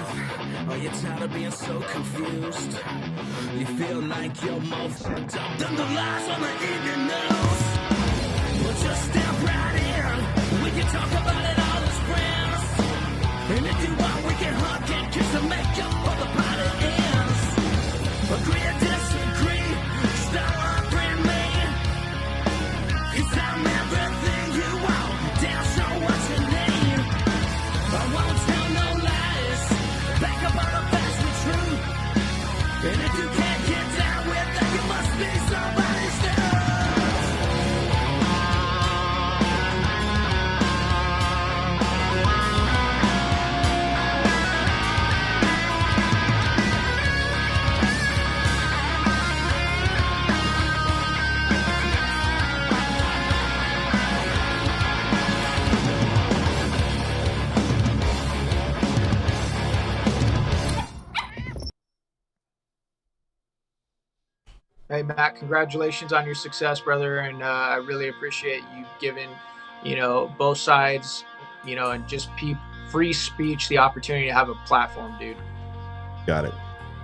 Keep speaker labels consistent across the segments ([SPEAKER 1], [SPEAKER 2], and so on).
[SPEAKER 1] Are you tired of being so confused? You feel like you're more fucked up than the lies on the evening news. Well, just step right in. We can talk about it all as friends. And if you want, we can hug and kiss and make up for the party ends. Agree or disagree, start offering me. 'Cause I'm everything you want, damn sure what you need. I won't tell no lies, back up all the facts with truth. And if you can't get down with that, you must be somebody's dude.
[SPEAKER 2] Hey, Matt, congratulations on your success, brother. And I really appreciate you giving, both sides, and just free speech, the opportunity to have a platform, dude.
[SPEAKER 3] Got it.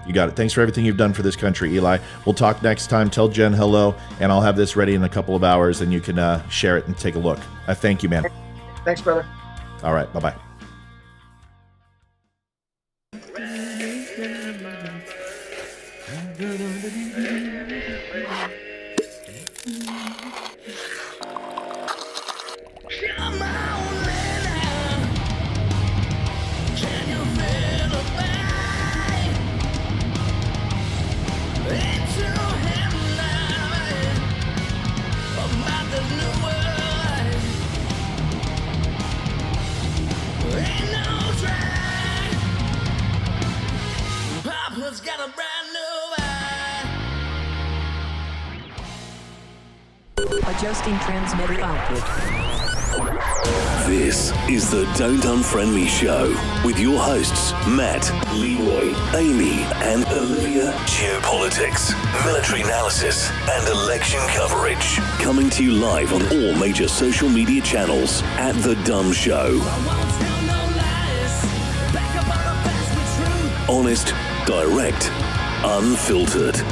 [SPEAKER 3] You got it. Thanks for everything you've done for this country, Eli. We'll talk next time. Tell Jen hello, and I'll have this ready in a couple of hours, and you can share it and take a look. Thank you, man.
[SPEAKER 2] Thanks, brother.
[SPEAKER 3] All right. Bye-bye.
[SPEAKER 1] Come on, man. Can you feel the pain? Into him now, about this new world. Ain't no train. Papa's got a brand new eye.
[SPEAKER 4] Adjusting transmitter output.
[SPEAKER 5] This is the Don't Unfriend Me Show with your hosts, Matt, Leroy, Amy, and Olivia. Geopolitics, military analysis, and election coverage. Coming to you live on all major social media channels at The Dumb Show. Honest, direct, unfiltered.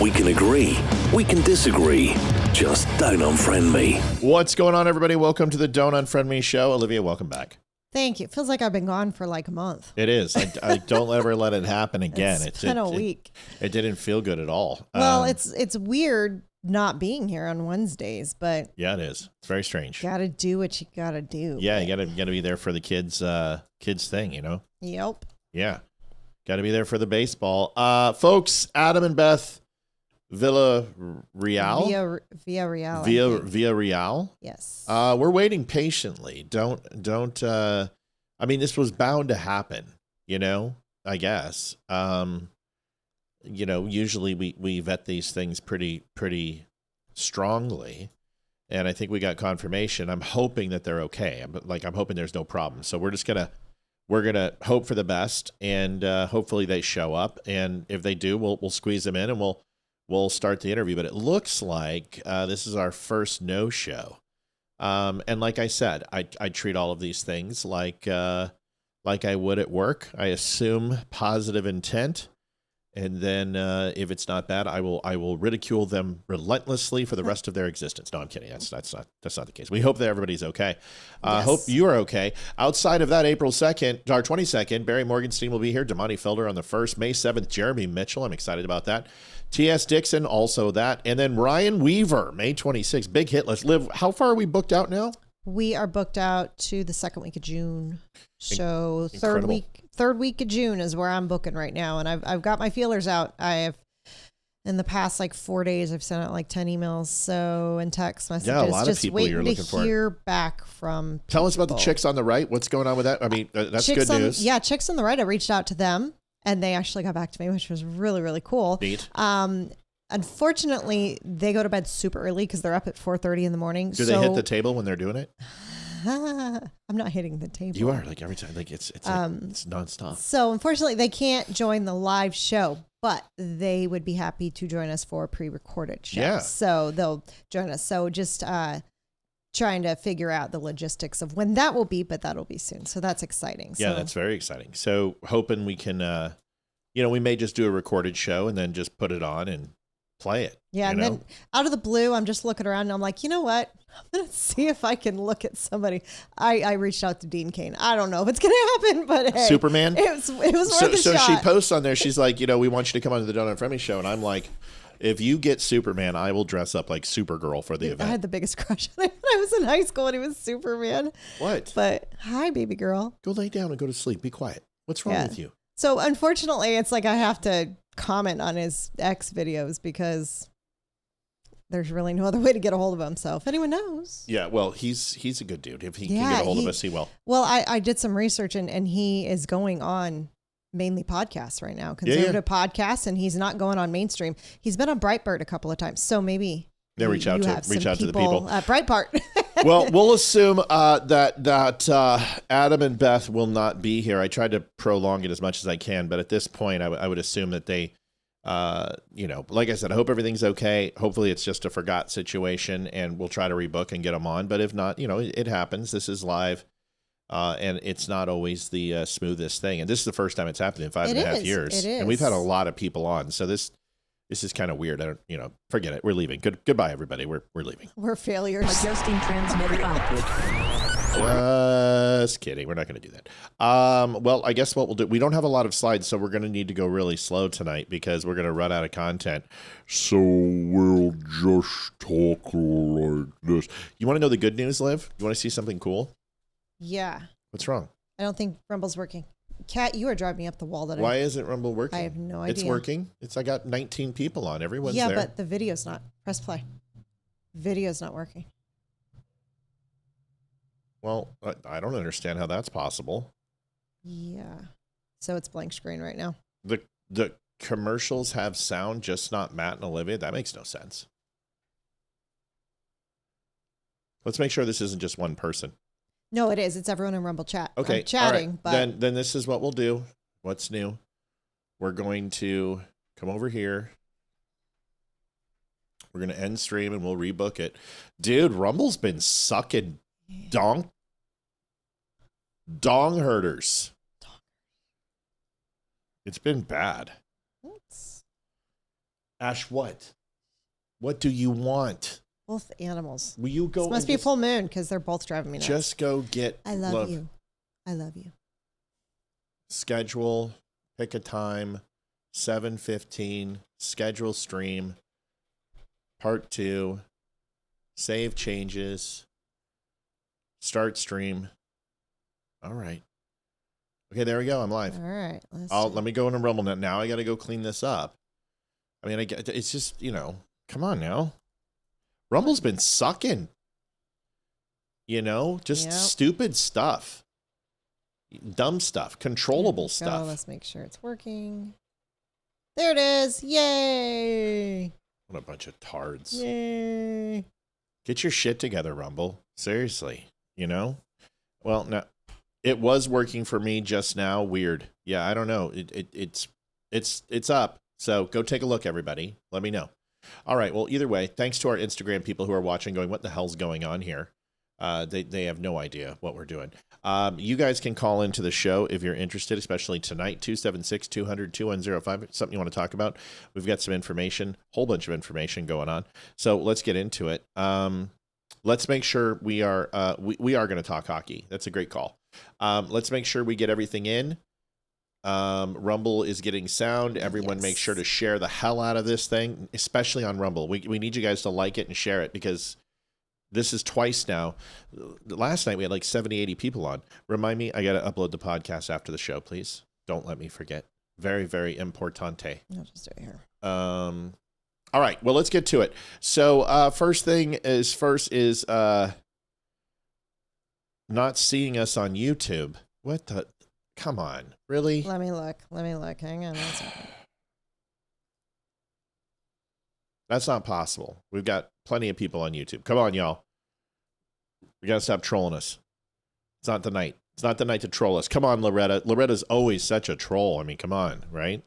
[SPEAKER 5] We can agree, we can disagree. Just don't unfriend me.
[SPEAKER 3] What's going on, everybody? Welcome to the Don't Unfriend Me Show. Olivia, welcome back.
[SPEAKER 6] Thank you. It feels like I've been gone for like a month.
[SPEAKER 3] It is. I don't ever let it happen again.
[SPEAKER 6] It's been a week.
[SPEAKER 3] It didn't feel good at all.
[SPEAKER 6] Well, it's weird not being here on Wednesdays, but
[SPEAKER 3] yeah, it is. It's very strange.
[SPEAKER 6] Gotta do what you gotta do.
[SPEAKER 3] Yeah, you gotta be there for the kids thing,
[SPEAKER 6] Yep.
[SPEAKER 3] Yeah, gotta be there for the baseball. Folks, Adam and Beth Villarreal. Villarreal.
[SPEAKER 6] Yes.
[SPEAKER 3] We're waiting patiently. Don't. I mean, this was bound to happen. I guess. Usually we vet these things pretty strongly, and I think we got confirmation. I'm hoping that they're okay. I'm hoping there's no problem. So we're gonna hope for the best, and hopefully they show up. And if they do, we'll squeeze them in, and we'll start the interview. But it looks like this is our first no-show. And like I said, I treat all of these things like I would at work. I assume positive intent, and then if it's not bad, I will ridicule them relentlessly for the rest of their existence. No, I'm kidding. That's not the case. We hope that everybody's okay.
[SPEAKER 6] Yes.
[SPEAKER 3] Hope you are okay. Outside of that, April 2nd, or 22nd, Barry Morgenstein will be here. Damani Felder on the 1st. May 7th, Jeremy Mitchell. I'm excited about that. T.S. Dixon, also that. And then Ryan Weaver, May 26th. Big hit. Let's live. How far are we booked out now?
[SPEAKER 6] We are booked out to the second week of June. So
[SPEAKER 3] Incredible.
[SPEAKER 6] third week of June is where I'm booking right now. And I've got my feelers out. I have, in the past 4 days, I've sent out 10 emails and text messages.
[SPEAKER 3] Yeah, a lot of people you're looking for.
[SPEAKER 6] Waiting to hear back from people.
[SPEAKER 3] Tell us about the chicks on the right. What's going on with that? I mean, that's
[SPEAKER 6] Chicks
[SPEAKER 3] good news.
[SPEAKER 6] Chicks on the right. I reached out to them, and they actually got back to me, which was really, really cool.
[SPEAKER 3] Neat.
[SPEAKER 6] Unfortunately, they go to bed super early because they're up at 4:30 in the morning.
[SPEAKER 3] Do they hit the table when they're doing it?
[SPEAKER 6] I'm not hitting the table.
[SPEAKER 3] You are, every time. It's nonstop.
[SPEAKER 6] So unfortunately, they can't join the live show, but they would be happy to join us for a pre-recorded show.
[SPEAKER 3] Yeah.
[SPEAKER 6] So they'll join us. So just trying to figure out the logistics of when that will be, but that'll be soon. So that's exciting.
[SPEAKER 3] Yeah,
[SPEAKER 6] so,
[SPEAKER 3] that's very exciting. So hoping we can, we may just do a recorded show and then just put it on and play it.
[SPEAKER 6] Yeah. And then out of the blue, I'm just looking around and I'm like, you know what? I'm going to see if I can look at somebody. I reached out to Dean Cain. I don't know if it's going to happen, but hey,
[SPEAKER 3] Superman?
[SPEAKER 6] It was worth a
[SPEAKER 3] so
[SPEAKER 6] shot.
[SPEAKER 3] she posts on there. She's like, we want you to come on to the Don't Unfriend Me show. And I'm like, if you get Superman, I will dress up like Supergirl for the event.
[SPEAKER 6] I had the biggest crush on him when I was in high school and he was Superman.
[SPEAKER 3] What?
[SPEAKER 6] But hi, baby girl.
[SPEAKER 3] Go lay down and go to sleep. Be quiet. What's wrong with you?
[SPEAKER 6] So unfortunately, it's like I have to comment on his X videos because there's really no other way to get a hold of him. So if anyone knows.
[SPEAKER 3] Yeah, well, he's a good dude. If he can get a hold of us, he will.
[SPEAKER 6] Well, I did some research and he is going on mainly podcasts right now, conservative podcasts, and he's not going on mainstream. He's been on Breitbart a couple of times. So maybe
[SPEAKER 3] reach out to the people
[SPEAKER 6] at Breitbart.
[SPEAKER 3] Well, we'll assume that Adam and Beth will not be here. I tried to prolong it as much as I can, but at this point, I would assume that they, like I said, I hope everything's okay. Hopefully, it's just a forgot situation, and we'll try to rebook and get them on. But if not, it happens. This is live, and it's not always the smoothest thing. And this is the first time it's happened in 5.5 years.
[SPEAKER 6] It is.
[SPEAKER 3] And we've had a lot of people on, so this is kind of weird. I don't, forget it. We're leaving. Goodbye, everybody. We're leaving.
[SPEAKER 6] We're failures.
[SPEAKER 4] Adjusting transmitter output.
[SPEAKER 3] Just kidding. We're not going to do that. Well, I guess what we'll do, we don't have a lot of slides, so we're going to need to go really slow tonight because we're going to run out of content. So we'll just talk like this. You want to know the good news, Liv? You want to see something cool?
[SPEAKER 6] Yeah.
[SPEAKER 3] What's wrong?
[SPEAKER 6] I don't think Rumble's working. Kat, you are driving me up the wall today.
[SPEAKER 3] Why isn't Rumble working?
[SPEAKER 6] I have no idea.
[SPEAKER 3] It's working. I got 19 people on. Everyone's there.
[SPEAKER 6] Yeah, but the video's not. Press play. Video's not working.
[SPEAKER 3] Well, I don't understand how that's possible.
[SPEAKER 6] Yeah. So it's blank screen right now.
[SPEAKER 3] The commercials have sound, just not Matt and Olivia. That makes no sense. Let's make sure this isn't just one person.
[SPEAKER 6] No, it is. It's everyone in Rumble chat.
[SPEAKER 3] Okay,
[SPEAKER 6] I'm chatting,
[SPEAKER 3] all
[SPEAKER 6] but
[SPEAKER 3] right. Then this is what we'll do. What's new? We're going to come over here. We're going to end stream and we'll rebook it. Dude, Rumble's been sucking dong herders. It's been bad. Ash, what? What do you want?
[SPEAKER 6] both animals.
[SPEAKER 3] Will you go?
[SPEAKER 6] This must be a full moon because they're both driving me nuts.
[SPEAKER 3] Just go get.
[SPEAKER 6] I love you. I love you.
[SPEAKER 3] Schedule. Pick a time. 7:15. Schedule stream. Part 2. Save changes. Start stream. All right. Okay, there we go. I'm live.
[SPEAKER 6] All right.
[SPEAKER 3] Let me go in a Rumble net. Now I got to go clean this up. I mean, it's just, come on now. Rumble's been sucking. Just stupid stuff. Dumb stuff. Controllable stuff.
[SPEAKER 6] Let's make sure it's working. There it is. Yay.
[SPEAKER 3] What a bunch of tards.
[SPEAKER 6] Yay. Get
[SPEAKER 3] your shit together, Rumble. Seriously. Well, no, it was working for me just now. Weird. Yeah, I don't know. It's up. So go take a look, everybody. Let me know. All right. Well, either way, thanks to our Instagram people who are watching going, what the hell's going on here? They have no idea what we're doing. You guys can call into the show if you're interested, especially tonight, 276-200-2105. Something you want to talk about. We've got some information, whole bunch of information going on. So let's get into it. Let's make sure we are going to talk hockey. That's a great call. Let's make sure we get everything in. Rumble is getting sound. Everyone make sure to share the hell out of this thing, especially on Rumble. We need you guys to like it and share it because this is twice now. Last night we had like 70, 80 people on. Remind me, I got to upload the podcast after the show, please. Don't let me forget. Very, very importante.
[SPEAKER 6] I'll just do it here.
[SPEAKER 3] All right. Well, let's get to it. So first is not seeing us on YouTube. What the? Come on. Really?
[SPEAKER 6] Let me look. Hang on 1 second.
[SPEAKER 3] That's not possible. We've got plenty of people on YouTube. Come on, y'all. We got to stop trolling us. It's not the night. It's not the night to troll us. Come on, Loretta. Loretta's always such a troll. I mean, come on, right?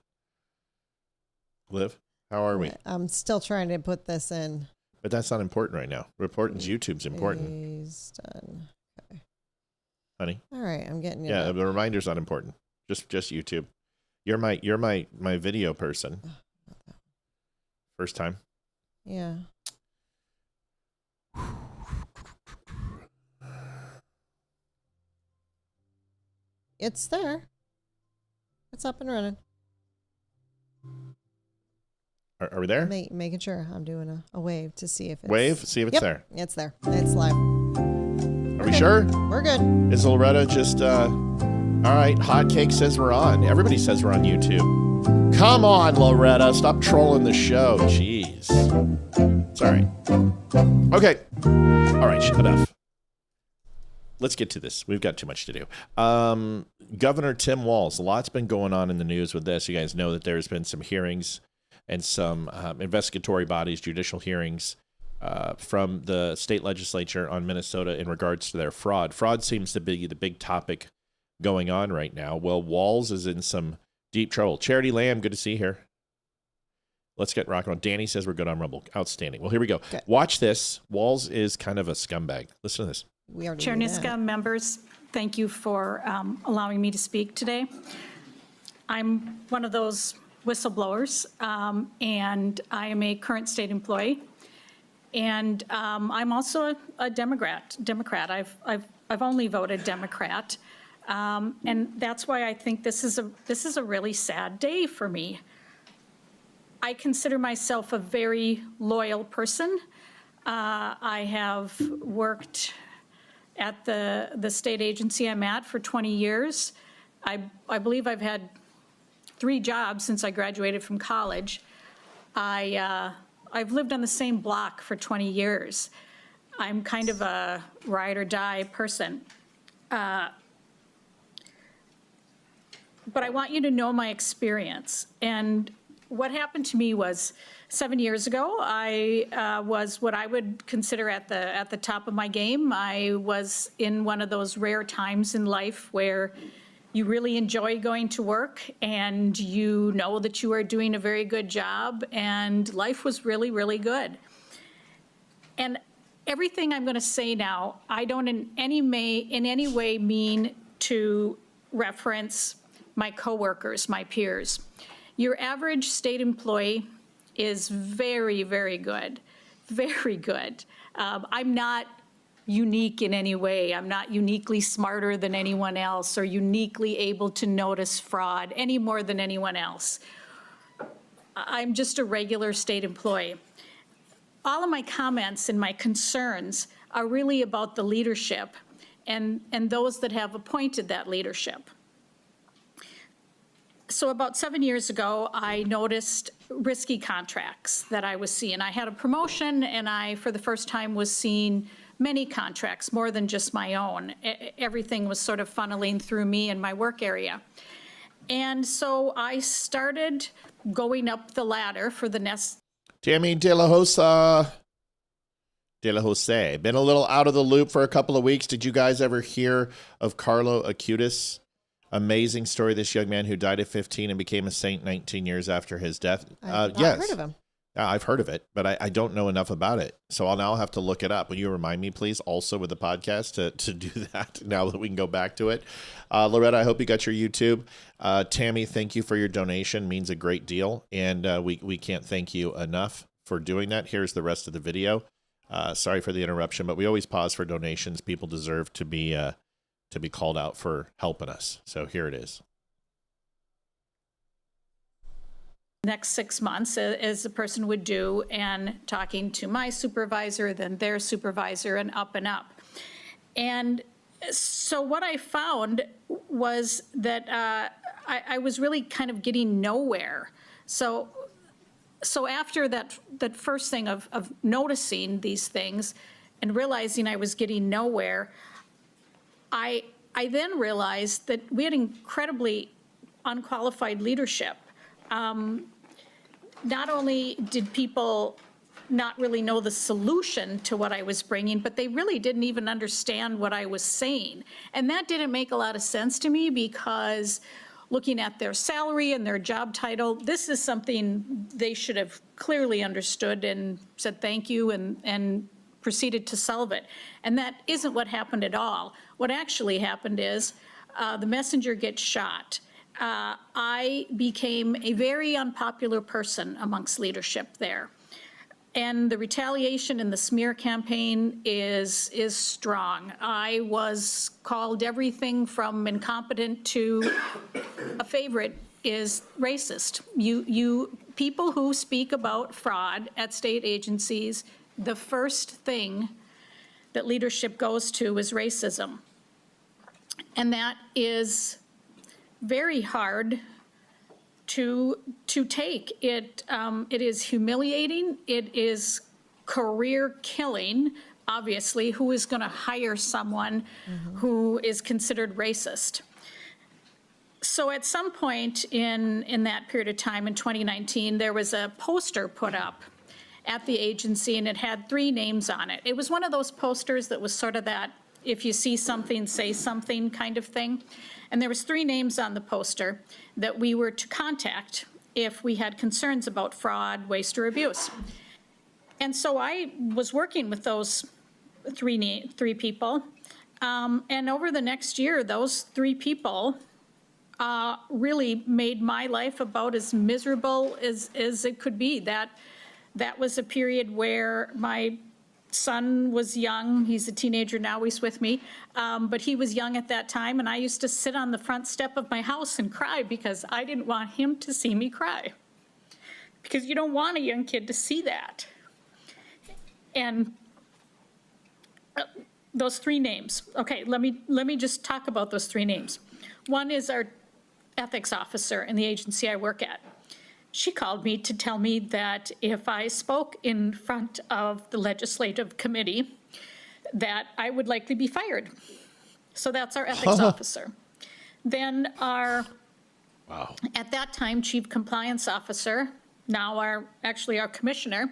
[SPEAKER 3] Liv, how are we?
[SPEAKER 6] I'm still trying to put this in.
[SPEAKER 3] But that's not important right now. Reporting's YouTube's important.
[SPEAKER 6] He's done. Okay.
[SPEAKER 3] Honey.
[SPEAKER 6] All right, I'm getting you.
[SPEAKER 3] Yeah, the reminder's not important. Just YouTube. You're my video person. First time.
[SPEAKER 6] Yeah. It's there. It's up and running.
[SPEAKER 3] Are we there?
[SPEAKER 6] Making sure I'm doing a wave to see if it's...
[SPEAKER 3] Wave? See if it's there.
[SPEAKER 6] It's there. It's live.
[SPEAKER 3] Are we sure?
[SPEAKER 6] We're good.
[SPEAKER 3] Is Loretta just... All right, Hotcake says we're on. Everybody says we're on YouTube. Come on, Loretta. Stop trolling the show. Jeez. Sorry. Okay. All right, enough. Let's get to this. We've got too much to do. Governor Tim Walz, a lot's been going on in the news with this. You guys know that there's been some hearings and some investigatory bodies, judicial hearings from the state legislature on Minnesota in regards to their fraud. Fraud seems to be the big topic going on right now. Well, Walz is in some deep trouble. Charity Lamb, good to see you here. Let's get rocking on. Danny says we're good on Rumble. Outstanding. Well, here we go. Okay. Watch this. Walz is kind of a scumbag. Listen to this.
[SPEAKER 7] Chair Niska, members, thank you for allowing me to speak today. I'm one of those whistleblowers, and I am a current state employee, and I'm also a Democrat. I've only voted Democrat, and that's why I think this is a really sad day for me. I consider myself a very loyal person. I have worked at the state agency I'm at for 20 years. I believe I've had 3 jobs since I graduated from college. I've lived on the same block for 20 years. I'm kind of a ride or die person. But I want you to know my experience. And what happened to me was 7 years ago, I was what I would consider at the top of my game. I was in one of those rare times in life where you really enjoy going to work and you know that you are doing a very good job and life was really, really good. And everything I'm going to say now, I don't in any way mean to reference my coworkers, my peers. Your average state employee is very, very good, very good. I'm not unique in any way. I'm not uniquely smarter than anyone else or uniquely able to notice fraud any more than anyone else. I'm just a regular state employee. All of my comments and my concerns are really about the leadership and those that have appointed that leadership. So about 7 years ago, I noticed risky contracts that I was seeing. I had a promotion and I, for the first time, was seeing many contracts, more than just my own. Everything was sort of funneling through me in my work area. And so I started going up the ladder for the next.
[SPEAKER 3] Tammy De La Jose. Been a little out of the loop for a couple of weeks. Did you guys ever hear of Carlo Acutis? Amazing story. This young man who died at 15 and became a saint 19 years after his death.
[SPEAKER 6] I've
[SPEAKER 3] yes.
[SPEAKER 6] heard of him.
[SPEAKER 3] I've heard of it, but I don't know enough about it. So I'll now have to look it up. Will you remind me, please, also with the podcast to do that now that we can go back to it? Loretta, I hope you got your YouTube. Tammy, thank you for your donation. Means a great deal. And we can't thank you enough for doing that. Here's the rest of the video. Sorry for the interruption, but we always pause for donations. People deserve to be called out for helping us. So here it is.
[SPEAKER 7] Next 6 months, as a person would do, and talking to my supervisor, then their supervisor, and up and up. And so what I found was that I was really kind of getting nowhere. So after that first thing of noticing these things and realizing I was getting nowhere, I then realized that we had incredibly unqualified leadership. Not only did people not really know the solution to what I was bringing, but they really didn't even understand what I was saying. And that didn't make a lot of sense to me because looking at their salary and their job title. This is something they should have clearly understood and said thank you and proceeded to solve it. And that isn't what happened at all. What actually happened is the messenger gets shot. I became a very unpopular person amongst leadership there. And the retaliation in the smear campaign is strong. I was called everything from incompetent to a favorite is racist. You people who speak about fraud at state agencies, the first thing that leadership goes to is racism. And that is very hard to take. It is humiliating. It is career killing, obviously. Who is going to hire someone who is considered racist? So at some point in that period of time in 2019, there was a poster put up at the agency, and it had 3 names on it. It was one of those posters that was sort of that, if you see something, say something kind of thing. And there was 3 names on the poster that we were to contact if we had concerns about fraud, waste, or abuse. And so I was working with those three people. And over the next year, those 3 people really made my life about as miserable as it could be. That was a period where my son was young. He's a teenager now, he's with me. But he was young at that time, and I used to sit on the front step of my house and cry because I didn't want him to see me cry. Because you don't want a young kid to see that. And those 3 names. Okay, let me just talk about those 3 names. One is our ethics officer in the agency I work at. She called me to tell me that if I spoke in front of the legislative committee, that I would likely be fired. So that's our ethics officer. Then our, at that time, chief compliance officer, now our commissioner,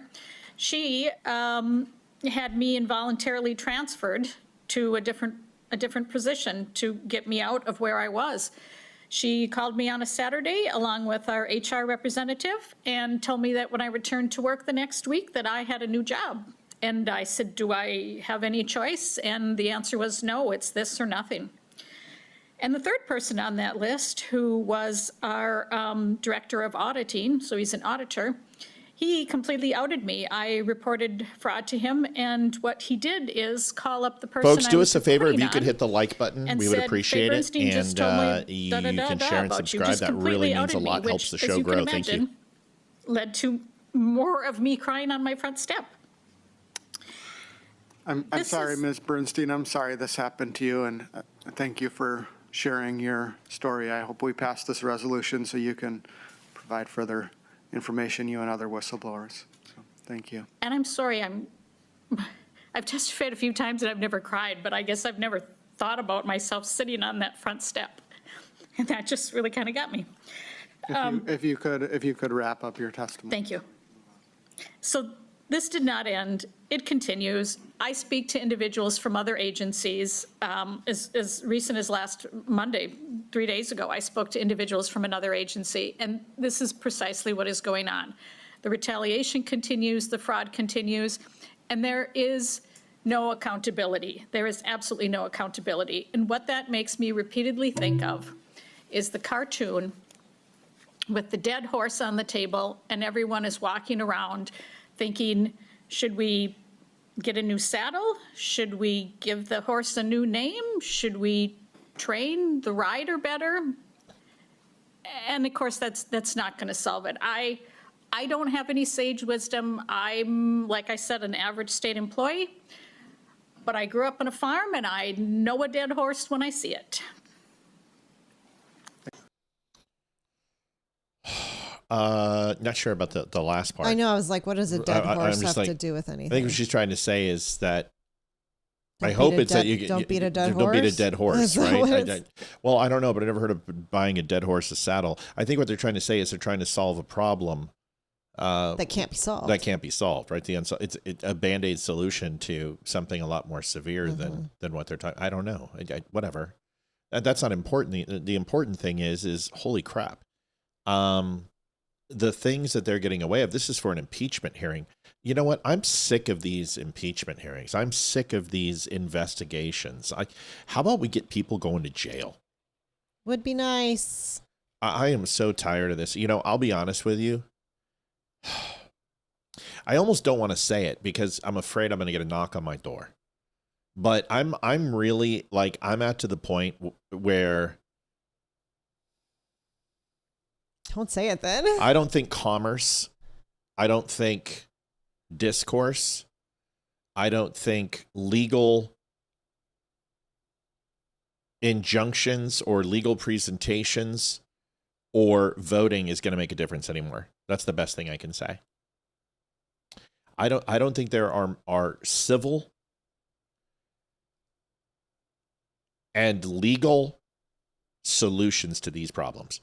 [SPEAKER 7] she had me involuntarily transferred to a different position to get me out of where I was. She called me on a Saturday along with our HR representative and told me that when I returned to work the next week that I had a new job. And I said, do I have any choice? And the answer was no, it's this or nothing. And the third person on that list, who was our director of auditing, so he's an auditor, he completely outed me. I reported fraud to him, and what he did is call up the person.
[SPEAKER 3] Folks, do us a favor. If you could hit the like button, we would appreciate it. And you can share and subscribe. That really means a lot, helps the show grow. Thank you.
[SPEAKER 7] Led to more of me crying on my front step.
[SPEAKER 8] I'm sorry, Ms. Bernstein. I'm sorry this happened to you, and thank you for sharing your story. I hope we pass this resolution so you can provide further information, you and other whistleblowers. So, thank you.
[SPEAKER 7] And I'm sorry, I've testified a few times and I've never cried, but I guess I've never thought about myself sitting on that front step. And that just really kind of got me.
[SPEAKER 8] If you could wrap up your testimony.
[SPEAKER 7] Thank you. So this did not end. It continues. I speak to individuals from other agencies. As recent as last Monday, 3 days ago, I spoke to individuals from another agency, and this is precisely what is going on. The retaliation continues, the fraud continues, and there is no accountability. There is absolutely no accountability. And what that makes me repeatedly think of is the cartoon with the dead horse on the table, and everyone is walking around thinking, should we get a new saddle? Should we give the horse a new name? Should we train the rider better? And of course, that's not going to solve it. I don't have any sage wisdom. I'm, like I said, an average state employee, but I grew up on a farm and I know a dead horse when I see it.
[SPEAKER 3] Not sure about the last part.
[SPEAKER 6] I know. I was like, what does a dead horse have to do with anything?
[SPEAKER 3] I think what she's trying to say is that I hope it's that you
[SPEAKER 6] don't beat a dead horse.
[SPEAKER 3] Don't beat a dead horse, right? Well, I don't know, but I never heard of buying a dead horse a saddle. I think what they're trying to say is they're trying to solve a problem
[SPEAKER 6] that can't be solved.
[SPEAKER 3] That can't be solved, right? It's a Band-Aid solution to something a lot more severe than what they're talking. I don't know. Whatever. That's not important. The important thing is holy crap. The things that they're getting away with, this is for an impeachment hearing. You know what? I'm sick of these impeachment hearings. I'm sick of these investigations. How about we get people going to jail?
[SPEAKER 6] Would be nice.
[SPEAKER 3] I am so tired of this. You know, I'll be honest with you. I almost don't want to say it because I'm afraid I'm going to get a knock on my door. But I'm really like, I'm at to the point where
[SPEAKER 6] don't say it then.
[SPEAKER 3] I don't think commerce, I don't think discourse, I don't think legal injunctions or legal presentations or voting is going to make a difference anymore. That's the best thing I can say. I don't think there are civil and legal solutions to these problems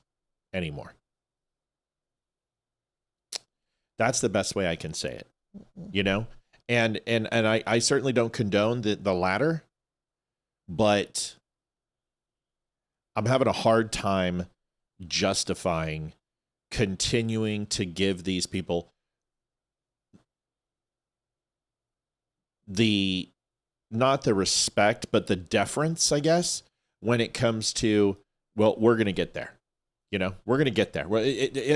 [SPEAKER 3] anymore. That's the best way I can say it, you know? And I certainly don't condone the latter, but I'm having a hard time justifying continuing to give these people not the respect, but the deference, I guess, when it comes to, well, we're going to get there. You know, we're going to get there. Well,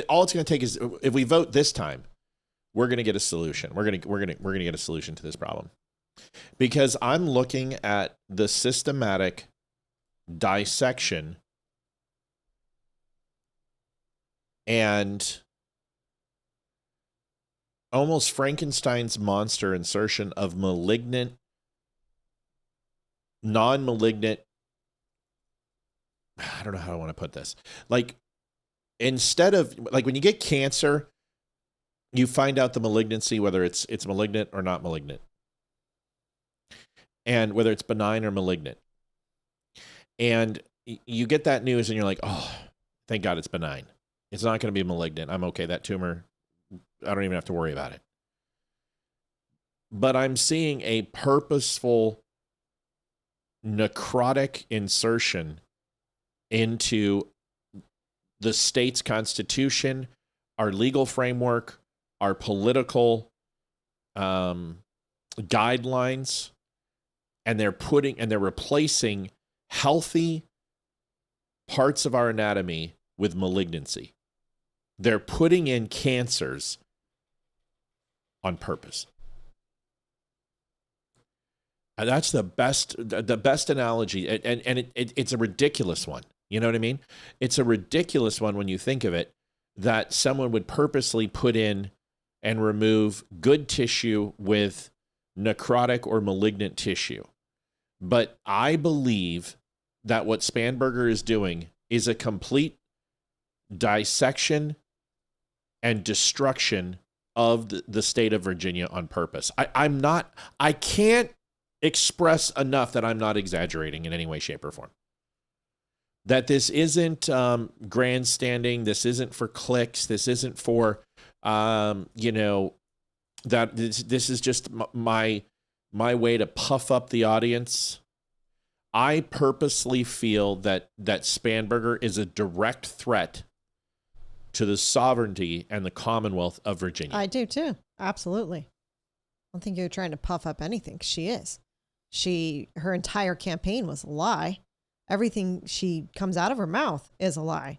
[SPEAKER 3] all it's going to take is if we vote this time, we're going to get a solution. We're going to get a solution to this problem. Because I'm looking at the systematic dissection and almost Frankenstein's monster insertion of malignant, non-malignant, I don't know how I want to put this. Like, instead of, like, when you get cancer, you find out the malignancy, whether it's malignant or not malignant. And whether it's benign or malignant. And you get that news and you're like, oh, thank God it's benign. It's not going to be malignant. I'm okay. That tumor, I don't even have to worry about it. But I'm seeing a purposeful necrotic insertion into the state's constitution, our legal framework, our political guidelines, and they're replacing healthy parts of our anatomy with malignancy. They're putting in cancers on purpose. And that's the best analogy, and it's a ridiculous one. You know what I mean? It's a ridiculous one when you think of it, that someone would purposely put in and remove good tissue with necrotic or malignant tissue. But I believe that what Spanberger is doing is a complete dissection and destruction of the state of Virginia on purpose. I can't express enough that I'm not exaggerating in any way, shape, or form. That this isn't grandstanding. This isn't for clicks. This isn't for, that this is just my way to puff up the audience. I purposely feel that Spanberger is a direct threat to the sovereignty and the Commonwealth of Virginia.
[SPEAKER 6] I do too. Absolutely. I don't think you're trying to puff up anything. She is. Her entire campaign was a lie. Everything she comes out of her mouth is a lie,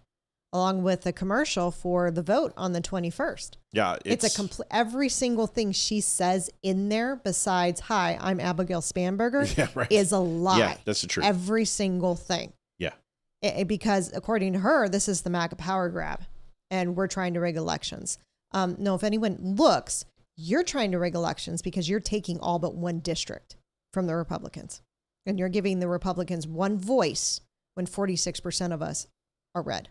[SPEAKER 6] along with the commercial for the vote on the 21st.
[SPEAKER 3] Yeah.
[SPEAKER 6] It's a complete, every single thing she says in there besides, hi, I'm Abigail Spanberger, is a lie.
[SPEAKER 3] Yeah, that's the truth.
[SPEAKER 6] Every single thing.
[SPEAKER 3] Yeah.
[SPEAKER 6] Because according to her, this is the MAGA power grab and we're trying to rig elections. No, if anyone looks, you're trying to rig elections because you're taking all but one district from the Republicans. And you're giving the Republicans one voice when 46% of us are red.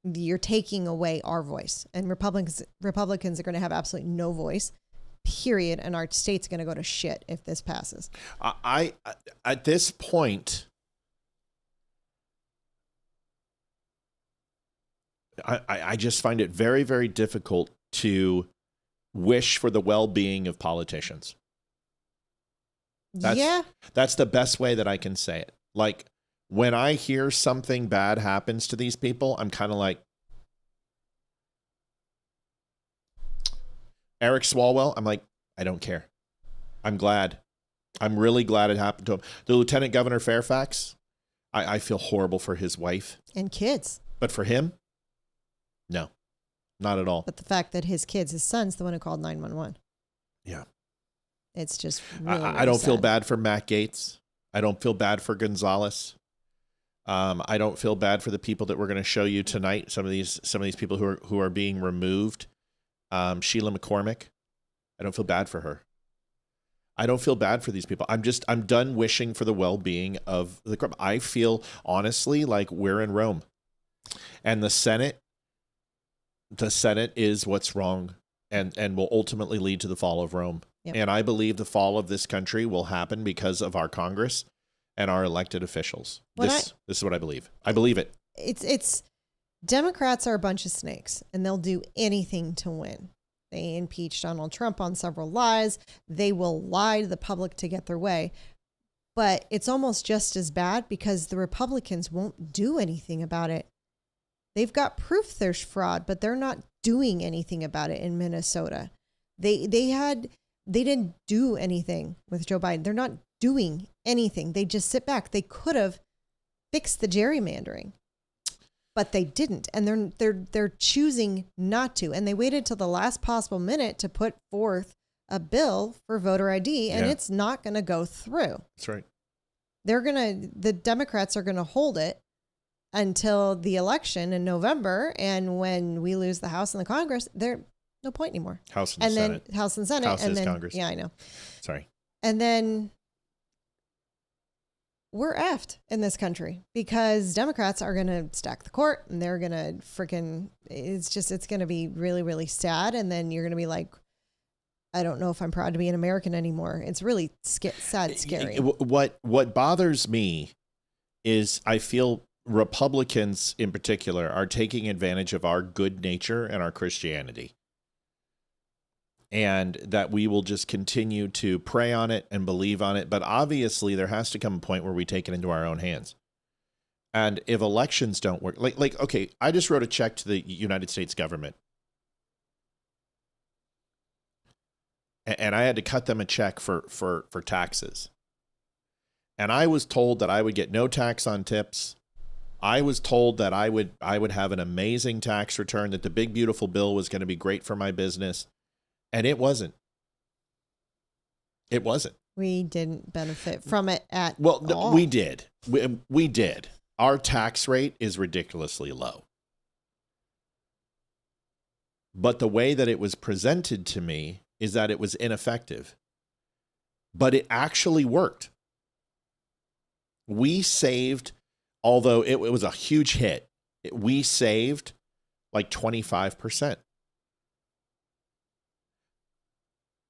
[SPEAKER 6] You're taking away our voice. And Republicans are going to have absolutely no voice, period. And our state's going to go to shit if this passes.
[SPEAKER 3] I at this point, I just find it very, very difficult to wish for the well-being of politicians. That's the best way that I can say it. Like, when I hear something bad happens to these people, I'm kind of like, Eric Swalwell, I'm like, I don't care. I'm glad. I'm really glad it happened to him. The Lieutenant Governor Fairfax, I feel horrible for his wife.
[SPEAKER 6] And kids.
[SPEAKER 3] But for him, no, not at all.
[SPEAKER 6] But the fact that his son's the one who called 911.
[SPEAKER 3] Yeah.
[SPEAKER 6] It's just really,
[SPEAKER 3] I don't feel bad for Matt Gaetz. I don't feel bad for Gonzalez. I don't feel bad for the people that we're going to show you tonight. Some of these people who are being removed. Sheila McCormick. I don't feel bad for her. I don't feel bad for these people. I'm done wishing for the well-being of the group. I feel honestly like we're in Rome, and the Senate is what's wrong, and will ultimately lead to the fall of Rome. Yep. And I believe the fall of this country will happen because of our Congress and our elected officials. This is what I believe. I believe it.
[SPEAKER 6] It's Democrats are a bunch of snakes, and they'll do anything to win. They impeached Donald Trump on several lies. They will lie to the public to get their way. But it's almost just as bad because the Republicans won't do anything about it. They've got proof there's fraud, but they're not doing anything about it in Minnesota. They didn't do anything with Joe Biden. They're not doing anything. They just sit back. They could have fixed the gerrymandering, but they didn't. And they're choosing not to. And they waited till the last possible minute to put forth a bill for voter ID, and it's not going to go through.
[SPEAKER 3] That's right.
[SPEAKER 6] The Democrats are going to hold it until the election in November. And when we lose the House and the Congress, there's no point anymore.
[SPEAKER 3] House and Senate.
[SPEAKER 6] House and Senate.
[SPEAKER 3] House
[SPEAKER 6] and
[SPEAKER 3] is
[SPEAKER 6] then
[SPEAKER 3] Congress.
[SPEAKER 6] Yeah, I know.
[SPEAKER 3] Sorry.
[SPEAKER 6] And then we're effed in this country because Democrats are going to stack the court, and they're going to it's going to be really, really sad. And then you're going to be like, I don't know if I'm proud to be an American anymore. It's really sad, scary.
[SPEAKER 3] What bothers me is I feel Republicans in particular are taking advantage of our good nature and our Christianity. And that we will just continue to pray on it and believe on it. But obviously there has to come a point where we take it into our own hands. And if elections don't work, like, okay, I just wrote a check to the United States government. And I had to cut them a check for taxes. And I was told that I would get no tax on tips. I was told that I would have an amazing tax return, that the big, beautiful bill was going to be great for my business. And it wasn't. It wasn't.
[SPEAKER 6] We didn't benefit from it at
[SPEAKER 3] all.
[SPEAKER 6] Well,
[SPEAKER 3] we did. We did. Our tax rate is ridiculously low. But the way that it was presented to me is that it was ineffective. But it actually worked. We saved, although it was a huge hit, we saved like 25%.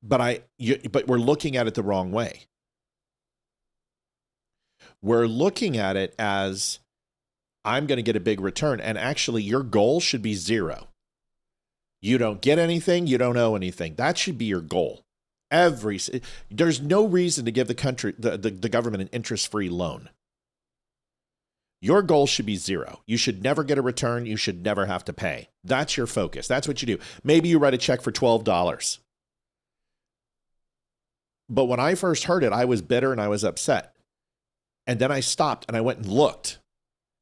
[SPEAKER 3] But we're looking at it the wrong way. We're looking at it as I'm going to get a big return. And actually, your goal should be zero. You don't get anything. You don't owe anything. That should be your goal. There's no reason to give the country, the government, an interest-free loan. Your goal should be zero. You should never get a return. You should never have to pay. That's your focus. That's what you do. Maybe you write a check for $12. But when I first heard it, I was bitter and I was upset. And then I stopped and I went and looked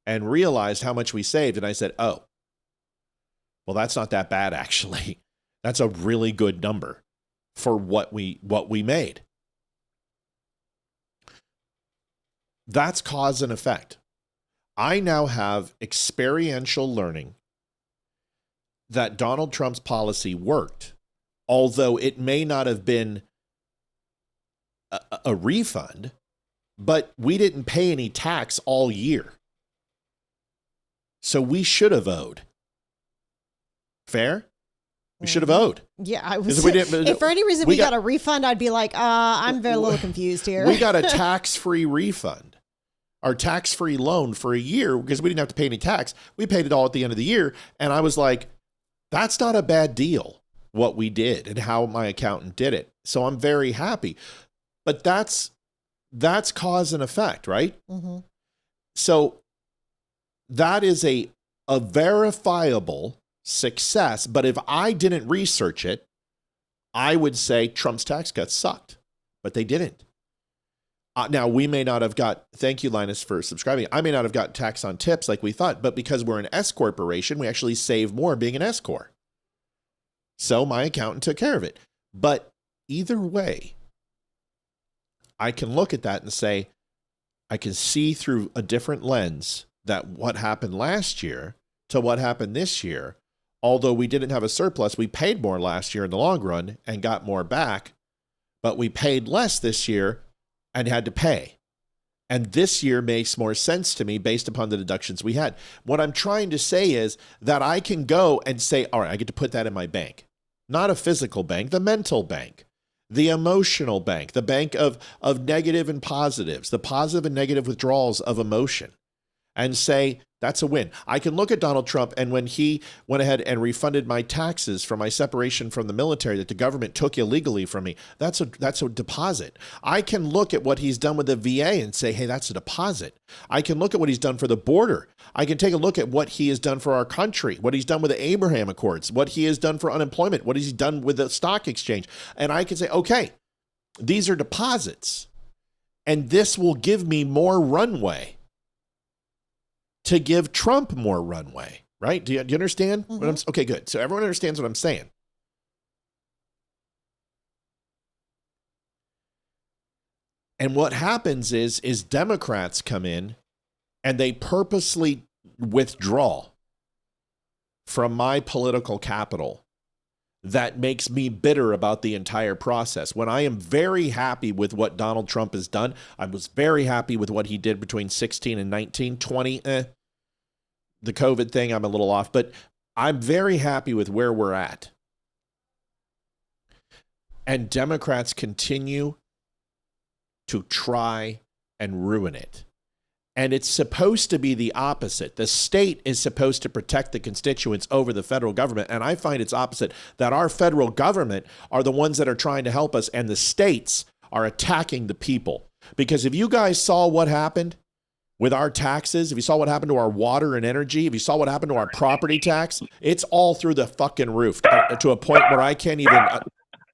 [SPEAKER 3] and realized how much we saved. And I said, oh, well, that's not that bad, actually. That's a really good number for what we made. That's cause and effect. I now have experiential learning that Donald Trump's policy worked, although it may not have been a refund, but we didn't pay any tax all year. So we should have owed. Fair? We should have owed.
[SPEAKER 6] Yeah, I was. If for any reason we got a refund, I'd be like, I'm a little confused here.
[SPEAKER 3] We got a tax-free refund, our tax-free loan for a year because we didn't have to pay any tax. We paid it all at the end of the year. And I was like, that's not a bad deal, what we did and how my accountant did it. So I'm very happy. But that's cause and effect, right? Mm-hmm. So that is a verifiable success. But if I didn't research it, I would say Trump's tax cuts sucked, but they didn't. Now, we may not have got, thank you, Linus, for subscribing. I may not have got tax on tips like we thought, but because we're an S corporation, we actually save more being an S corp. So my accountant took care of it. But either way, I can look at that and say, I can see through a different lens that what happened last year to what happened this year, although we didn't have a surplus, we paid more last year in the long run and got more back, but we paid less this year and had to pay. And this year makes more sense to me based upon the deductions we had. What I'm trying to say is that I can go and say, all right, I get to put that in my bank. Not a physical bank, the mental bank, the emotional bank, the bank of negative and positives, the positive and negative withdrawals of emotion, and say, that's a win. I can look at Donald Trump, and when he went ahead and refunded my taxes for my separation from the military that the government took illegally from me, that's a deposit. I can look at what he's done with the VA and say, hey, that's a deposit. I can look at what he's done for the border. I can take a look at what he has done for our country, what he's done with the Abraham Accords, what he has done for unemployment, what he's done with the stock exchange. And I can say, okay, these are deposits, and this will give me more runway to give Trump more runway, right? Do you understand?
[SPEAKER 6] Mm-hmm.
[SPEAKER 3] What I'm, okay, good. So everyone understands what I'm saying. And what happens is Democrats come in and they purposely withdraw from my political capital. That makes me bitter about the entire process. When I am very happy with what Donald Trump has done, I was very happy with what he did between 16 and 19, 20. The COVID thing, I'm a little off, but I'm very happy with where we're at. And Democrats continue to try and ruin it. And it's supposed to be the opposite. The state is supposed to protect the constituents over the federal government. And I find it's opposite, that our federal government are the ones that are trying to help us, and the states are attacking the people. Because if you guys saw what happened with our taxes, if you saw what happened to our water and energy, if you saw what happened to our property tax, it's all through the fucking roof to a point where I can't even,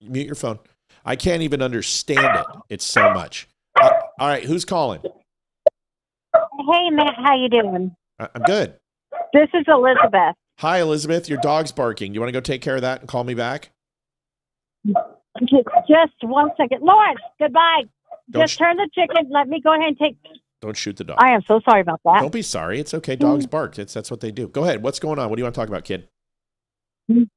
[SPEAKER 3] mute your phone. I can't even understand it. It's so much. All right, who's calling?
[SPEAKER 9] Hey, Matt, how you doing?
[SPEAKER 3] I'm good.
[SPEAKER 9] This is Elizabeth.
[SPEAKER 3] Hi, Elizabeth. Your dog's barking. You want to go take care of that and call me back?
[SPEAKER 9] Just 1 second. Lawrence, goodbye. Just turn the chicken. Let me go ahead and take...
[SPEAKER 3] Don't shoot the dog.
[SPEAKER 9] I am so sorry about that.
[SPEAKER 3] Don't be sorry. It's okay. Dogs bark. That's what they do. Go ahead. What's going on? What do you want to talk about, kid?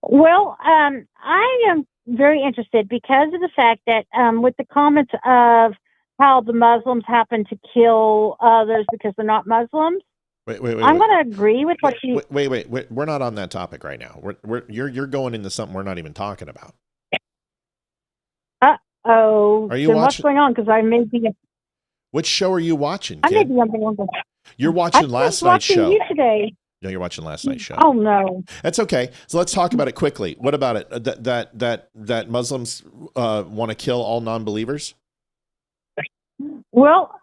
[SPEAKER 9] Well, I am very interested because of the fact that with the comments of how the Muslims happen to kill others because they're not Muslims.
[SPEAKER 3] Wait.
[SPEAKER 9] I'm going to agree with what you...
[SPEAKER 3] Wait. We're not on that topic right now. You're going into something we're not even talking about.
[SPEAKER 9] Uh-oh.
[SPEAKER 3] Are you
[SPEAKER 9] then
[SPEAKER 3] watching?
[SPEAKER 9] What's going on? Because I may be...
[SPEAKER 3] Which show are you watching,
[SPEAKER 9] I
[SPEAKER 3] kid?
[SPEAKER 9] may be on the wrong...
[SPEAKER 3] You're watching last night's show.
[SPEAKER 9] You today.
[SPEAKER 3] No, you're watching last night's show.
[SPEAKER 9] Oh, no.
[SPEAKER 3] That's okay. So let's talk about it quickly. What about it? That Muslims want to kill all non-believers?
[SPEAKER 9] Well,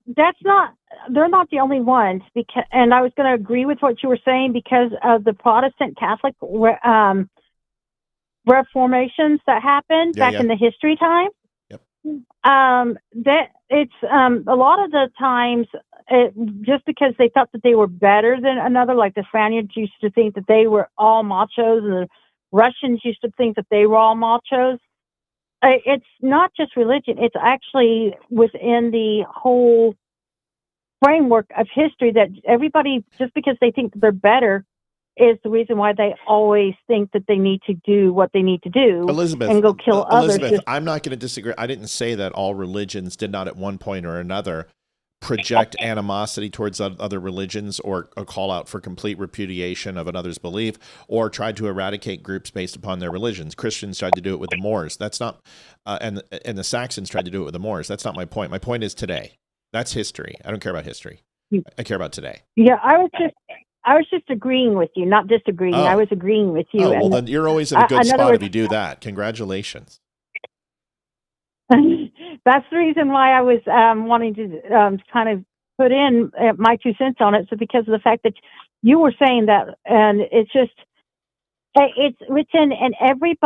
[SPEAKER 9] that's not, they're not the only ones, because, and I was going to agree with what you were saying because of the Protestant Catholic reformations that happened back in the history time.
[SPEAKER 3] Yep.
[SPEAKER 9] That it's, a lot of the times, just because they thought that they were better than another, like the Spaniards used to think that they were all machos, and the Russians used to think that they were all machos. It's not just religion. It's actually within the whole framework of history that everybody, just because they think they're better, is the reason why they always think that they need to do what they need to do,
[SPEAKER 3] Elizabeth,
[SPEAKER 9] and go kill others.
[SPEAKER 3] Elizabeth, I'm not going to disagree. I didn't say that all religions did not at one point or another project animosity towards other religions, or call out for complete repudiation of another's belief, or tried to eradicate groups based upon their religions. Christians tried to do it with the Moors. That's not, and the Saxons tried to do it with the Moors. That's not my point. My point is today. That's history. I don't care about history. I care about today.
[SPEAKER 9] Yeah, I was just agreeing with you, not disagreeing.
[SPEAKER 3] Oh.
[SPEAKER 9] I was agreeing with you.
[SPEAKER 3] Oh, well, then you're always in a good spot if you do that. Congratulations.
[SPEAKER 9] That's the reason why I was wanting to kind of put in my 2 cents on it. So because of the fact that you were saying that, and it's just, it's written in every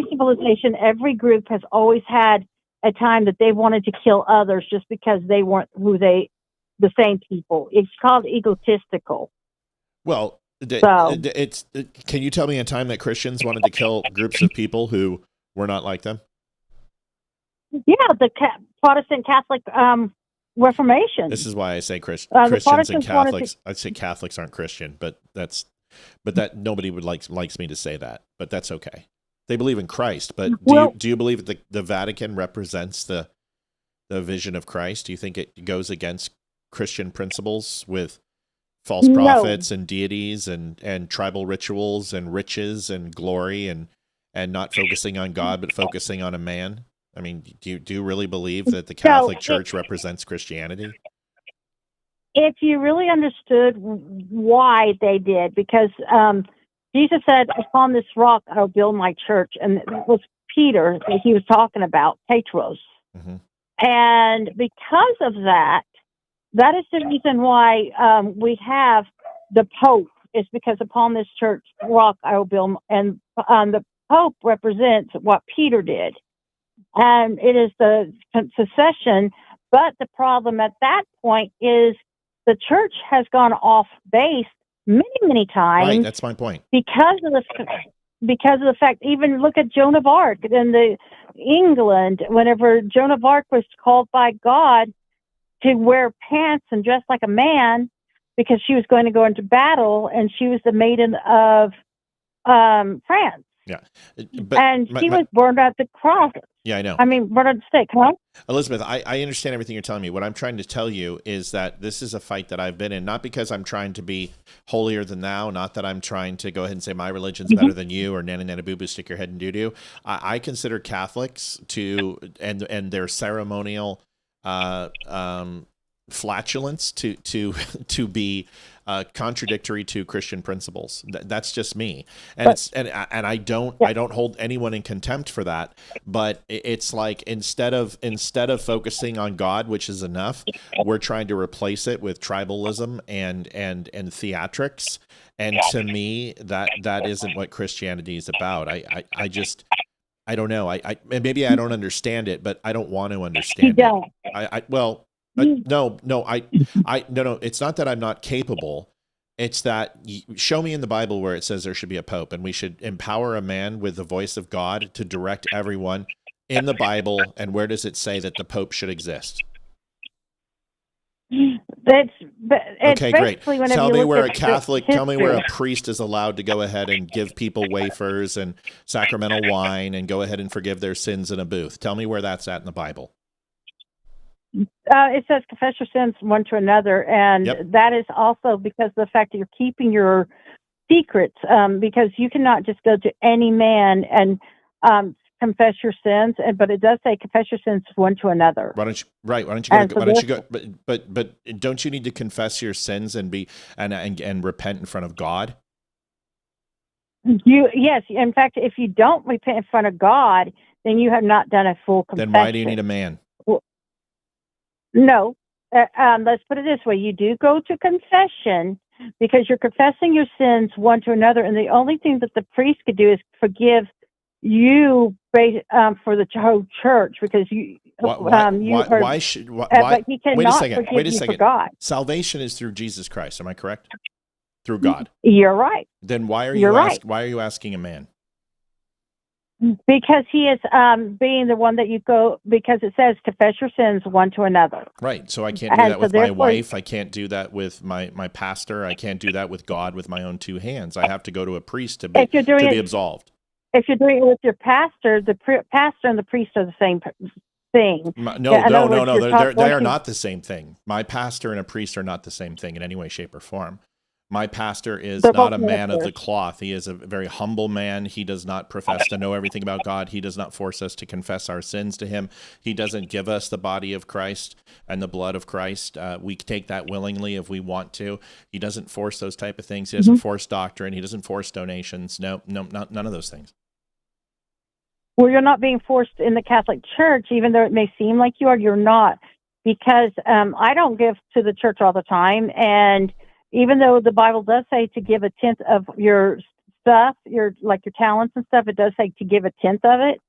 [SPEAKER 9] civilization, every group has always had a time that they wanted to kill others just because they weren't the same people. It's called egotistical.
[SPEAKER 3] Well,
[SPEAKER 9] So,
[SPEAKER 3] can you tell me a time that Christians wanted to kill groups of people who were not like them?
[SPEAKER 9] yeah, the Protestant Catholic Reformation.
[SPEAKER 3] This is why I say Christians and Catholics. I'd say Catholics aren't Christian, but that nobody likes me to say that. But that's okay. They believe in Christ, but do you believe that the Vatican represents the vision of Christ? Do you think it goes against Christian principles with false prophets and deities and tribal rituals and riches and glory and not focusing on God but focusing on a man? I mean, do you really believe that the Catholic Church represents Christianity?
[SPEAKER 9] If you really understood why they did, because Jesus said, "Upon this rock I'll build my church," and it was Peter that he was talking about, Petros.
[SPEAKER 3] Mm-hmm.
[SPEAKER 9] And because of that, that is the reason why we have the Pope. It's because upon this church rock I will build, and the Pope represents what Peter did. And it is the secession, but the problem at that point is the church has gone off base many times.
[SPEAKER 3] Right, that's my point.
[SPEAKER 9] Because of the fact, even look at Joan of Arc in England, whenever Joan of Arc was called by God to wear pants and dress like a man because she was going to go into battle, and she was the maiden of France.
[SPEAKER 3] Yeah,
[SPEAKER 9] and she was burned at the cross.
[SPEAKER 3] Yeah, I know.
[SPEAKER 9] I mean, burned at the stake, huh?
[SPEAKER 3] Elizabeth, I understand everything you're telling me. What I'm trying to tell you is that this is a fight that I've been in, not because I'm trying to be holier than thou, not that I'm trying to go ahead and say my religion's better than you, or nana nana boo boo, stick your head in doo doo. I consider Catholics and their ceremonial flatulence to be contradictory to Christian principles. That's just me, and I don't hold anyone in contempt for that. But it's like instead of focusing on God, which is enough, we're trying to replace it with tribalism and theatrics. And to me, that isn't what Christianity is about. I don't know. Maybe I don't understand it, but I don't want to understand it. No. It's not that I'm not capable. It's that show me in the Bible where it says there should be a pope, and we should empower a man with the voice of God to direct everyone in the Bible. And where does it say that the pope should exist?
[SPEAKER 9] Okay,
[SPEAKER 3] great. Tell me where a priest is allowed to go ahead and give people wafers and sacramental wine and go ahead and forgive their sins in a booth. Tell me where that's at in the Bible.
[SPEAKER 9] It says confess your sins one to another, and that is also because of the fact that you're keeping your secrets, because you cannot just go to any man and confess your sins, but it does say confess your sins one to another. Why don't you go?
[SPEAKER 3] But don't you need to confess your sins and be and repent in front of God?
[SPEAKER 9] Yes. In fact, if you don't repent in front of God, then you have not done a full confession.
[SPEAKER 3] Then why do you need a man?
[SPEAKER 9] No, let's put it this way. You do go to confession because you're confessing your sins one to another, and the only thing that the priest could do is forgive you for the whole church, because you. But he cannot forgive you for God.
[SPEAKER 3] Salvation is through Jesus Christ. Am I correct? Through God.
[SPEAKER 9] You're right.
[SPEAKER 3] Then why are you asking a man?
[SPEAKER 9] Because he is being the one that you go, because it says confess your sins one to another.
[SPEAKER 3] Right. So I can't do that with my wife. I can't do that with my pastor. I can't do that with God with my own two hands. I have to go to a priest to be absolved.
[SPEAKER 9] If you're doing it with your pastor, the pastor and the priest are the same thing.
[SPEAKER 3] No. They are not the same thing. My pastor and a priest are not the same thing in any way, shape, or form. My pastor is not a man of the cloth. He is a very humble man. He does not profess to know everything about God. He does not force us to confess our sins to him. He doesn't give us the body of Christ and the blood of Christ. We take that willingly if we want to. He doesn't force those type of things. He doesn't force doctrine. He doesn't force donations. No, none of those things.
[SPEAKER 9] Well, you're not being forced in the Catholic Church, even though it may seem like you are. You're not. because I don't give to the church all the time, and even though the Bible does say to give a tenth of your stuff, your talents and stuff, it does say to give a tenth of it.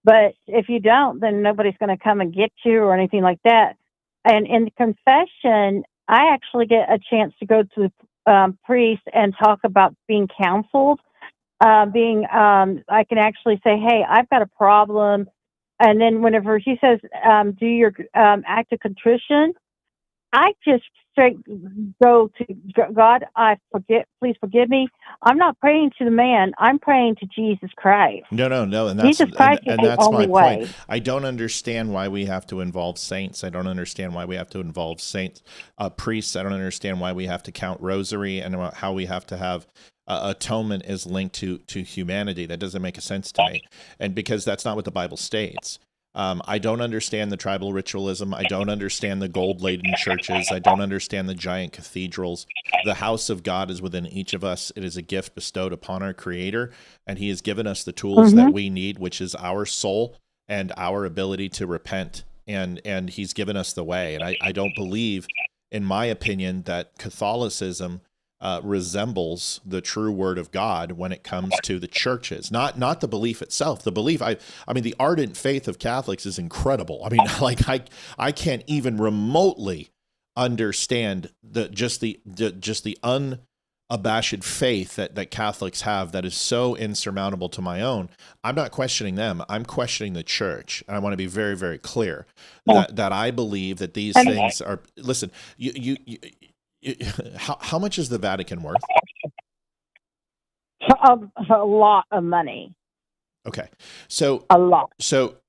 [SPEAKER 9] But if you don't, then nobody's going to come and get you or anything like that. And in the confession, I actually get a chance to go to the priest and talk about being counseled. I can actually say, hey, I've got a problem. And then whenever he says, do your act of contrition, I just straight go to God. Please forgive me. I'm not praying to the man. I'm praying to Jesus Christ.
[SPEAKER 3] No, and that's
[SPEAKER 9] Jesus Christ is the
[SPEAKER 3] that's
[SPEAKER 9] only
[SPEAKER 3] my
[SPEAKER 9] way.
[SPEAKER 3] point. I don't understand why we have to involve saints. I don't understand why we have to involve priests. I don't understand why we have to count rosary and how we have to have atonement is linked to humanity. That doesn't make a sense to me, and because that's not what the Bible states. I don't understand the tribal ritualism. I don't understand the gold-laden churches. I don't understand the giant cathedrals. The house of God is within each of us. It is a gift bestowed upon our Creator, and He has given us the tools that we need, which is our soul and our ability to repent, and He's given us the way. And I don't believe, in my opinion, that Catholicism resembles the true word of God when it comes to the churches, not the belief itself. The belief, I mean, the ardent faith of Catholics is incredible. I mean, like I can't even remotely understand just the unabashed faith that Catholics have that is so insurmountable to my own. I'm not questioning them. I'm questioning the church. And I want to be very, very clear that I believe that these things are, listen, how much is the Vatican worth?
[SPEAKER 9] A lot of money.
[SPEAKER 3] Okay. So
[SPEAKER 9] a lot.
[SPEAKER 3] So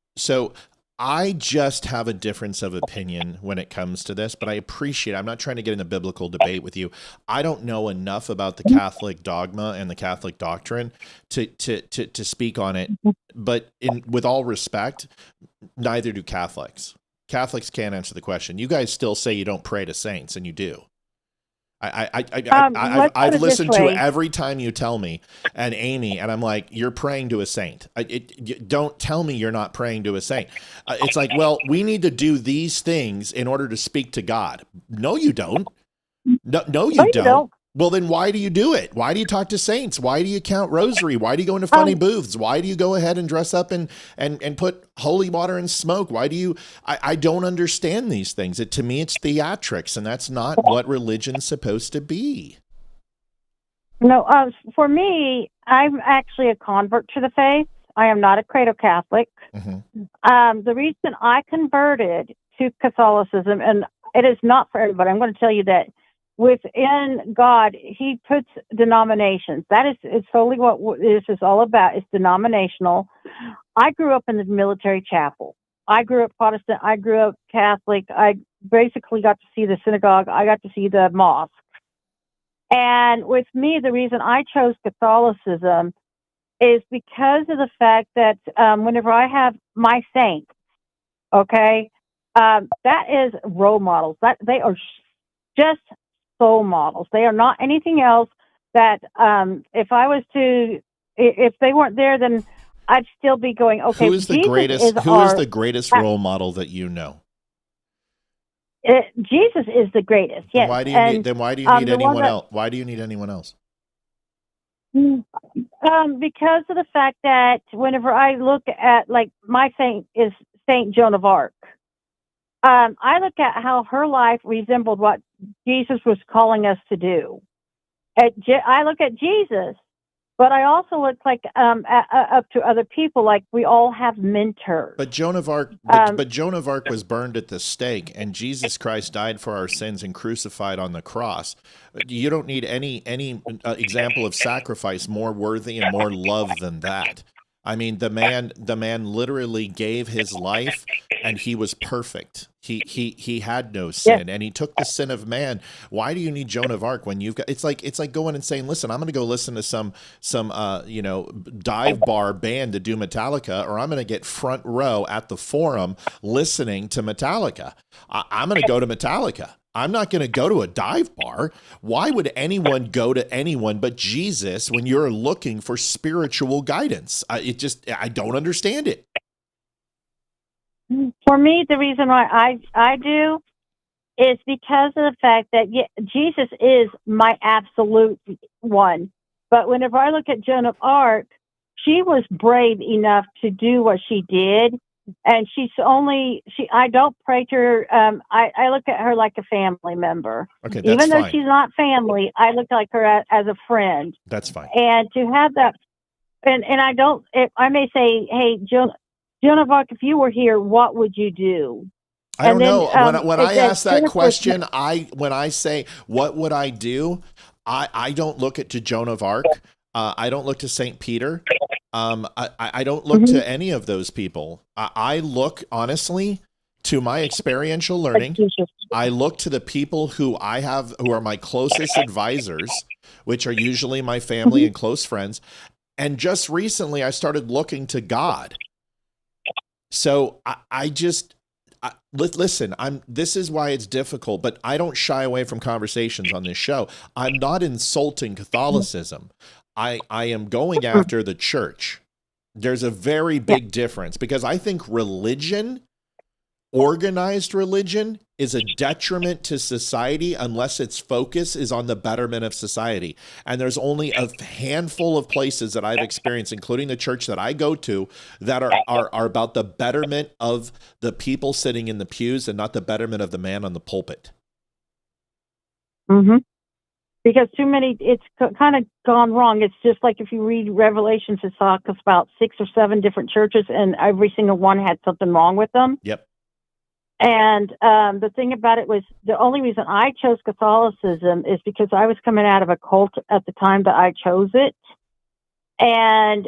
[SPEAKER 3] I just have a difference of opinion when it comes to this, but I appreciate I'm not trying to get in a biblical debate with you. I don't know enough about the Catholic dogma and the Catholic doctrine to speak on it. But with all respect, neither do Catholics. Catholics can't answer the question. You guys still say you don't pray to saints, and you do. I've listened to every time you tell me, and Amy, and I'm like, you're praying to a saint. Don't tell me you're not praying to a saint. It's like, well, we need to do these things in order to speak to God. No, you don't. No, you don't. Well, then why do you do it? Why do you talk to saints? Why do you count rosary? Why do you go into funny booths? Why do you go ahead and dress up and put holy water and smoke? Why do you? I don't understand these things. To me, it's theatrics, and that's not what religion's supposed to be.
[SPEAKER 9] No, for me, I'm actually a convert to the faith. I am not a cradle Catholic. Mm-hmm. The reason I converted to Catholicism, and it is not for everybody, I'm going to tell you that within God, He puts denominations. It's solely what this is all about. It's denominational. I grew up in the military chapel. I grew up Protestant. I grew up Catholic. I basically got to see the synagogue. I got to see the mosque. And with me, the reason I chose Catholicism is because of the fact that whenever I have my saints, okay, that is role models. That they are just soul models. They are not anything else that if they weren't there, then I'd still be going, okay,
[SPEAKER 3] who is the greatest role model that you know?
[SPEAKER 9] Jesus is the greatest. Yes.
[SPEAKER 3] Why do you need anyone else? Why do you need anyone else?
[SPEAKER 9] Because of the fact that whenever I look at, like, my saint is Saint Joan of Arc. I look at how her life resembled what Jesus was calling us to do. I look at Jesus, but I also look like up to other people. Like, we all have mentors.
[SPEAKER 3] But Joan of Arc, but Joan of Arc was burned at the stake, and Jesus Christ died for our sins and crucified on the cross. You don't need any example of sacrifice more worthy and more love than that. I mean, the man literally gave his life, and he was perfect. He had no sin, and he took the sin of man. Why do you need Joan of Arc when you've got? It's like going and saying, "Listen, I'm going to go listen to some dive bar band to do Metallica, or I'm going to get front row at the Forum listening to Metallica. I'm going to go to Metallica. I'm not going to go to a dive bar. Why would anyone go to anyone but Jesus when you're looking for spiritual guidance? I don't understand it.
[SPEAKER 9] For me, the reason why I do is because of the fact that Jesus is my absolute one. But whenever I look at Joan of Arc, she was brave enough to do what she did. And I don't pray to her. I look at her like a family member.
[SPEAKER 3] Okay, that's
[SPEAKER 9] Even though
[SPEAKER 3] fine.
[SPEAKER 9] she's not family, I look like her as a friend.
[SPEAKER 3] That's fine.
[SPEAKER 9] And to have that, and I may say, hey, Joan of Arc, if you were here, what would you do?
[SPEAKER 3] I don't know. When I ask that
[SPEAKER 9] Jennifer-
[SPEAKER 3] question, when I say, what would I do? I don't look at to Joan of Arc. I don't look to St. Peter. I don't look to any of those people. I look, honestly, to my experiential learning. I look to the people who are my closest advisors, which are usually my family and close friends. And just recently, I started looking to God. So listen, this is why it's difficult, but I don't shy away from conversations on this show. I'm not insulting Catholicism. I am going after the church. There's a very big difference, because I think religion, organized religion, is a detriment to society unless its focus is on the betterment of society. And there's only a handful of places that I've experienced, including the church that I go to, that are about the betterment of the people sitting in the pews and not the betterment of the man on the pulpit.
[SPEAKER 9] Mm-hmm. Because it's kind of gone wrong. It's just like if you read Revelations, it talks about 6 or 7 different churches, and every single one had something wrong with them.
[SPEAKER 3] Yep.
[SPEAKER 9] And the thing about it was, the only reason I chose Catholicism is because I was coming out of a cult at the time that I chose it. And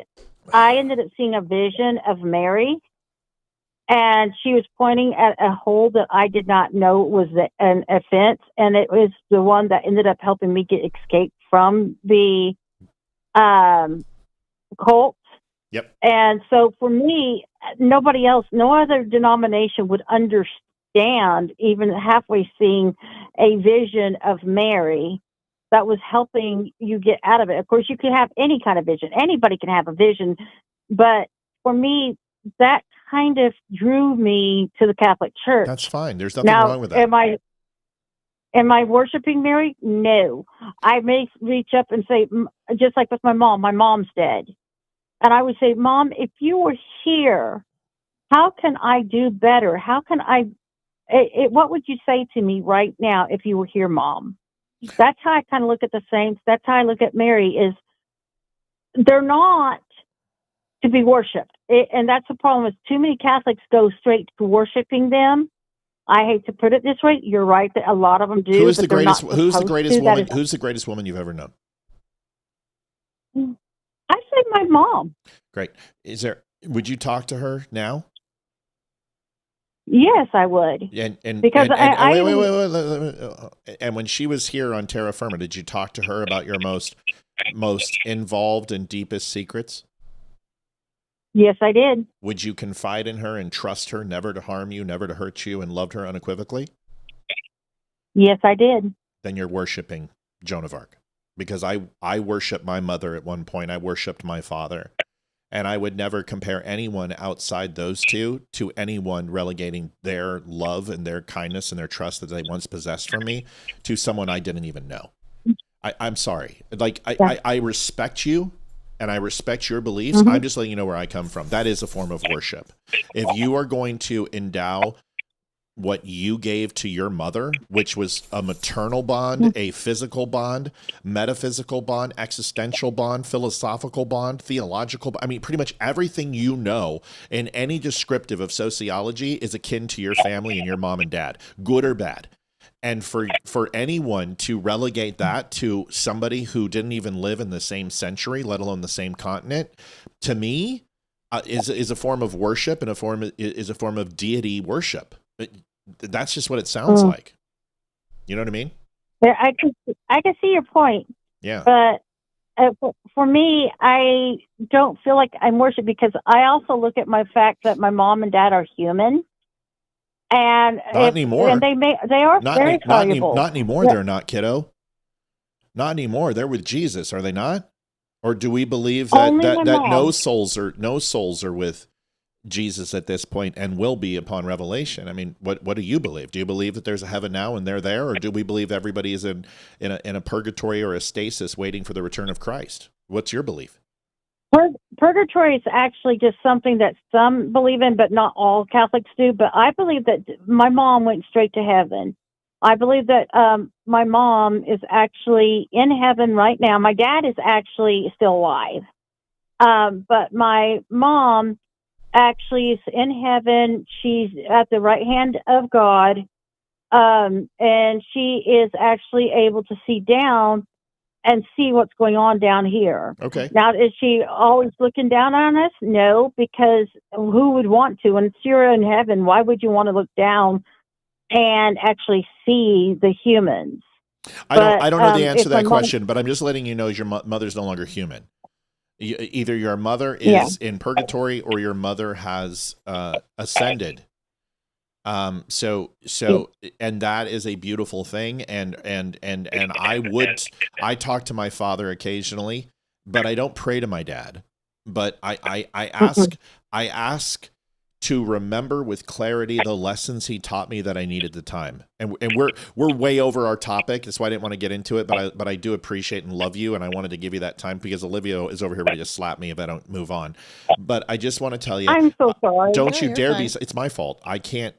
[SPEAKER 9] I ended up seeing a vision of Mary, and she was pointing at a hole that I did not know was an offense. And it was the one that ended up helping me get escaped from the cult.
[SPEAKER 3] Yep.
[SPEAKER 9] And so for me, nobody else, no other denomination would understand, even halfway seeing a vision of Mary that was helping you get out of it. Of course, you can have any kind of vision. Anybody can have a vision. But for me, that kind of drew me to the Catholic Church.
[SPEAKER 3] That's fine. There's nothing wrong with that.
[SPEAKER 9] Am I worshiping Mary? No. I may reach up and say, just like with my mom's dead. And I would say, Mom, if you were here, how can I do better? How can what would you say to me right now if you were here, Mom? That's how I kind of look at the saints. That's how I look at Mary, is they're not to be worshipped. And that's the problem, is too many Catholics go straight to worshiping them. I hate to put it this way. You're right that a lot of them do.
[SPEAKER 3] Who's the greatest woman? Who's the greatest woman you've ever known?
[SPEAKER 9] I say my mom.
[SPEAKER 3] Great. Would you talk to her now?
[SPEAKER 9] Yes, I would.
[SPEAKER 3] Because wait. And when she was here on Terra Firma, did you talk to her about your most involved and deepest secrets?
[SPEAKER 9] Yes, I did.
[SPEAKER 3] Would you confide in her and trust her never to harm you, never to hurt you, and loved her unequivocally?
[SPEAKER 9] Yes, I did.
[SPEAKER 3] Then you're worshiping Joan of Arc. Because I worshiped my mother at one point. I worshiped my father. And I would never compare anyone outside those two to anyone relegating their love and their kindness and their trust that they once possessed from me to someone I didn't even know. I'm sorry. I respect you and I respect your beliefs. Mm-hmm. I'm just letting you know where I come from. That is a form of worship. If you are going to endow what you gave to your mother, which was a maternal bond, a physical bond, metaphysical bond, existential bond, philosophical bond, theological bond. I mean, pretty much everything you know in any descriptive of sociology is akin to your family and your mom and dad, good or bad. And for anyone to relegate that to somebody who didn't even live in the same century, let alone the same continent, to me, is a form of worship and is a form of deity worship. That's just what it sounds like. You know what I mean?
[SPEAKER 9] Yeah, I can see your point.
[SPEAKER 3] Yeah.
[SPEAKER 9] But for me, I don't feel like I'm worship, because I also look at my fact that my mom and dad are human. And
[SPEAKER 3] not anymore.
[SPEAKER 9] And they are very valuable.
[SPEAKER 3] Not anymore. Yeah. They're not, kiddo. Not anymore. They're with Jesus, are they not? Or do we believe that no souls are with Jesus at this point and will be upon revelation. I mean, what do you believe? Do you believe that there's a heaven now and they're there, or do we believe everybody is in a purgatory or a stasis waiting for the return of Christ? What's your belief?
[SPEAKER 9] Purgatory is actually just something that some believe in, but not all Catholics do. But I believe that my mom went straight to heaven. I believe that my mom is actually in heaven right now. My dad is actually still alive. But my mom actually is in heaven. She's at the right hand of God. And she is actually able to see down and see what's going on down here.
[SPEAKER 3] Okay.
[SPEAKER 9] Now, is she always looking down on us? No, because who would want to? When you're in heaven, why would you want to look down and actually see the humans?
[SPEAKER 3] I don't know the answer to that question, but I'm just letting you know your mother's no longer human. Either your mother is in purgatory or your mother has ascended. So and that is a beautiful thing. And I talk to my father occasionally, but I don't pray to my dad. But I ask to remember with clarity the lessons he taught me that I needed the time. And we're way over our topic. That's why I didn't want to get into it, but I do appreciate and love you, and I wanted to give you that time because Olivia is over here ready to slap me if I don't move on. But I just want to tell you,
[SPEAKER 9] I'm so sorry.
[SPEAKER 3] Don't you dare be. It's my fault. I can't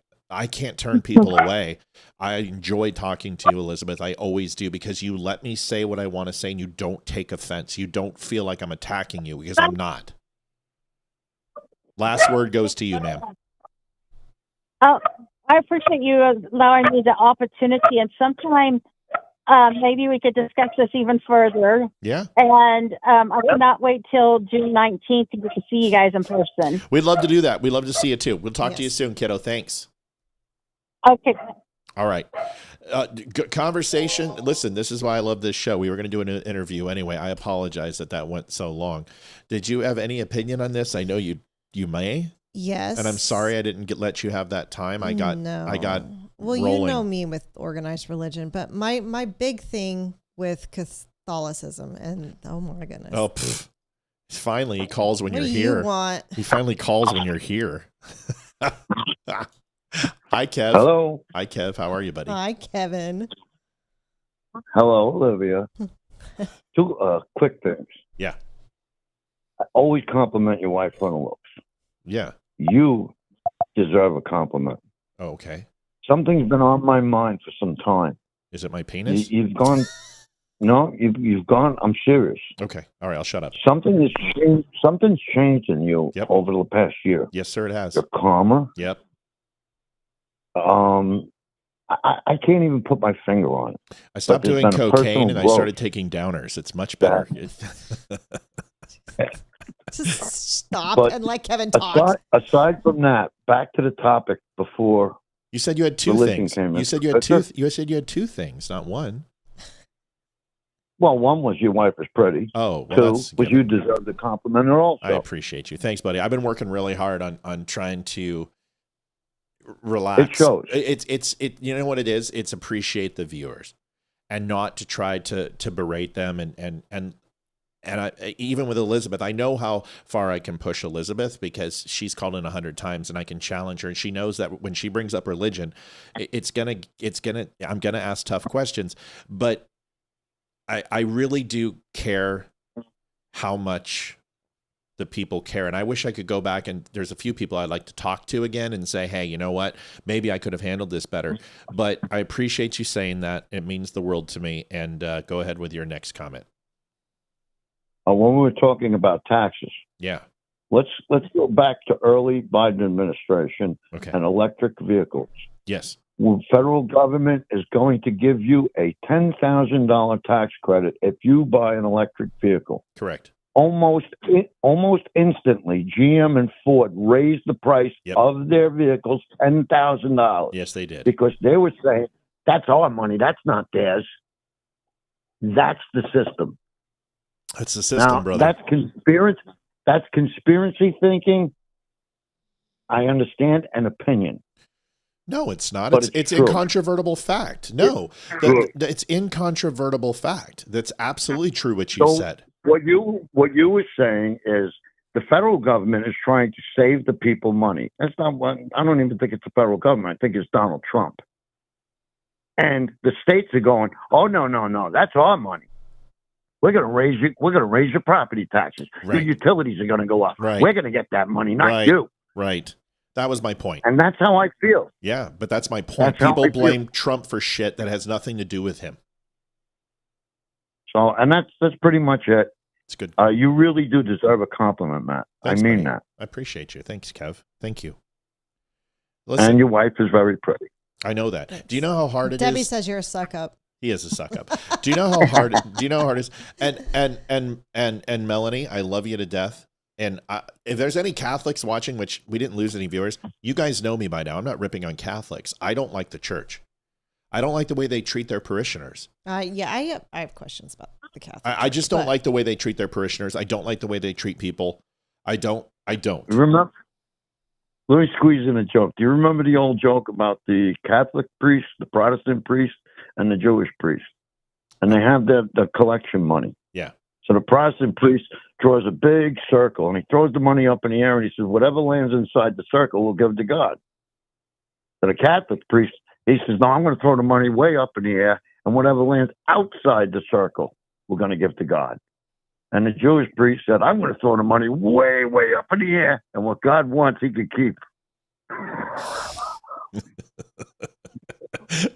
[SPEAKER 3] turn people away. I enjoy talking to you, Elizabeth. I always do, because you let me say what I want to say and you don't take offense. You don't feel like I'm attacking you, because I'm not. Last word goes to you, ma'am.
[SPEAKER 9] I appreciate you allowing me the opportunity, and sometime maybe we could discuss this even further.
[SPEAKER 3] Yeah.
[SPEAKER 9] And I cannot wait till June 19th to get to see you guys in person.
[SPEAKER 3] We'd love to do that. We'd love to see you too. We'll talk to you soon, kiddo. Thanks.
[SPEAKER 9] Okay.
[SPEAKER 3] All right. Conversation. Listen, this is why I love this show. We were going to do an interview anyway. I apologize that went so long. Did you have any opinion on this? I know you may.
[SPEAKER 6] Yes.
[SPEAKER 3] And I'm sorry I didn't let you have that time. I got
[SPEAKER 6] well,
[SPEAKER 3] rolling.
[SPEAKER 6] You know me with organized religion, but my big thing with Catholicism, and oh my goodness.
[SPEAKER 3] Oh, finally he calls when
[SPEAKER 6] what
[SPEAKER 3] you're
[SPEAKER 6] do
[SPEAKER 3] here.
[SPEAKER 6] You want?
[SPEAKER 3] He finally calls when you're here. Hi, Kev.
[SPEAKER 10] Hello.
[SPEAKER 3] Hi, Kev. How are you, buddy?
[SPEAKER 6] Hi, Kevin.
[SPEAKER 10] Hello, Olivia. Two quick things.
[SPEAKER 3] Yeah.
[SPEAKER 10] I always compliment your wife on the looks.
[SPEAKER 3] Yeah.
[SPEAKER 10] You deserve a compliment.
[SPEAKER 3] Oh, okay.
[SPEAKER 10] Something's been on my mind for some time.
[SPEAKER 3] Is it my penis?
[SPEAKER 10] You've gone. No, you've gone. I'm serious.
[SPEAKER 3] Okay. All right. I'll shut up.
[SPEAKER 10] Something's changed in you over the past year.
[SPEAKER 3] Yes, sir. It has.
[SPEAKER 10] You're calmer.
[SPEAKER 3] Yep.
[SPEAKER 10] I can't even put my finger on it.
[SPEAKER 3] I stopped doing cocaine and I started taking downers. It's much better.
[SPEAKER 6] Just stop and let Kevin talk.
[SPEAKER 10] Aside from that, back to the topic before.
[SPEAKER 3] You said you had two things. You said you had two. You said you had two things, not one.
[SPEAKER 10] Well, one was your wife is pretty.
[SPEAKER 3] Oh, well,
[SPEAKER 10] two was you deserve the compliment also.
[SPEAKER 3] I appreciate you. Thanks, buddy. I've been working really hard on trying to relax.
[SPEAKER 10] It shows.
[SPEAKER 3] It's you know what it is? It's appreciate the viewers and not to try to berate them and I, even with Elizabeth, I know how far I can push Elizabeth because she's called in 100 times and I can challenge her. And she knows that when she brings up religion, I'm gonna ask tough questions, but I really do care how much the people care. And I wish I could go back and there's a few people I'd like to talk to again and say, hey, you know what? Maybe I could have handled this better, but I appreciate you saying that. It means the world to me. And go ahead with your next comment.
[SPEAKER 10] When we were talking about taxes, let's go back to early Biden administration and electric vehicles.
[SPEAKER 3] Yes,
[SPEAKER 10] the federal government is going to give you a $10,000 tax credit if you buy an electric vehicle.
[SPEAKER 3] Correct.
[SPEAKER 10] Almost instantly, GM and Ford raised the price of their vehicles $10,000.
[SPEAKER 3] Yes, they did,
[SPEAKER 10] because they were saying that's our money, that's not theirs. That's the system.
[SPEAKER 3] That's the system,
[SPEAKER 10] now,
[SPEAKER 3] brother.
[SPEAKER 10] That's conspiracy thinking. I understand an opinion.
[SPEAKER 3] No, it's not.
[SPEAKER 10] But
[SPEAKER 3] it's incontrovertible fact. No, it's incontrovertible fact. That's absolutely true what you said.
[SPEAKER 10] What you were saying is the federal government is trying to save the people money. That's not what, I don't even think it's the federal government. I think it's Donald Trump. And the states are going, oh, no, that's our money. We're going to raise your property taxes.
[SPEAKER 3] Right.
[SPEAKER 10] Your utilities are going to go up.
[SPEAKER 3] Right.
[SPEAKER 10] We're going to get that money, not
[SPEAKER 3] Right.
[SPEAKER 10] you.
[SPEAKER 3] Right. That was my point.
[SPEAKER 10] And that's how I feel.
[SPEAKER 3] Yeah, but that's my point. People blame Trump for shit that has nothing to do with him.
[SPEAKER 10] So, and that's pretty much it.
[SPEAKER 3] It's good.
[SPEAKER 10] You really do deserve a compliment, Matt.
[SPEAKER 3] Thanks,
[SPEAKER 10] I mean
[SPEAKER 3] buddy.
[SPEAKER 10] that.
[SPEAKER 3] I appreciate you. Thanks, Kev. Thank you.
[SPEAKER 10] Listen, and your wife is very pretty.
[SPEAKER 3] I know that. Thanks. Do you know how hard it
[SPEAKER 6] Debbie
[SPEAKER 3] is?
[SPEAKER 6] says you're a suck up.
[SPEAKER 3] He is a suck up. Do you know how hard? Do you know how hard it is? And Melanie, I love you to death. And if there's any Catholics watching, which we didn't lose any viewers, you guys know me by now. I'm not ripping on Catholics. I don't like the church. I don't like the way they treat their parishioners.
[SPEAKER 6] Yeah, I have questions about the Catholics.
[SPEAKER 3] I just don't like the way they treat their parishioners. I don't like the way they treat people. I don't.
[SPEAKER 10] Remember? Let me squeeze in a joke. Do you remember the old joke about the Catholic priest, the Protestant priest, and the Jewish priest? And they have the collection money.
[SPEAKER 3] Yeah.
[SPEAKER 10] So the Protestant priest draws a big circle, and he throws the money up in the air, and he says, whatever lands inside the circle, we'll give to God. So the Catholic priest, he says, no, I'm going to throw the money way up in the air, and whatever lands outside the circle, we're going to give to God. And the Jewish priest said, I'm going to throw the money way, way up in the air, and what God wants, he can keep.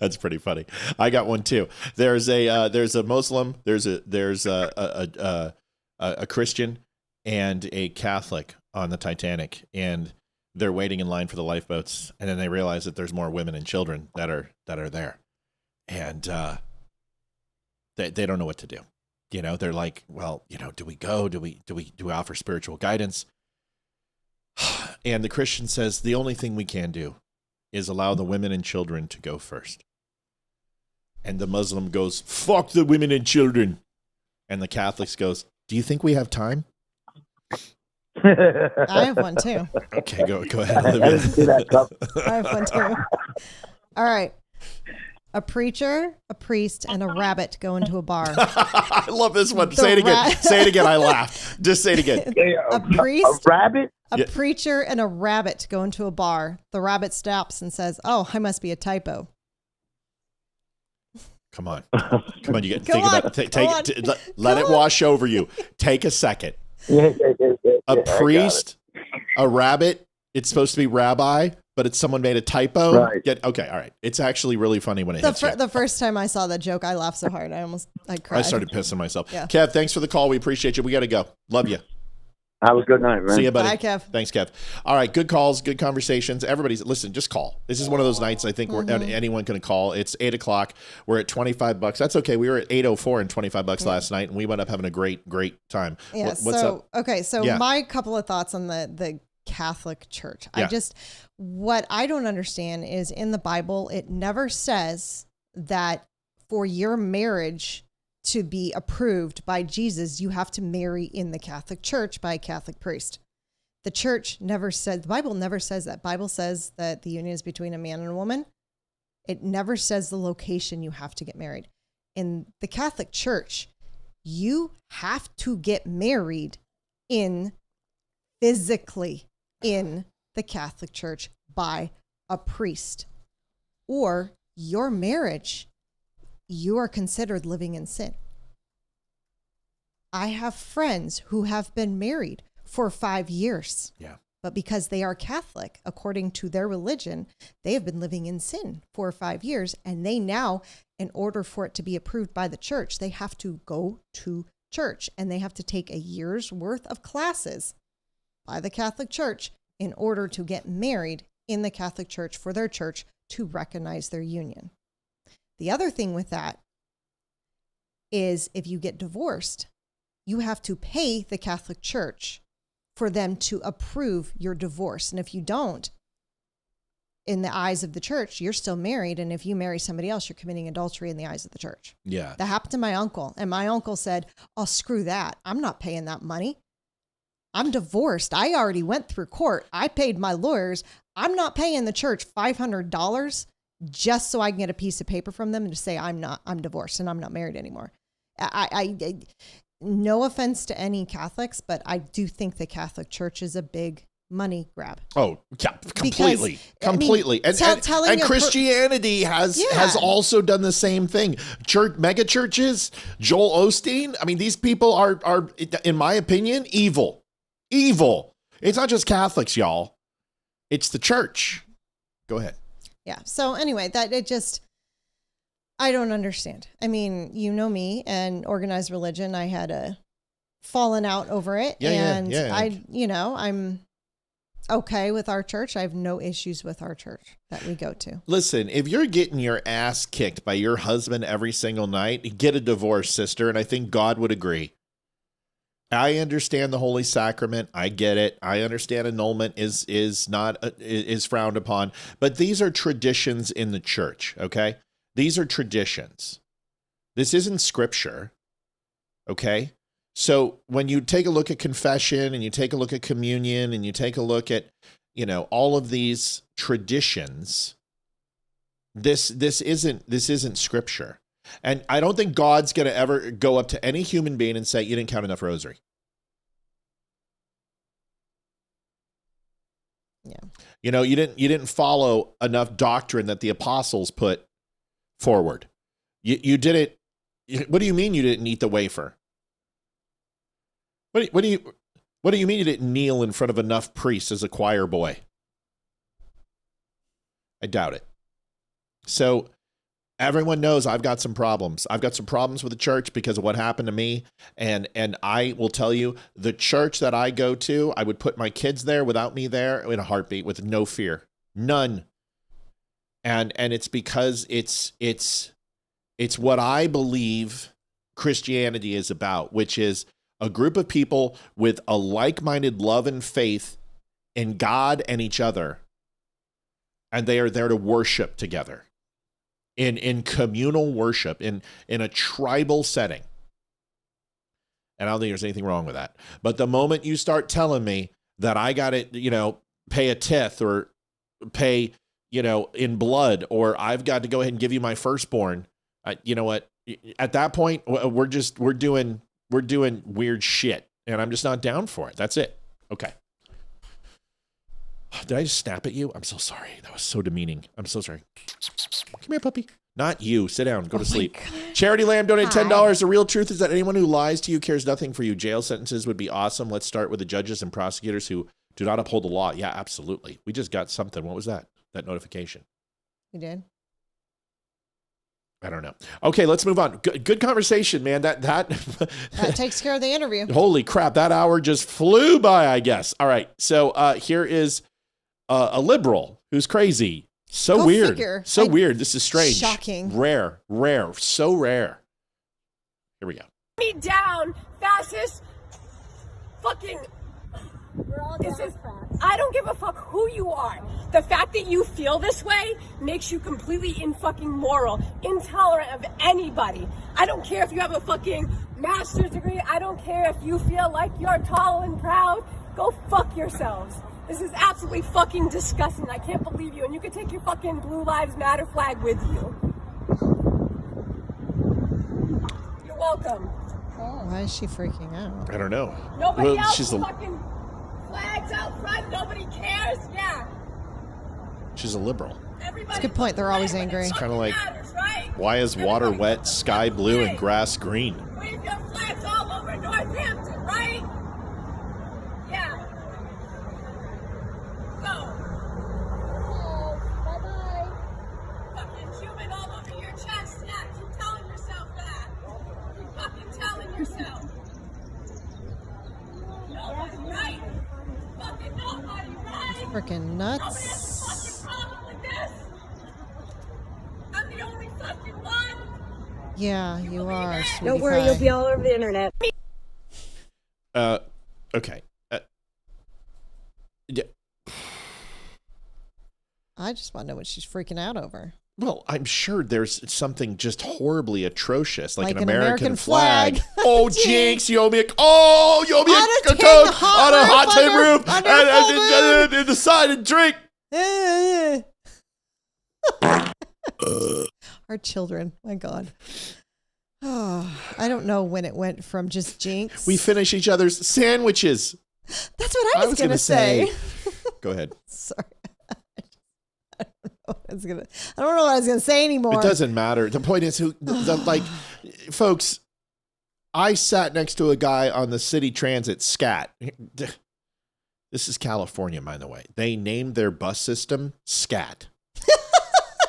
[SPEAKER 3] That's pretty funny. I got one too. There's a Muslim, there's a Christian and a Catholic on the Titanic, and they're waiting in line for the lifeboats, and then they realize that there's more women and children that are there, and they don't know what to do. You know, they're like, well, you know, do we go? Do we offer spiritual guidance? And the Christian says the only thing we can do is allow the women and children to go first. And the Muslim goes, fuck the women and children. And the Catholics goes, do you think we have time?
[SPEAKER 6] I have one too.
[SPEAKER 3] Okay, go ahead, Olivia.
[SPEAKER 6] I have one too. All right. A preacher, a priest, and a rabbit go into a bar.
[SPEAKER 3] I love this one. Say it again. Say it again. I laughed. Just say it again.
[SPEAKER 6] A priest,
[SPEAKER 10] a rabbit,
[SPEAKER 6] a preacher, and a rabbit go into a bar. The rabbit stops and says, "Oh, I must be a typo."
[SPEAKER 3] Come on. You get think about it. Let it wash over you. Take a second. A priest, a rabbit. It's supposed to be rabbi, but it's someone made a typo.
[SPEAKER 10] Right.
[SPEAKER 3] Okay, all right. It's actually really funny when it hits you.
[SPEAKER 6] The first time I saw that joke, I laughed so hard I cried.
[SPEAKER 3] I started pissing myself.
[SPEAKER 6] Yeah.
[SPEAKER 3] Kev, thanks for the call. We appreciate you. We got to go. Love you.
[SPEAKER 10] Have a good night, man.
[SPEAKER 3] See you, buddy.
[SPEAKER 6] Bye, Kev.
[SPEAKER 3] Thanks, Kev. All right, good calls, good conversations. Everybody's listen. Just call. This is one of those nights I think where anyone can call. It's 8:00. We're at $25. That's okay. We were at 8:04 and $25 last night, and we went up having a great time.
[SPEAKER 6] Yeah.
[SPEAKER 3] What's up?
[SPEAKER 6] Okay. So my couple of thoughts on the Catholic Church.
[SPEAKER 3] Yeah.
[SPEAKER 6] What I don't understand is in the Bible, it never says that for your marriage to be approved by Jesus, you have to marry in the Catholic Church by a Catholic priest. The church never said, the Bible never says that. Bible says that the union is between a man and a woman. It never says the location you have to get married. In the Catholic Church, you have to get married physically in the Catholic Church by a priest, or your marriage, you are considered living in sin. I have friends who have been married for 5 years.
[SPEAKER 3] Yeah.
[SPEAKER 6] But because they are Catholic, according to their religion, they have been living in sin for 5 years. And they now, in order for it to be approved by the church, they have to go to church and they have to take a year's worth of classes by the Catholic Church in order to get married in the Catholic Church for their church to recognize their union. The other thing with that is if you get divorced, you have to pay the Catholic Church for them to approve your divorce. And if you don't, in the eyes of the church, you're still married. And if you marry somebody else, you're committing adultery in the eyes of the church.
[SPEAKER 3] Yeah.
[SPEAKER 6] That happened to my uncle. And my uncle said, oh, screw that. I'm not paying that money. I'm divorced. I already went through court. I paid my lawyers. I'm not paying the church $500 just so I can get a piece of paper from them and to say I'm divorced and I'm not married anymore. no offense to any Catholics, but I do think the Catholic Church is a big money grab.
[SPEAKER 3] Oh, yeah, completely,
[SPEAKER 6] Because,
[SPEAKER 3] completely.
[SPEAKER 6] I mean, telling
[SPEAKER 3] and
[SPEAKER 6] a
[SPEAKER 3] Christianity has also done the same thing. Mega churches, Joel Osteen. I mean, these people are, in my opinion, evil. Evil. It's not just Catholics, y'all. It's the church. Go ahead.
[SPEAKER 6] Yeah. So anyway, I don't understand. I mean, you know me and organized religion. I had a fallen out over it. I'm okay with our church. I have no issues with our church that we go to.
[SPEAKER 3] Listen, if you're getting your ass kicked by your husband every single night, get a divorce, sister, and I think God would agree. I understand the Holy Sacrament. I get it. I understand annulment is frowned upon, but these are traditions in the church, okay? These are traditions. This isn't scripture, okay? So when you take a look at confession and you take a look at communion and you take a look at, all of these traditions, this isn't scripture. And I don't think God's going to ever go up to any human being and say, you didn't count enough rosary.
[SPEAKER 6] Yeah.
[SPEAKER 3] You didn't follow enough doctrine that the apostles put forward. You didn't. What do you mean you didn't eat the wafer? What do you mean you didn't kneel in front of enough priests as a choir boy? I doubt it. So everyone knows I've got some problems. I've got some problems with the church because of what happened to me. And I will tell you, the church that I go to, I would put my kids there without me there in a heartbeat with no fear. None. And it's because it's what I believe Christianity is about, which is a group of people with a like-minded love and faith in God and each other. And they are there to worship together in communal worship, in a tribal setting. And I don't think there's anything wrong with that. But the moment you start telling me that I got to, pay a tithe or pay, in blood, or I've got to go ahead and give you my firstborn, you know what? At that point, we're doing weird shit, and I'm just not down for it. That's it. Okay. Did I just snap at you? I'm so sorry. That was so demeaning. I'm so sorry. Come here, puppy. Not you. Sit down. Go to sleep. Charity Lamb donated $10. The real truth is that anyone who lies to you cares nothing for you. Jail sentences would be awesome. Let's start with the judges and prosecutors who do not uphold the law. Yeah, absolutely. We just got something. What was that? That notification.
[SPEAKER 6] You did?
[SPEAKER 3] I don't know. Okay, let's move on. Good conversation, man. That
[SPEAKER 6] takes care of the interview.
[SPEAKER 3] Holy crap. That hour just flew by, I guess. All right. So here is a liberal who's crazy. So
[SPEAKER 6] Go
[SPEAKER 3] weird.
[SPEAKER 6] figure.
[SPEAKER 3] So weird. This is strange.
[SPEAKER 6] Shocking.
[SPEAKER 3] Rare. So rare. Here we go.
[SPEAKER 11] Me down, fascist, fucking. I don't give a fuck who you are. The fact that you feel this way makes you completely fucking moral, intolerant of anybody. I don't care if you have a fucking master's degree. I don't care if you feel like you're tall and proud. Go fuck yourselves. This is absolutely fucking disgusting. I can't believe you. And you can take your fucking Blue Lives Matter flag with you. You're welcome.
[SPEAKER 6] Why is she freaking out?
[SPEAKER 3] I don't know.
[SPEAKER 11] Nobody else fucking flags out front. Nobody cares. Yeah.
[SPEAKER 3] She's a liberal.
[SPEAKER 6] That's a good point. They're always angry.
[SPEAKER 3] It's kind of like, why is water wet, sky blue, and grass green?
[SPEAKER 11] Wave your flags all over Northampton, right? Yeah. Go. Oh, bye-bye. Fucking human all over your chest. Yeah, keep telling yourself that. Keep fucking telling yourself. Nobody right. Fucking nobody right.
[SPEAKER 6] Freaking
[SPEAKER 11] Nobody
[SPEAKER 6] nuts.
[SPEAKER 11] has a fucking problem with this. I'm the only fucking one.
[SPEAKER 6] Yeah, you are.
[SPEAKER 11] Don't worry, you'll be all over the internet.
[SPEAKER 3] Okay. Yeah.
[SPEAKER 6] I just want to know what she's freaking out over.
[SPEAKER 3] Well, I'm sure there's something just horribly atrocious, like an
[SPEAKER 6] American
[SPEAKER 3] flag.
[SPEAKER 6] flag.
[SPEAKER 3] Oh, Jinx, you owe me a coat on a hot tin roof and in the side and drink.
[SPEAKER 6] Our children, my God. Oh, I don't know when it went from just jinx.
[SPEAKER 3] We finish each other's sandwiches.
[SPEAKER 6] That's what I was going to say.
[SPEAKER 3] Go ahead.
[SPEAKER 6] Sorry. I don't know what I was going to say anymore.
[SPEAKER 3] It doesn't matter. The point is, like, folks, I sat next to a guy on the city transit SCAT. This is California, by the way. They named their bus system SCAT.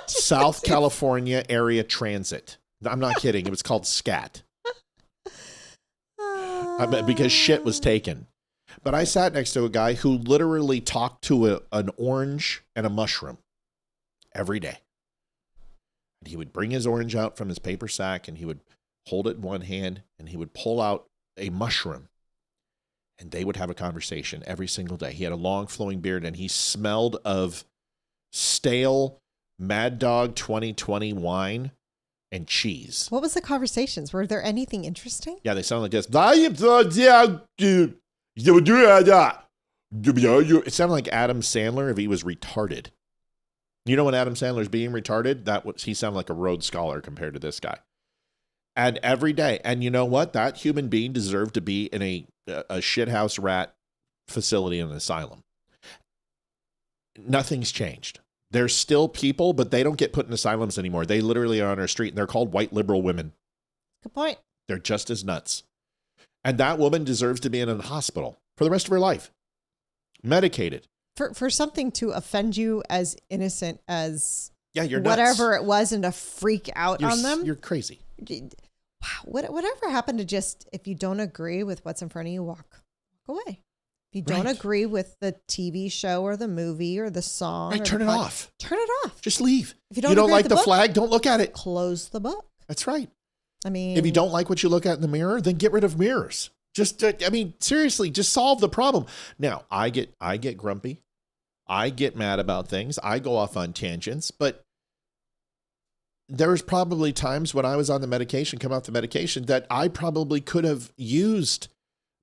[SPEAKER 3] South California Area Transit. I'm not kidding. It was called SCAT. Because shit was taken. But I sat next to a guy who literally talked to an orange and a mushroom every day. And he would bring his orange out from his paper sack and he would hold it in one hand and he would pull out a mushroom. And they would have a conversation every single day. He had a long flowing beard and he smelled of stale Mad Dog 2020 wine and cheese.
[SPEAKER 6] What was the conversations? Were there anything interesting?
[SPEAKER 3] Yeah, they sound like this. It sounded like Adam Sandler if he was retarded. You know when Adam Sandler's being retarded? He sounded like a Rhodes Scholar compared to this guy. And every day. And you know what? That human being deserved to be in a shithouse rat facility in an asylum. Nothing's changed. There's still people, but they don't get put in asylums anymore. They literally are on our street, and they're called white liberal women.
[SPEAKER 6] Good point.
[SPEAKER 3] They're just as nuts. And that woman deserves to be in a hospital for the rest of her life, medicated.
[SPEAKER 6] For something to offend you as innocent as
[SPEAKER 3] you're
[SPEAKER 6] whatever
[SPEAKER 3] nuts.
[SPEAKER 6] it was and to freak out on them.
[SPEAKER 3] You're crazy.
[SPEAKER 6] Wow. Whatever happened to just, if you don't agree with what's in front of you, walk away. If you don't agree with the TV show or the movie or the song,
[SPEAKER 3] turn it off.
[SPEAKER 6] Turn it off.
[SPEAKER 3] Just leave.
[SPEAKER 6] If you
[SPEAKER 3] don't like the
[SPEAKER 6] book,
[SPEAKER 3] flag, don't look at it.
[SPEAKER 6] Close the book.
[SPEAKER 3] That's right.
[SPEAKER 6] I mean,
[SPEAKER 3] if you don't like what you look at in the mirror, then get rid of mirrors. Just, seriously, just solve the problem. Now, I get grumpy. I get mad about things. I go off on tangents, but there was probably times when I was on the medication, come off the medication, that I probably could have used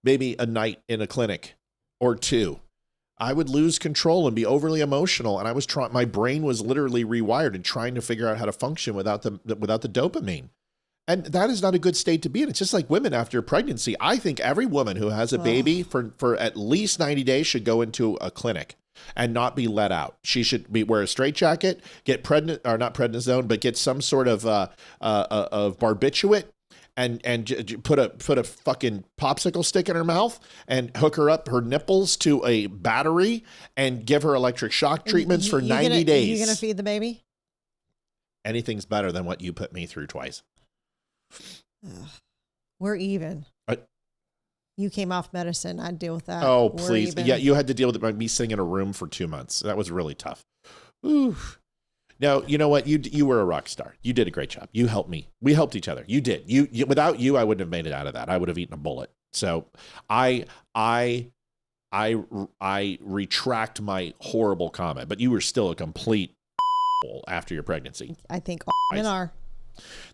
[SPEAKER 3] maybe a night in a clinic or two. I would lose control and be overly emotional. And I was my brain was literally rewired and trying to figure out how to function without the dopamine. And that is not a good state to be in. It's just like women after pregnancy. I think every woman who has a baby for at least 90 days should go into a clinic and not be let out. She should wear a straitjacket, get pregnant, or not prednisone, but get some sort of barbiturate and put a fucking popsicle stick in her mouth and hook her up her nipples to a battery and give her electric shock treatments for 90 days.
[SPEAKER 6] You gonna feed the baby?
[SPEAKER 3] Anything's better than what you put me through twice.
[SPEAKER 6] We're even. You came off medicine. I'd deal with that.
[SPEAKER 3] Oh, please. Yeah, you had to deal with it by me sitting in a room for 2 months. That was really tough. Ooh. Now, you know what? You were a rock star. You did a great job. You helped me. We helped each other. You did. You without you, I wouldn't have made it out of that. I would have eaten a bullet. So I retract my horrible comment, but you were still a complete after your pregnancy.
[SPEAKER 6] I think all women are.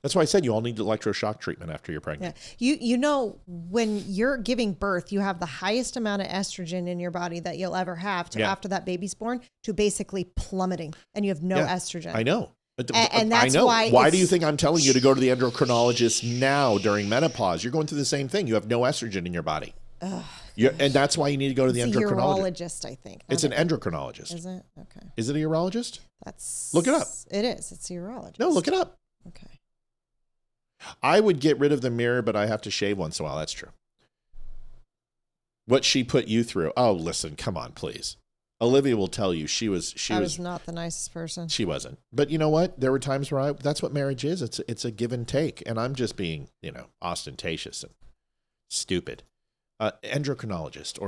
[SPEAKER 3] That's why I said you all need electroshock treatment after you're pregnant.
[SPEAKER 6] Yeah. You know, when you're giving birth, you have the highest amount of estrogen in your body that you'll ever have after that baby's born to basically plummeting, and you have no estrogen.
[SPEAKER 3] I know.
[SPEAKER 6] And that's
[SPEAKER 3] why do you think I'm telling you to go to the endocrinologist now during menopause? You're going through the same thing. You have no estrogen in your body. And that's why you need to go to the endocrinologist.
[SPEAKER 6] Urologist, I think.
[SPEAKER 3] It's an endocrinologist.
[SPEAKER 6] Is it? Okay.
[SPEAKER 3] Is it a urologist?
[SPEAKER 6] Look
[SPEAKER 3] it up.
[SPEAKER 6] It is. It's a urologist.
[SPEAKER 3] No, look it up.
[SPEAKER 6] Okay.
[SPEAKER 3] I would get rid of the mirror, but I have to shave once in a while. That's true. What she put you through. Oh, listen, come on, please. Olivia will tell you she was
[SPEAKER 6] not the nicest person.
[SPEAKER 3] She wasn't. But you know what? There were times where that's what marriage is. It's a give and take. And I'm just being, ostentatious and stupid. Endocrinologist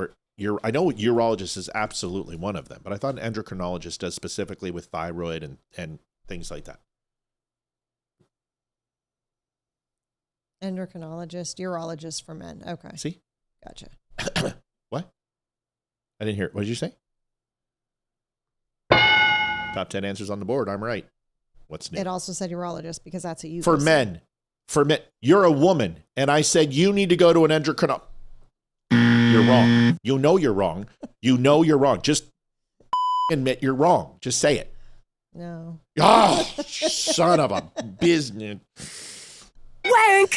[SPEAKER 3] I know urologist is absolutely one of them, but I thought an endocrinologist does specifically with thyroid and things like that.
[SPEAKER 6] Endocrinologist, urologist for men. Okay.
[SPEAKER 3] See?
[SPEAKER 6] Gotcha.
[SPEAKER 3] What? I didn't hear it. What did you say? Top 10 answers on the board. I'm right. What's new?
[SPEAKER 6] It also said urologist because that's what you
[SPEAKER 3] For men. For men. You're a woman. And I said you need to go to an endocrinologist. You're wrong. You know you're wrong. You know you're wrong. Just admit you're wrong. Just say it.
[SPEAKER 6] No.
[SPEAKER 3] Oh, son of a business.
[SPEAKER 11] Wait think.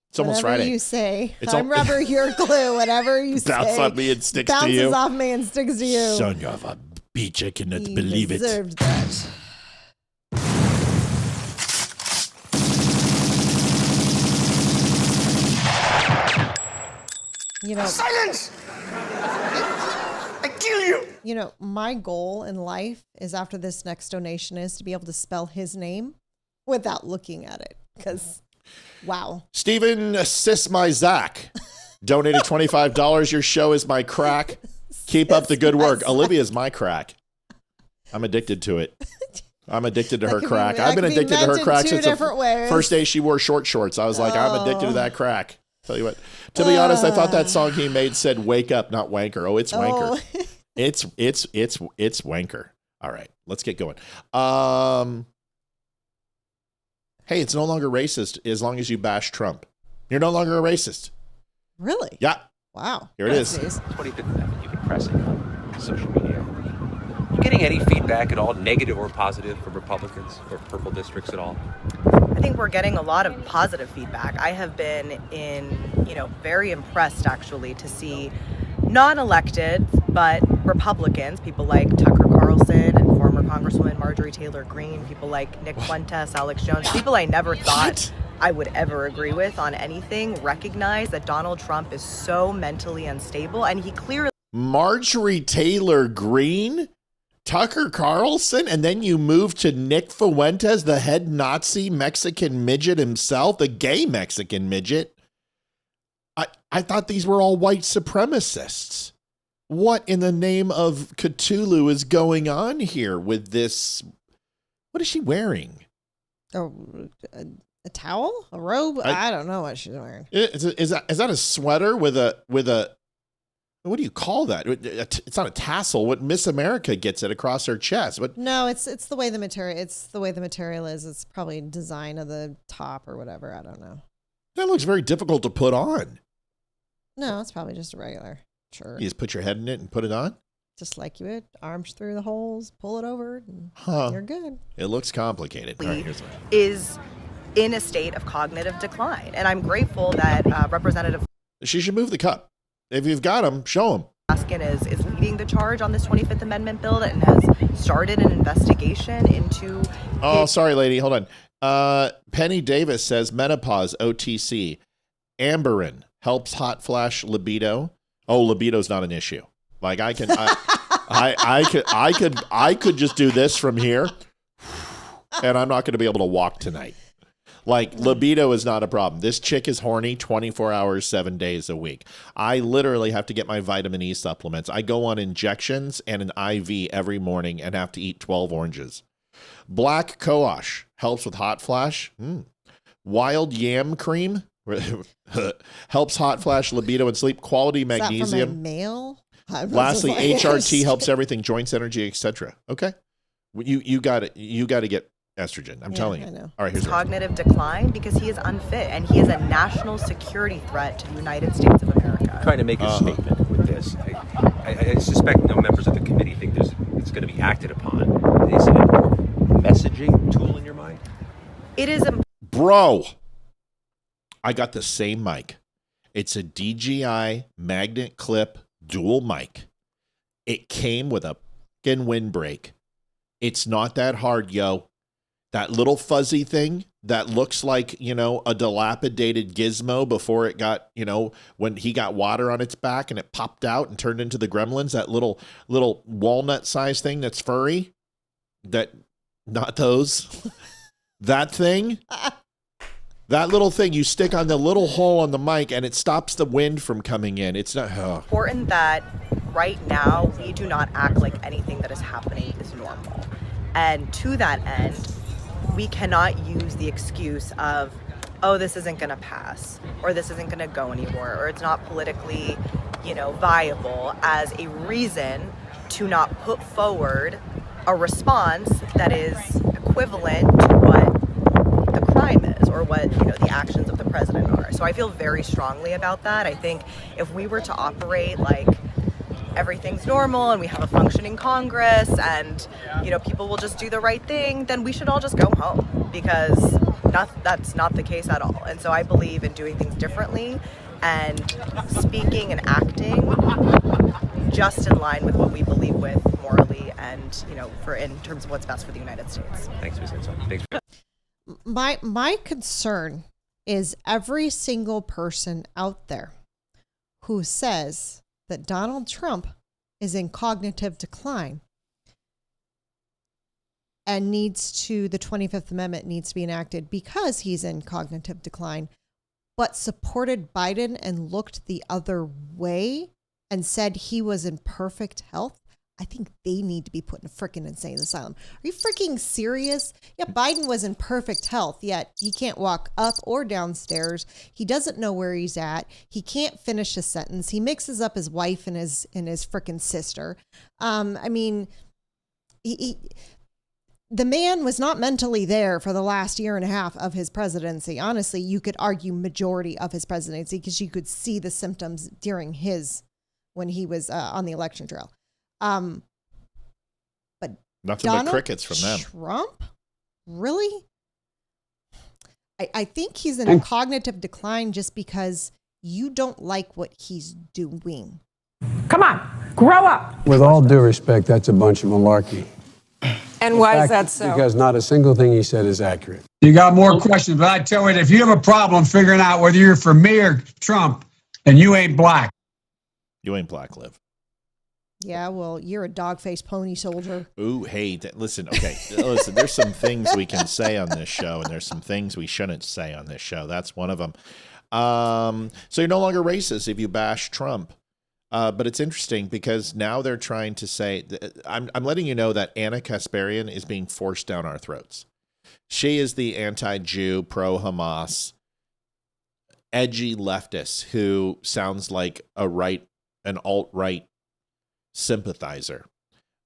[SPEAKER 3] It's almost
[SPEAKER 6] whatever
[SPEAKER 3] Friday.
[SPEAKER 6] you say.
[SPEAKER 3] It's
[SPEAKER 6] I'm rubber, you're glue. Whatever you say.
[SPEAKER 3] Bounce on me and sticks to you.
[SPEAKER 6] Bounces off me and sticks to you.
[SPEAKER 3] Son of a bitch, I cannot
[SPEAKER 6] He
[SPEAKER 3] believe it.
[SPEAKER 6] deserved that. You know,
[SPEAKER 1] Silence! I kill you!
[SPEAKER 6] you know, my goal in life is after this next donation is to be able to spell his name without looking at it. Because, wow.
[SPEAKER 3] Stephen Sismizak donated $25. Your show is my crack. Keep up the good work. Olivia's my crack. I'm addicted to it. I'm addicted to her crack. I've been addicted to her crack since the first day she wore short shorts. I was like, I'm addicted to that crack. Tell you what. To be honest, I thought that song he made said "wake up," not "wanker." Oh, it's wanker. It's wanker. All right, let's get going. Hey, it's no longer racist as long as you bash Trump. You're no longer a racist.
[SPEAKER 6] Really?
[SPEAKER 3] Yeah.
[SPEAKER 6] Wow.
[SPEAKER 3] Here it is.
[SPEAKER 12] 25th Amendment you've been pressing on social media. You getting any feedback at all, negative or positive, from Republicans or purple districts at all?
[SPEAKER 13] I think we're getting a lot of positive feedback. I have been very impressed actually to see non-elected but Republicans, people like Tucker Carlson and former Congresswoman Marjorie Taylor Greene, people like Nick Fuentes, Alex Jones, people I never thought I would ever agree with on anything, recognize that Donald Trump is so mentally unstable, and he clearly...
[SPEAKER 3] Marjorie Taylor Greene? Tucker Carlson, and then you move to Nick Fuentes, the head Nazi Mexican midget himself, the gay Mexican midget. I thought these were all white supremacists. What in the name of Cthulhu is going on here with this? What is she wearing?
[SPEAKER 6] A towel? A robe? I don't know what she's wearing.
[SPEAKER 3] Is that a sweater with a what do you call that? It's not a tassel. What Miss America gets it across her chest. But
[SPEAKER 6] no, it's the way the material. It's the way the material is. It's probably design of the top or whatever. I don't know.
[SPEAKER 3] That looks very difficult to put on.
[SPEAKER 6] No, it's probably just a regular shirt.
[SPEAKER 3] You just put your head in it and put it on.
[SPEAKER 6] Just like you would, arms through the holes, pull it over, and you're good.
[SPEAKER 3] It looks complicated. All right, here's what.
[SPEAKER 13] is in a state of cognitive decline, and I'm grateful that Representative.
[SPEAKER 3] She should move the cup. If you've got them, show them.
[SPEAKER 13] Raskin is leading the charge on this 25th Amendment bill and has started an investigation into...
[SPEAKER 3] Oh, sorry, lady. Hold on. Penny Davis says menopause, OTC. Amberin helps hot flash libido. Oh, libido's not an issue. Like I could just do this from here, and I'm not going to be able to walk tonight. Like, libido is not a problem. This chick is horny 24 hours, 7 days a week. I literally have to get my vitamin E supplements. I go on injections and an IV every morning and have to eat 12 oranges. Black cohosh helps with hot flash. Wild yam cream helps hot flash libido and sleep. Quality magnesium.
[SPEAKER 6] Is that from a male?
[SPEAKER 3] Lastly, HRT helps everything, joints, energy, etc. Okay, you got it. You got to get estrogen. I'm telling you.
[SPEAKER 6] I know.
[SPEAKER 3] All right, here's
[SPEAKER 13] cognitive decline because he is unfit and he is a national security threat to the United States of America.
[SPEAKER 12] Trying to make a statement with this. I suspect no members of the committee think it's going to be acted upon. Is it an important messaging tool in your mind?
[SPEAKER 13] It is a
[SPEAKER 3] bro. I got the same mic. It's a DJI magnet clip dual mic. It came with a fucking windbreak. It's not that hard, yo. That little fuzzy thing that looks like, a dilapidated gizmo before it got, when he got water on its back and it popped out and turned into the gremlins, that little walnut size thing that's furry. Not those. That thing. That little thing you stick on the little hole on the mic and it stops the wind from coming in. It's not
[SPEAKER 13] important that right now we do not act like anything that is happening is normal. And to that end, we cannot use the excuse of, oh, this isn't going to pass, or this isn't going to go anywhere, or it's not politically, viable as a reason to not put forward a response that is equivalent to what the crime is or what, the actions of the president are. So I feel very strongly about that. I think if we were to operate like everything's normal and we have a functioning Congress and, you know, people will just do the right thing, then we should all just go home, because that's not the case at all. And so I believe in doing things differently and speaking and acting just in line with what we believe with morally and, you know, in terms of what's best for the United States.
[SPEAKER 12] Thanks for saying something. Thanks.
[SPEAKER 6] My concern is every single person out there who says that Donald Trump is in cognitive decline and the 25th Amendment needs to be enacted because he's in cognitive decline, but supported Biden and looked the other way and said he was in perfect health. I think they need to be put in a freaking insane asylum. Are you freaking serious? Yeah, Biden was in perfect health, yet he can't walk up or downstairs. He doesn't know where he's at. He can't finish a sentence. He mixes up his wife and his freaking sister. I mean, the man was not mentally there for the last year and a half of his presidency. Honestly, you could argue majority of his presidency because you could see the symptoms during when he was on the election trail. But
[SPEAKER 3] nothing
[SPEAKER 6] Donald
[SPEAKER 3] but crickets from them.
[SPEAKER 6] Trump? Really? I think he's in a cognitive decline just because you don't like what he's doing.
[SPEAKER 14] Come on, grow up.
[SPEAKER 15] With all due respect, that's a bunch of malarkey.
[SPEAKER 14] And why is that so?
[SPEAKER 15] Because not a single thing he said is accurate.
[SPEAKER 16] You got more questions, but I tell you, if you have a problem figuring out whether you're for me or Trump, then you ain't black.
[SPEAKER 3] You ain't black, Liv.
[SPEAKER 6] Yeah, well, you're a dog-faced pony soldier.
[SPEAKER 3] Ooh, hey, listen, okay. Listen, there's some things we can say on this show, and there's some things we shouldn't say on this show. That's one of them. So you're no longer racist if you bash Trump. But it's interesting because now they're trying to say, I'm letting you know that Anna Kasparian is being forced down our throats. She is the anti-Jew, pro-Hamas, edgy leftist who sounds like an alt-right sympathizer.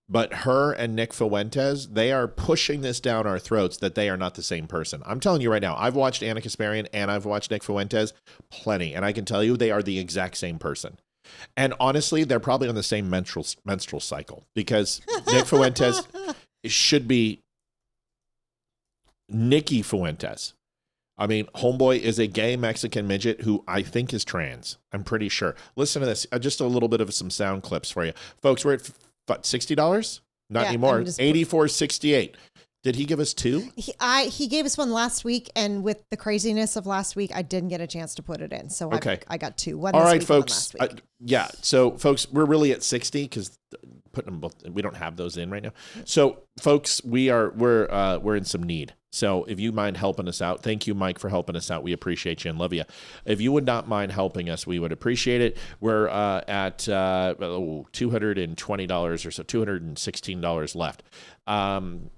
[SPEAKER 3] But her and Nick Fuentes, they are pushing this down our throats that they are not the same person. I'm telling you right now, I've watched Anna Kasparian and I've watched Nick Fuentes plenty, and I can tell you they are the exact same person. And honestly, they're probably on the same menstrual cycle, because Nick Fuentes should be Nikki Fuentes. I mean, homeboy is a gay Mexican midget who I think is trans. I'm pretty sure. Listen to this. Just a little bit of some sound clips for you. Folks, we're at $60? Not anymore. $84.68. Did he give us two?
[SPEAKER 6] He gave us one last week, and with the craziness of last week, I didn't get a chance to put it in. So
[SPEAKER 3] okay.
[SPEAKER 6] I got two. One
[SPEAKER 3] all
[SPEAKER 6] this
[SPEAKER 3] right,
[SPEAKER 6] week,
[SPEAKER 3] folks.
[SPEAKER 6] one last week.
[SPEAKER 3] Yeah. So, folks, we're really at 60 because putting them both. We don't have those in right now. So, folks, we're in some need. So if you mind helping us out, thank you, Mike, for helping us out. We appreciate you and love you. If you would not mind helping us, we would appreciate it. We're at $220 or so, $216 left.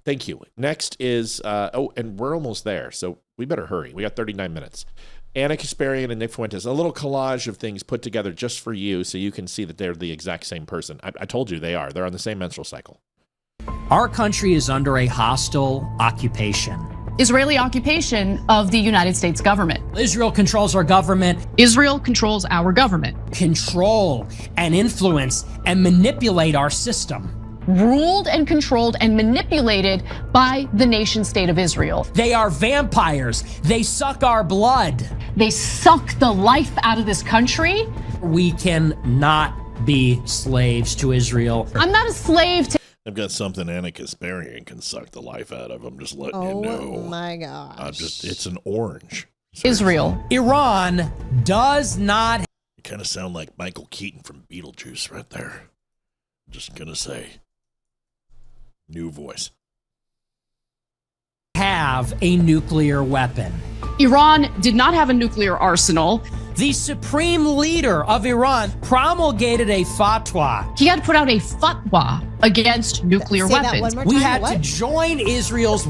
[SPEAKER 3] Thank you. Next is, and we're almost there, so we better hurry. We got 39 minutes. Anna Kasparian and Nick Fuentes, a little collage of things put together just for you so you can see that they're the exact same person. I told you they are. They're on the same menstrual cycle.
[SPEAKER 17] Our country is under a hostile occupation.
[SPEAKER 18] Israeli occupation of the United States government.
[SPEAKER 17] Israel controls our government.
[SPEAKER 18] Israel controls our government.
[SPEAKER 17] Control and influence and manipulate our system.
[SPEAKER 18] Ruled and controlled and manipulated by the nation state of Israel.
[SPEAKER 17] They are vampires. They suck our blood.
[SPEAKER 18] They suck the life out of this country.
[SPEAKER 17] We cannot be slaves to Israel.
[SPEAKER 18] I'm not a slave to.
[SPEAKER 3] I've got something Anna Kasparian can suck the life out of. I'm just letting you know.
[SPEAKER 6] Oh my gosh.
[SPEAKER 3] It's an orange.
[SPEAKER 18] Israel.
[SPEAKER 17] Iran does not.
[SPEAKER 3] You kind of sound like Michael Keaton from Beetlejuice right there. Just gonna say. New voice.
[SPEAKER 17] Have a nuclear weapon.
[SPEAKER 18] Iran did not have a nuclear arsenal.
[SPEAKER 17] The supreme leader of Iran promulgated a fatwa.
[SPEAKER 18] He had to put out a fatwa against nuclear weapons.
[SPEAKER 17] We had to join Israel's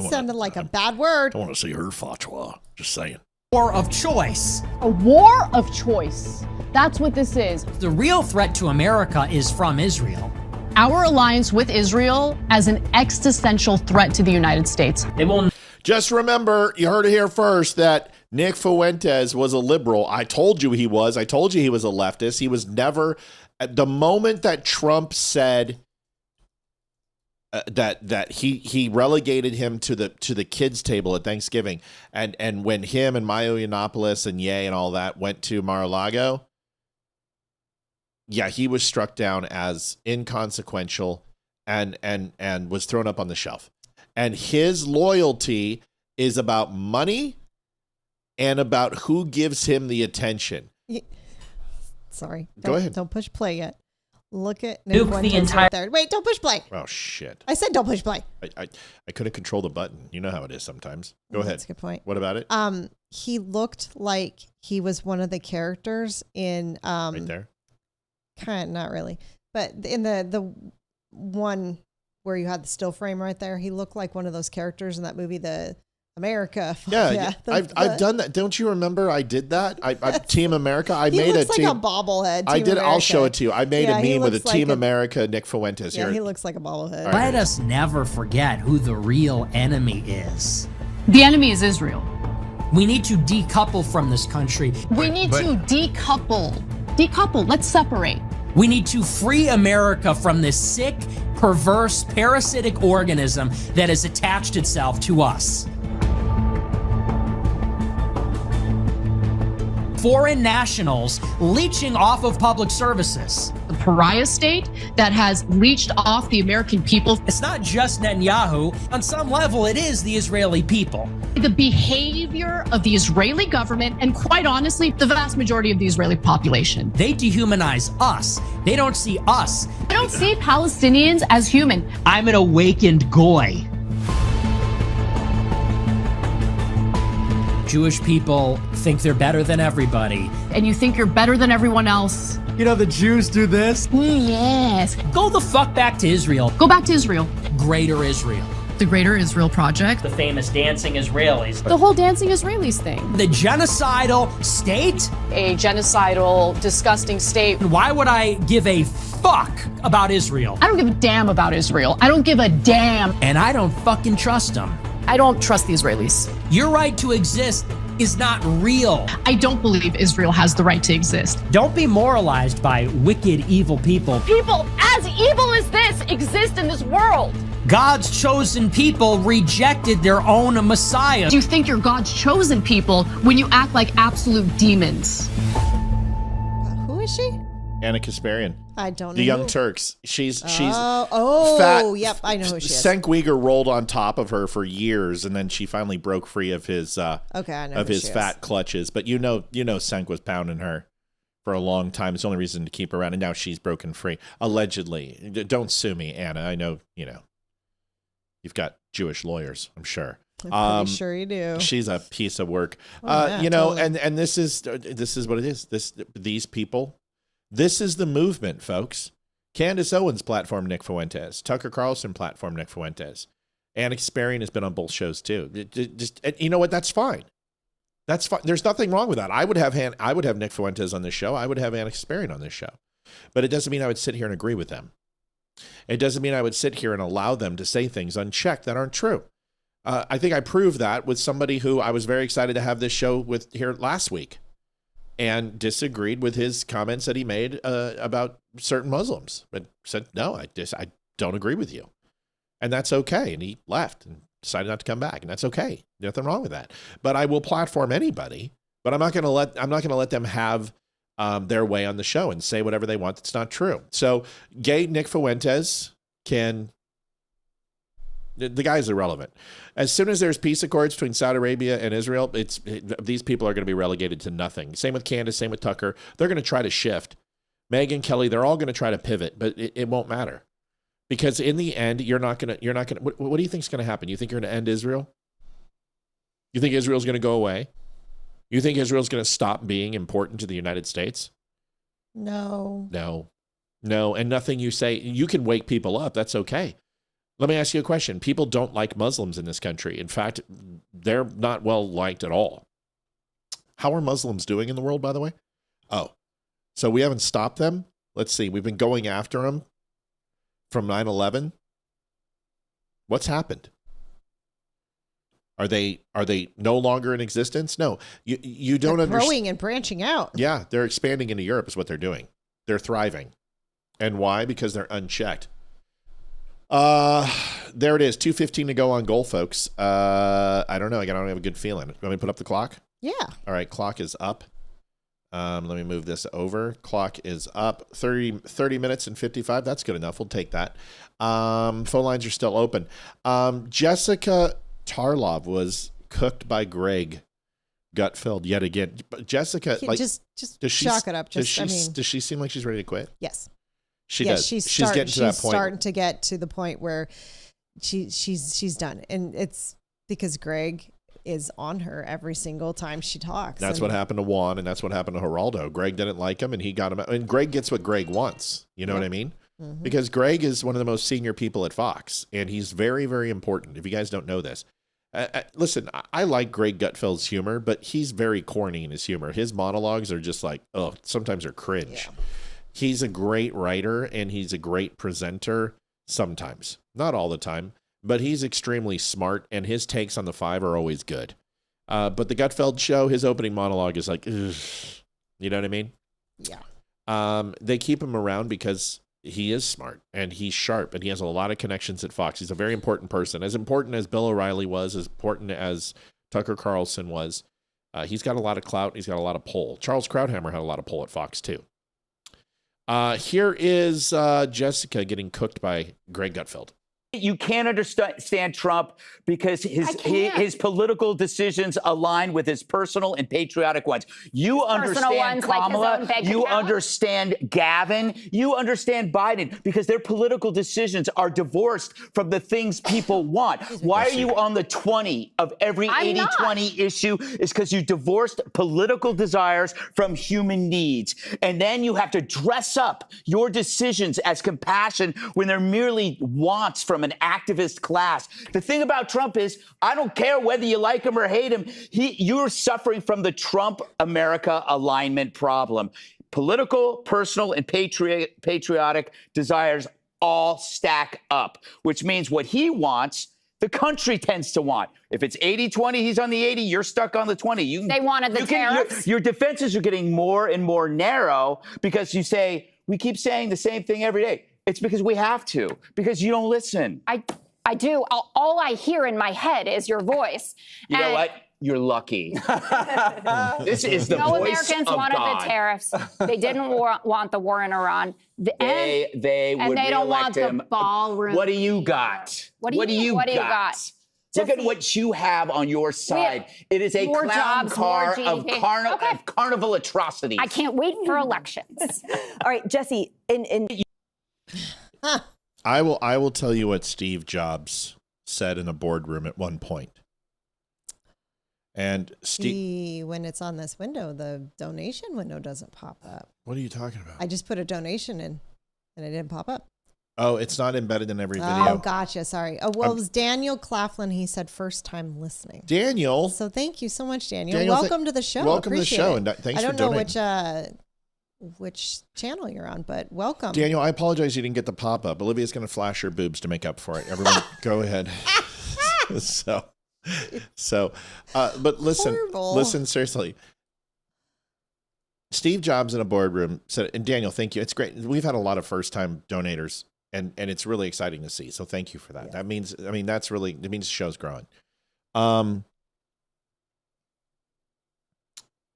[SPEAKER 6] sounded like a bad word.
[SPEAKER 3] I want to see her fatwa. Just saying.
[SPEAKER 17] War of choice.
[SPEAKER 18] A war of choice. That's what this is.
[SPEAKER 17] The real threat to America is from Israel.
[SPEAKER 18] Our alliance with Israel as an existential threat to the United States.
[SPEAKER 17] It will.
[SPEAKER 3] Just remember, you heard it here first, that Nick Fuentes was a liberal. I told you he was. I told you he was a leftist. He was never At the moment that Trump said that he relegated him to the kids table at Thanksgiving, and when him and Mayo Yiannopoulos and Ye and all that went to Mar-a-Lago, yeah, he was struck down as inconsequential and was thrown up on the shelf. And his loyalty is about money and about who gives him the attention.
[SPEAKER 6] Sorry.
[SPEAKER 3] Go ahead.
[SPEAKER 6] Don't push play yet. Look at
[SPEAKER 17] Nuke
[SPEAKER 6] Nuke
[SPEAKER 17] the entire-
[SPEAKER 6] right there. Wait, don't push play.
[SPEAKER 3] Oh, shit.
[SPEAKER 6] I said don't push play.
[SPEAKER 3] I couldn't control the button. You know how it is sometimes. Go ahead.
[SPEAKER 6] That's a good point.
[SPEAKER 3] What about it?
[SPEAKER 6] He looked like he was one of the characters in
[SPEAKER 3] right there.
[SPEAKER 6] Kind of, not really, but in the one where you had the still frame right there, he looked like one of those characters in that movie, The America.
[SPEAKER 3] Yeah, I've done that. Don't you remember? I did that. I Team America. I made
[SPEAKER 6] looks
[SPEAKER 3] a team.
[SPEAKER 6] like a bobblehead.
[SPEAKER 3] I
[SPEAKER 6] Team
[SPEAKER 3] did. I'll
[SPEAKER 6] America.
[SPEAKER 3] show it to you. I made a
[SPEAKER 6] he
[SPEAKER 3] meme with a
[SPEAKER 6] looks like
[SPEAKER 3] Team America Nick Fuentes
[SPEAKER 6] Yeah,
[SPEAKER 3] here.
[SPEAKER 6] he looks like a bobblehead.
[SPEAKER 3] All right.
[SPEAKER 17] Let us never forget who the real enemy is.
[SPEAKER 18] The enemy is Israel.
[SPEAKER 17] We need to decouple from this country.
[SPEAKER 18] We need to decouple. Decouple. Let's separate.
[SPEAKER 17] We need to free America from this sick, perverse, parasitic organism that has attached itself to us. Foreign nationals leeching off of public services.
[SPEAKER 18] The pariah state that has leached off the American people.
[SPEAKER 17] It's not just Netanyahu. On some level, it is the Israeli people.
[SPEAKER 18] The behavior of the Israeli government, and quite honestly, the vast majority of the Israeli population.
[SPEAKER 17] They dehumanize us. They don't see us.
[SPEAKER 18] I don't see Palestinians as human.
[SPEAKER 17] I'm an awakened goy. Jewish people think they're better than everybody.
[SPEAKER 18] And you think you're better than everyone else.
[SPEAKER 17] You know, the Jews do this.
[SPEAKER 18] Yes.
[SPEAKER 17] Go the fuck back to Israel.
[SPEAKER 18] Go back to Israel.
[SPEAKER 17] Greater Israel.
[SPEAKER 18] The Greater Israel Project.
[SPEAKER 17] The famous dancing Israelis.
[SPEAKER 18] The whole dancing Israelis thing.
[SPEAKER 17] The genocidal state?
[SPEAKER 18] A genocidal, disgusting state.
[SPEAKER 17] Why would I give a fuck about Israel?
[SPEAKER 18] I don't give a damn about Israel. I don't give a damn.
[SPEAKER 17] And I don't fucking trust them.
[SPEAKER 18] I don't trust the Israelis.
[SPEAKER 17] Your right to exist is not real.
[SPEAKER 18] I don't believe Israel has the right to exist.
[SPEAKER 17] Don't be moralized by wicked, evil people.
[SPEAKER 18] People as evil as this exist in this world.
[SPEAKER 17] God's chosen people rejected their own Messiah.
[SPEAKER 18] Do you think you're God's chosen people when you act like absolute demons?
[SPEAKER 6] Who is she?
[SPEAKER 3] Anna Kasparian.
[SPEAKER 6] I don't know.
[SPEAKER 3] The Young Turks. She's
[SPEAKER 6] fat. Yep, I know who she is.
[SPEAKER 3] Cenk Uygur rolled on top of her for years, and then she finally broke free of his
[SPEAKER 6] I know
[SPEAKER 3] of
[SPEAKER 6] who
[SPEAKER 3] his
[SPEAKER 6] she
[SPEAKER 3] fat
[SPEAKER 6] is.
[SPEAKER 3] clutches. But you know, Cenk was pounding her for a long time. It's the only reason to keep her around, and now she's broken free. Allegedly. Don't sue me, Anna. I know, you've got Jewish lawyers, I'm sure.
[SPEAKER 6] I'm pretty sure you do.
[SPEAKER 3] She's a piece of work.
[SPEAKER 6] Yeah, totally.
[SPEAKER 3] and this is what it is. These people. This is the movement, folks. Candace Owens platformed Nick Fuentes. Tucker Carlson platformed Nick Fuentes. Anna Kasparian has been on both shows too. You know what? That's fine. That's fine. There's nothing wrong with that. I would have Nick Fuentes on this show. I would have Anna Kasparian on this show. But it doesn't mean I would sit here and agree with them. It doesn't mean I would sit here and allow them to say things unchecked that aren't true. I think I proved that with somebody who I was very excited to have this show with here last week, and disagreed with his comments that he made about certain Muslims, but said, no, I don't agree with you. And that's okay. And he left and decided not to come back. And that's okay. Nothing wrong with that. But I will platform anybody, but I'm not going to let them have their way on the show and say whatever they want that's not true. So gay Nick Fuentes the guy's irrelevant. As soon as there's peace accords between Saudi Arabia and Israel, these people are going to be relegated to nothing. Same with Candace, same with Tucker. They're going to try to shift. Megyn Kelly, they're all going to try to pivot, but it won't matter. Because in the end, what do you think is going to happen? You think you're going to end Israel? You think Israel's going to go away? You think Israel's going to stop being important to the United States?
[SPEAKER 6] No.
[SPEAKER 3] And nothing you say, you can wake people up. That's okay. Let me ask you a question. People don't like Muslims in this country. In fact, they're not well liked at all. How are Muslims doing in the world, by the way? Oh, so we haven't stopped them? Let's see. We've been going after them from 9/11. What's happened? Are they no longer in existence? No. You don't understand.
[SPEAKER 6] Growing and branching out.
[SPEAKER 3] Yeah, they're expanding into Europe is what they're doing. They're thriving. And why? Because they're unchecked. There it is. 2:15 to go on goal, folks. I don't know. I don't have a good feeling. Want me to put up the clock?
[SPEAKER 6] Yeah.
[SPEAKER 3] All right. Clock is up. Let me move this over. Clock is up. 30 minutes and 55. That's good enough. We'll take that. Phone lines are still open. Jessica Tarlov was cooked by Greg Gutfeld yet again. But Jessica,
[SPEAKER 6] just chalk it up.
[SPEAKER 3] Does she seem like she's ready to quit?
[SPEAKER 6] Yes.
[SPEAKER 3] She does. She's getting to that point.
[SPEAKER 6] Starting to get to the point where she's done, and it's because Greg is on her every single time she talks.
[SPEAKER 3] That's what happened to Juan, and that's what happened to Geraldo. Greg didn't like him, and he got him. And Greg gets what Greg wants. You know what I mean? Mm-hmm. Because Greg is one of the most senior people at Fox, and he's very, very important. If you guys don't know this, listen, I like Greg Gutfeld's humor, but he's very corny in his humor. His monologues are just like, sometimes they're cringe. Yeah. He's a great writer, and he's a great presenter sometimes. Not all the time, but he's extremely smart, and his takes on the five are always good. But the Gutfeld show, his opening monologue is like, ugh. You know what I mean?
[SPEAKER 6] Yeah.
[SPEAKER 3] They keep him around because he is smart, and he's sharp, and he has a lot of connections at Fox. He's a very important person. As important as Bill O'Reilly was, as important as Tucker Carlson was, he's got a lot of clout. He's got a lot of pull. Charles Krauthammer had a lot of pull at Fox, too. Here is Jessica getting cooked by Greg Gutfeld.
[SPEAKER 19] You can't understand Trump because his political decisions align with his personal and patriotic ones. You understand Kamala, you understand Gavin, you understand Biden because their political decisions are divorced from the things people want. Why are you on the 20 of every 80-20 issue? Is because you divorced political desires from human needs. And then you have to dress up your decisions as compassion when they're merely wants from an activist class. The thing about Trump is, I don't care whether you like him or hate him, you're suffering from the Trump-America alignment problem. Political, personal, and patriotic desires all stack up, which means what he wants, the country tends to want. If it's 80-20, he's on the 80, you're stuck on the 20.
[SPEAKER 20] They wanted the tariffs.
[SPEAKER 19] Your defenses are getting more and more narrow because you say, we keep saying the same thing every day. It's because we have to, because you don't listen.
[SPEAKER 20] I do. All I hear in my head is your voice.
[SPEAKER 19] You know what? You're lucky. This is the
[SPEAKER 20] no
[SPEAKER 19] voice
[SPEAKER 20] Americans
[SPEAKER 19] of
[SPEAKER 20] wanted
[SPEAKER 19] God.
[SPEAKER 20] the tariffs. They didn't want the war in Iran.
[SPEAKER 19] They would
[SPEAKER 20] they don't want
[SPEAKER 19] re-elect him.
[SPEAKER 20] the ballroom.
[SPEAKER 19] What do you got?
[SPEAKER 20] What do you got?
[SPEAKER 19] Look at what you have on your side. It is a clown car of carnival atrocities.
[SPEAKER 20] I can't wait for elections.
[SPEAKER 13] All right, Jesse,
[SPEAKER 3] I will tell you what Steve Jobs said in a boardroom at one point. And Steve,
[SPEAKER 6] when it's on this window, the donation window doesn't pop up.
[SPEAKER 3] What are you talking about?
[SPEAKER 6] I just put a donation in, and it didn't pop up.
[SPEAKER 3] Oh, it's not embedded in every video.
[SPEAKER 6] Oh, gotcha. Sorry. Oh, well, it was Daniel Claflin. He said first time listening.
[SPEAKER 3] Daniel.
[SPEAKER 6] So thank you so much, Daniel. Welcome to the show.
[SPEAKER 3] Welcome to the show, and thanks for donating.
[SPEAKER 6] I don't know which channel you're on, but welcome.
[SPEAKER 3] Daniel, I apologize you didn't get the pop-up. Olivia's going to flash her boobs to make up for it. Everyone, go ahead. But listen seriously. Steve Jobs in a boardroom said, and Daniel, thank you. It's great. We've had a lot of first-time donators, and it's really exciting to see. So thank you for that. Yeah. That means, it means the show's growing.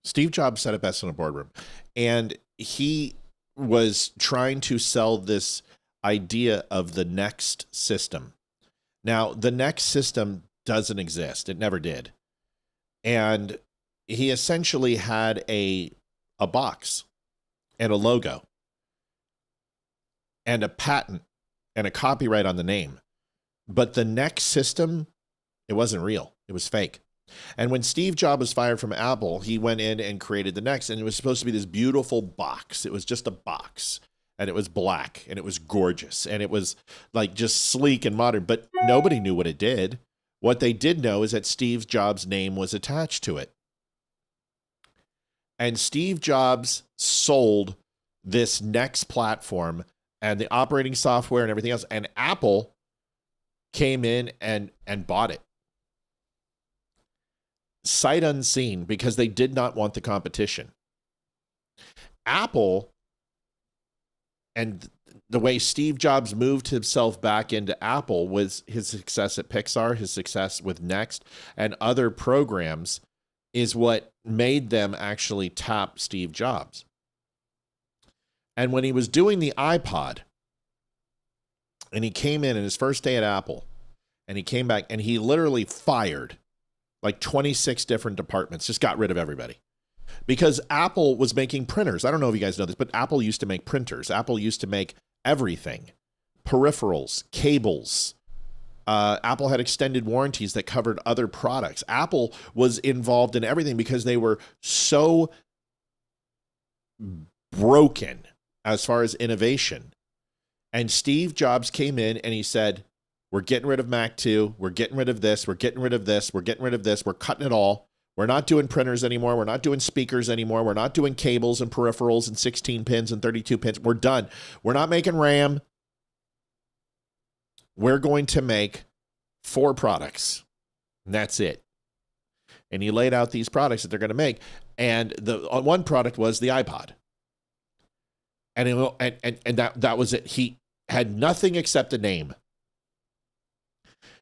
[SPEAKER 3] Steve Jobs said it best in a boardroom, and he was trying to sell this idea of the next system. Now, the next system doesn't exist. It never did. And he essentially had a box and a logo and a patent and a copyright on the name. But the next system, it wasn't real. It was fake. And when Steve Jobs was fired from Apple, he went in and created the next, and it was supposed to be this beautiful box. It was just a box, and it was black, and it was gorgeous, and it was like just sleek and modern, but nobody knew what it did. What they did know is that Steve Jobs' name was attached to it. And Steve Jobs sold this next platform and the operating software and everything else, and Apple came in and bought it. Sight unseen, because they did not want the competition. Apple, and the way Steve Jobs moved himself back into Apple was his success at Pixar, his success with Next and other programs is what made them actually tap Steve Jobs. And when he was doing the iPod, and he came in his first day at Apple, and he came back and he literally fired like 26 different departments, just got rid of everybody. Because Apple was making printers. I don't know if you guys know this, but Apple used to make printers. Apple used to make everything. Peripherals, cables. Apple had extended warranties that covered other products. Apple was involved in everything because they were so broken as far as innovation. And Steve Jobs came in and he said, we're getting rid of Mac 2. We're getting rid of this. We're getting rid of this. We're getting rid of this. We're cutting it all. We're not doing printers anymore. We're not doing speakers anymore. We're not doing cables and peripherals and 16 pins and 32 pins. We're done. We're not making RAM. We're going to make 4 products. And that's it. And he laid out these products that they're going to make. And the one product was the iPod. And that was it. He had nothing except a name.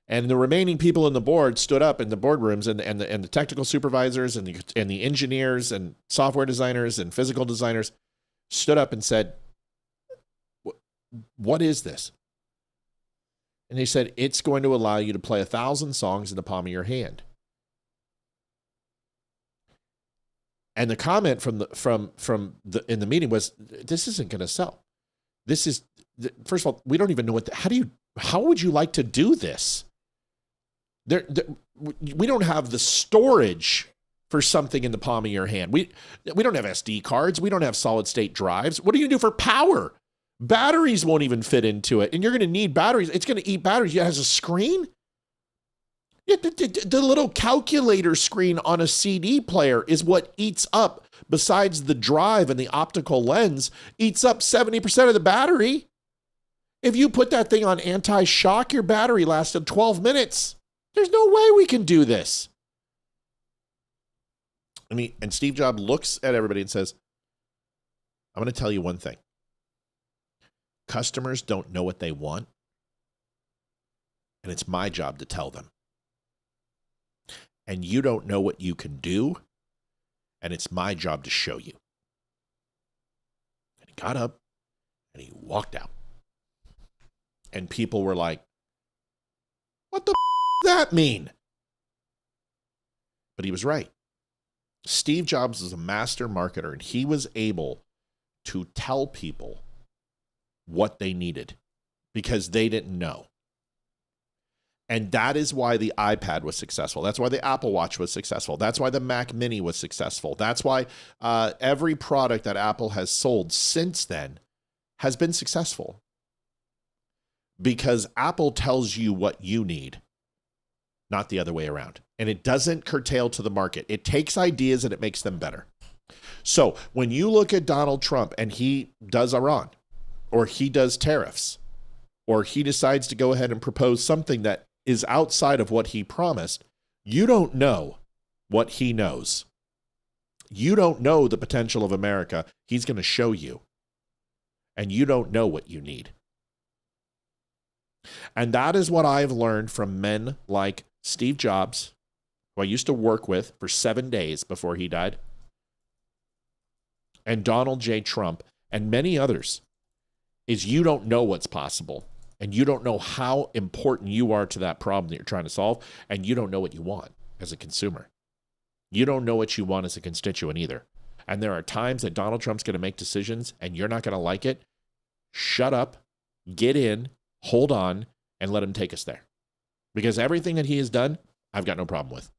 [SPEAKER 3] And the remaining people in the board stood up in the boardrooms, and the technical supervisors and the engineers and software designers and physical designers stood up and said, "What is this?" And they said, "It's going to allow you to play 1,000 songs in the palm of your hand." And the comment from the meeting was, "This isn't going to sell. This is, first of all, we don't even know how would you like to do this? We don't have the storage for something in the palm of your hand. We don't have SD cards. We don't have solid state drives. What are you going to do for power? Batteries won't even fit into it. And you're going to need batteries. It's going to eat batteries. It has a screen. The little calculator screen on a CD player is what eats up, besides the drive and the optical lens, eats up 70% of the battery. If you put that thing on anti-shock, your battery lasted 12 minutes. There's no way we can do this." And Steve Jobs looks at everybody and says, "I'm going to tell you one thing. Customers don't know what they want, and it's my job to tell them. And you don't know what you can do, and it's my job to show you." And he got up and he walked out. And people were like, "What the does that mean?" But he was right. Steve Jobs was a master marketer, and he was able to tell people what they needed because they didn't know. And that is why the iPad was successful. That's why the Apple Watch was successful. That's why the Mac Mini was successful. That's why every product that Apple has sold since then has been successful. Because Apple tells you what you need, not the other way around. And it doesn't curtail to the market. It takes ideas and it makes them better. So when you look at Donald Trump and he does Iran, or he does tariffs, or he decides to go ahead and propose something that is outside of what he promised, you don't know what he knows. You don't know the potential of America. He's going to show you. And you don't know what you need. And that is what I've learned from men like Steve Jobs, who I used to work with for 7 days before he died, and Donald J. Trump, and many others, is you don't know what's possible, and you don't know how important you are to that problem that you're trying to solve, and you don't know what you want as a consumer. You don't know what you want as a constituent either. And there are times that Donald Trump's going to make decisions, and you're not going to like it. Shut up, get in, hold on, and let him take us there. Because everything that he has done, I've got no problem with.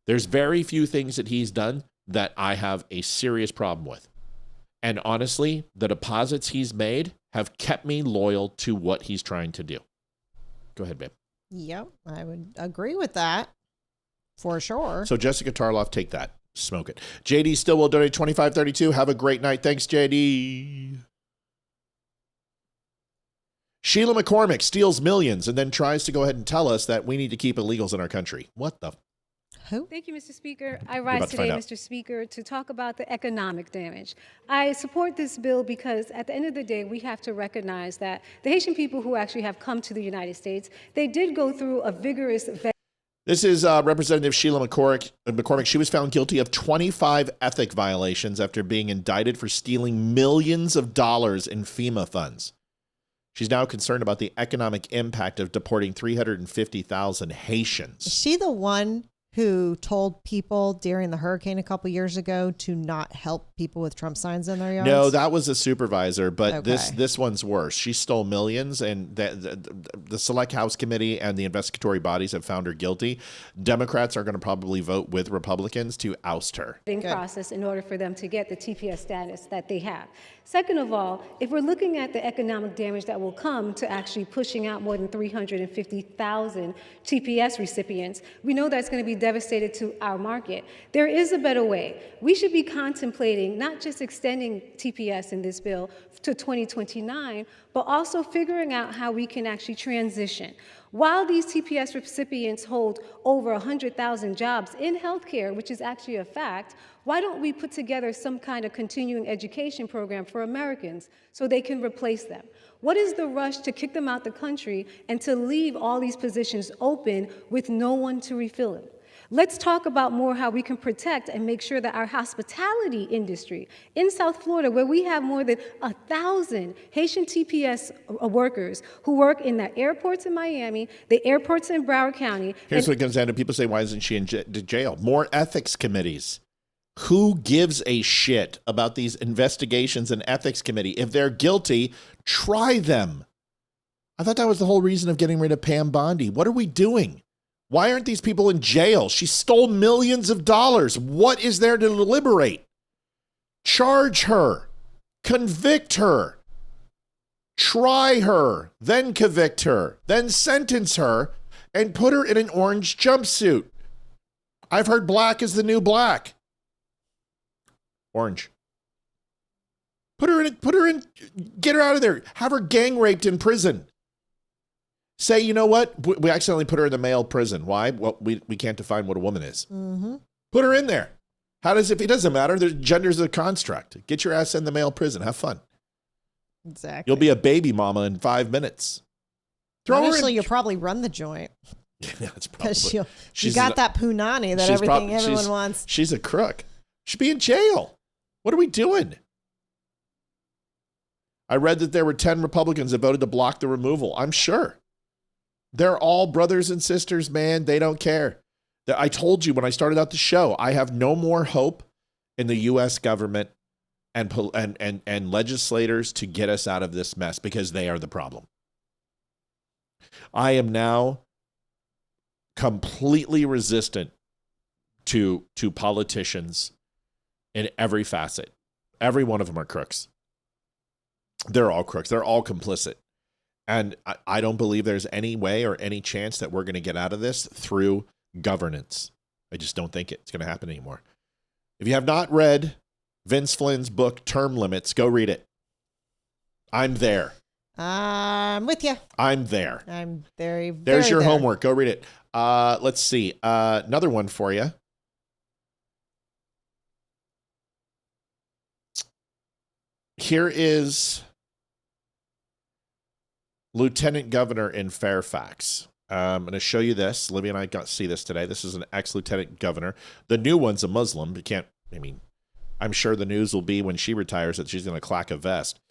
[SPEAKER 3] There's very few things that he's done that I have a serious problem with. And honestly, the deposits he's made have kept me loyal to what he's trying to do. Go ahead, babe.
[SPEAKER 6] Yep, I would agree with that for sure.
[SPEAKER 3] So Jessica Tarloff, take that. Smoke it. JD still will donate $25.32. Have a great night. Thanks, JD. Sheila McCormick steals millions and then tries to go ahead and tell us that we need to keep illegals in our country. What the?
[SPEAKER 21] Thank you, Mr. Speaker. I rise today, Mr. Speaker, to talk about the economic damage. I support this bill because at the end of the day, we have to recognize that the Haitian people who actually have come to the United States, they did go through a vigorous
[SPEAKER 3] This is Representative Sheila McCormick. She was found guilty of 25 ethic violations after being indicted for stealing millions of dollars in FEMA funds. She's now concerned about the economic impact of deporting 350,000 Haitians.
[SPEAKER 6] Is she the one who told people during the hurricane a couple years ago to not help people with Trump signs in their yards?
[SPEAKER 3] No, that was a supervisor, but
[SPEAKER 6] Okay.
[SPEAKER 3] this one's worse. She stole millions, and the Select House Committee and the investigatory bodies have found her guilty. Democrats are going to probably vote with Republicans to oust her.
[SPEAKER 21] process in order for them to get the TPS status that they have. Second of all, if we're looking at the economic damage that will come to actually pushing out more than 350,000 TPS recipients, we know that's going to be devastated to our market. There is a better way. We should be contemplating not just extending TPS in this bill to 2029, but also figuring out how we can actually transition. While these TPS recipients hold over 100,000 jobs in healthcare, which is actually a fact, why don't we put together some kind of continuing education program for Americans so they can replace them? What is the rush to kick them out the country and to leave all these positions open with no one to refill them? Let's talk about more how we can protect and make sure that our hospitality industry in South Florida, where we have more than 1,000 Haitian TPS workers who work in the airports in Miami, the airports in Broward County.
[SPEAKER 3] Here's what comes down to: people say, why isn't she in jail? More ethics committees. Who gives a shit about these investigations and ethics committee? If they're guilty, try them. I thought that was the whole reason of getting rid of Pam Bondi. What are we doing? Why aren't these people in jail? She stole millions of dollars. What is there to deliberate? Charge her. Convict her. Try her. Then convict her. Then sentence her and put her in an orange jumpsuit. I've heard black is the new black. Orange. Put her in, get her out of there. Have her gang raped in prison. Say, you know what? We accidentally put her in the male prison. Why? Well, we can't define what a woman is.
[SPEAKER 6] Mm-hmm.
[SPEAKER 3] Put her in there. It doesn't matter. Gender's a construct. Get your ass in the male prison. Have fun.
[SPEAKER 6] Exactly.
[SPEAKER 3] You'll be a baby mama in 5 minutes.
[SPEAKER 6] Honestly, you'll probably run the joint.
[SPEAKER 3] Yeah, that's probably.
[SPEAKER 6] Because you got that punani that everyone wants.
[SPEAKER 3] She's a crook. She'd be in jail. What are we doing? I read that there were 10 Republicans that voted to block the removal. I'm sure. They're all brothers and sisters, man. They don't care. I told you when I started out the show, I have no more hope in the U.S. government and legislators to get us out of this mess because they are the problem. I am now completely resistant to politicians in every facet. Every one of them are crooks. They're all crooks. They're all complicit. And I don't believe there's any way or any chance that we're going to get out of this through governance. I just don't think it's going to happen anymore. If you have not read Vince Flynn's book, Term Limits, go read it. I'm there.
[SPEAKER 6] I'm with you.
[SPEAKER 3] I'm there.
[SPEAKER 6] I'm very, very
[SPEAKER 3] There's your
[SPEAKER 6] there.
[SPEAKER 3] homework. Go read it. Let's see. Another one for you. Here is Lieutenant Governor in Fairfax. I'm going to show you this. Libby and I got to see this today. This is an ex-lieutenant governor. The new one's a Muslim. I'm sure the news will be when she retires that she's going to clack a vest.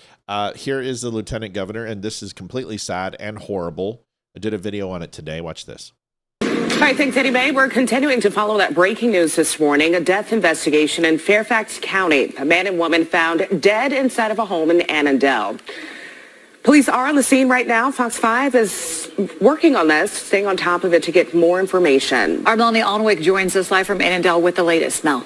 [SPEAKER 3] Here is the lieutenant governor, and this is completely sad and horrible. I did a video on it today. Watch this.
[SPEAKER 22] All right, thanks, Eddie Mae. We're continuing to follow that breaking news this morning. A death investigation in Fairfax County. A man and woman found dead inside of a home in Annandale. Police are on the scene right now. Fox 5 is working on this, staying on top of it to get more information.
[SPEAKER 23] Our Melanie Onwick joins us live from Annandale with the latest. Mel.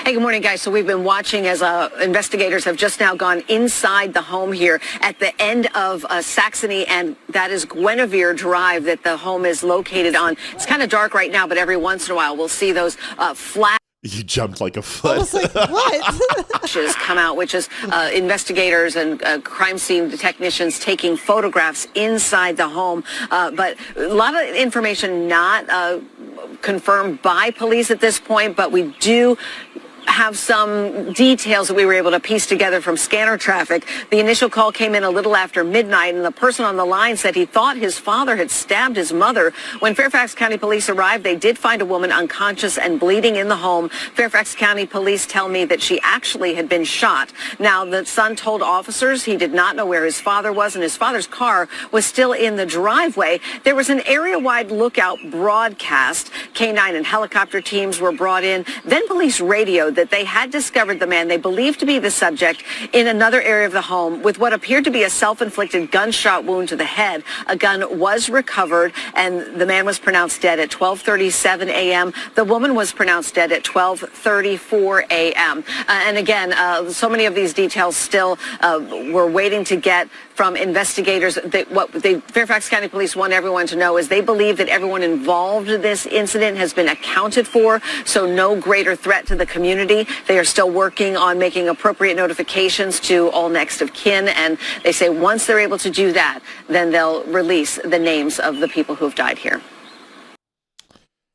[SPEAKER 24] Hey, good morning, guys. So we've been watching as investigators have just now gone inside the home here at the end of Saxony, and that is Guinevere Drive that the home is located on. It's kind of dark right now, but every once in a while we'll see those flash.
[SPEAKER 3] You jumped like a foot.
[SPEAKER 6] I was like, what?
[SPEAKER 24] Has come out, which is investigators and crime scene technicians taking photographs inside the home. But a lot of information not confirmed by police at this point, but we do have some details that we were able to piece together from scanner traffic. The initial call came in a little after midnight, and the person on the line said he thought his father had stabbed his mother. When Fairfax County Police arrived, they did find a woman unconscious and bleeding in the home. Fairfax County Police tell me that she actually had been shot. Now, the son told officers he did not know where his father was, and his father's car was still in the driveway. There was an area-wide lookout broadcast. K-9 and helicopter teams were brought in. Then police radioed that they had discovered the man they believed to be the subject in another area of the home with what appeared to be a self-inflicted gunshot wound to the head. A gun was recovered, and the man was pronounced dead at 12:37 a.m. The woman was pronounced dead at 12:34 a.m. And again, so many of these details still we're waiting to get from investigators. Fairfax County Police want everyone to know is they believe that everyone involved in this incident has been accounted for, so no greater threat to the community. They are still working on making appropriate notifications to all next of kin, and they say once they're able to do that, then they'll release the names of the people who have died here.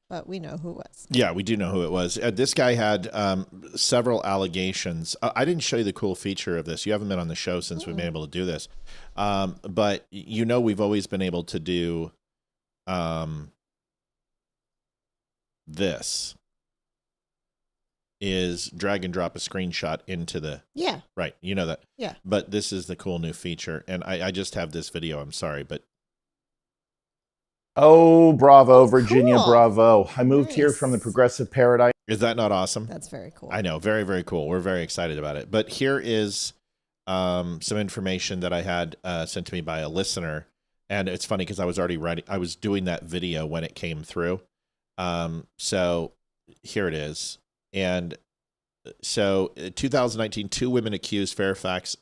[SPEAKER 6] But we know who it was.
[SPEAKER 3] Yeah, we do know who it was. This guy had several allegations. I didn't show you the cool feature of this. You haven't been on the show since we've been able to do this. But you know we've always been able to do this. Is drag and drop a screenshot into the...
[SPEAKER 6] Yeah.
[SPEAKER 3] Right, you know that.
[SPEAKER 6] Yeah.
[SPEAKER 3] But this is the cool new feature. And I just have this video. I'm sorry, but...
[SPEAKER 2] Oh, bravo, Virginia, cool. Bravo. I moved here from the progressive paradise.
[SPEAKER 3] Is that not awesome?
[SPEAKER 6] That's very cool.
[SPEAKER 3] I know, very, very cool. We're very excited about it. But here is some information that I had sent to me by a listener. And it's funny because I was already writing... I was doing that video when it came through. So here it is. And so 2019, 2 women accused Fairfax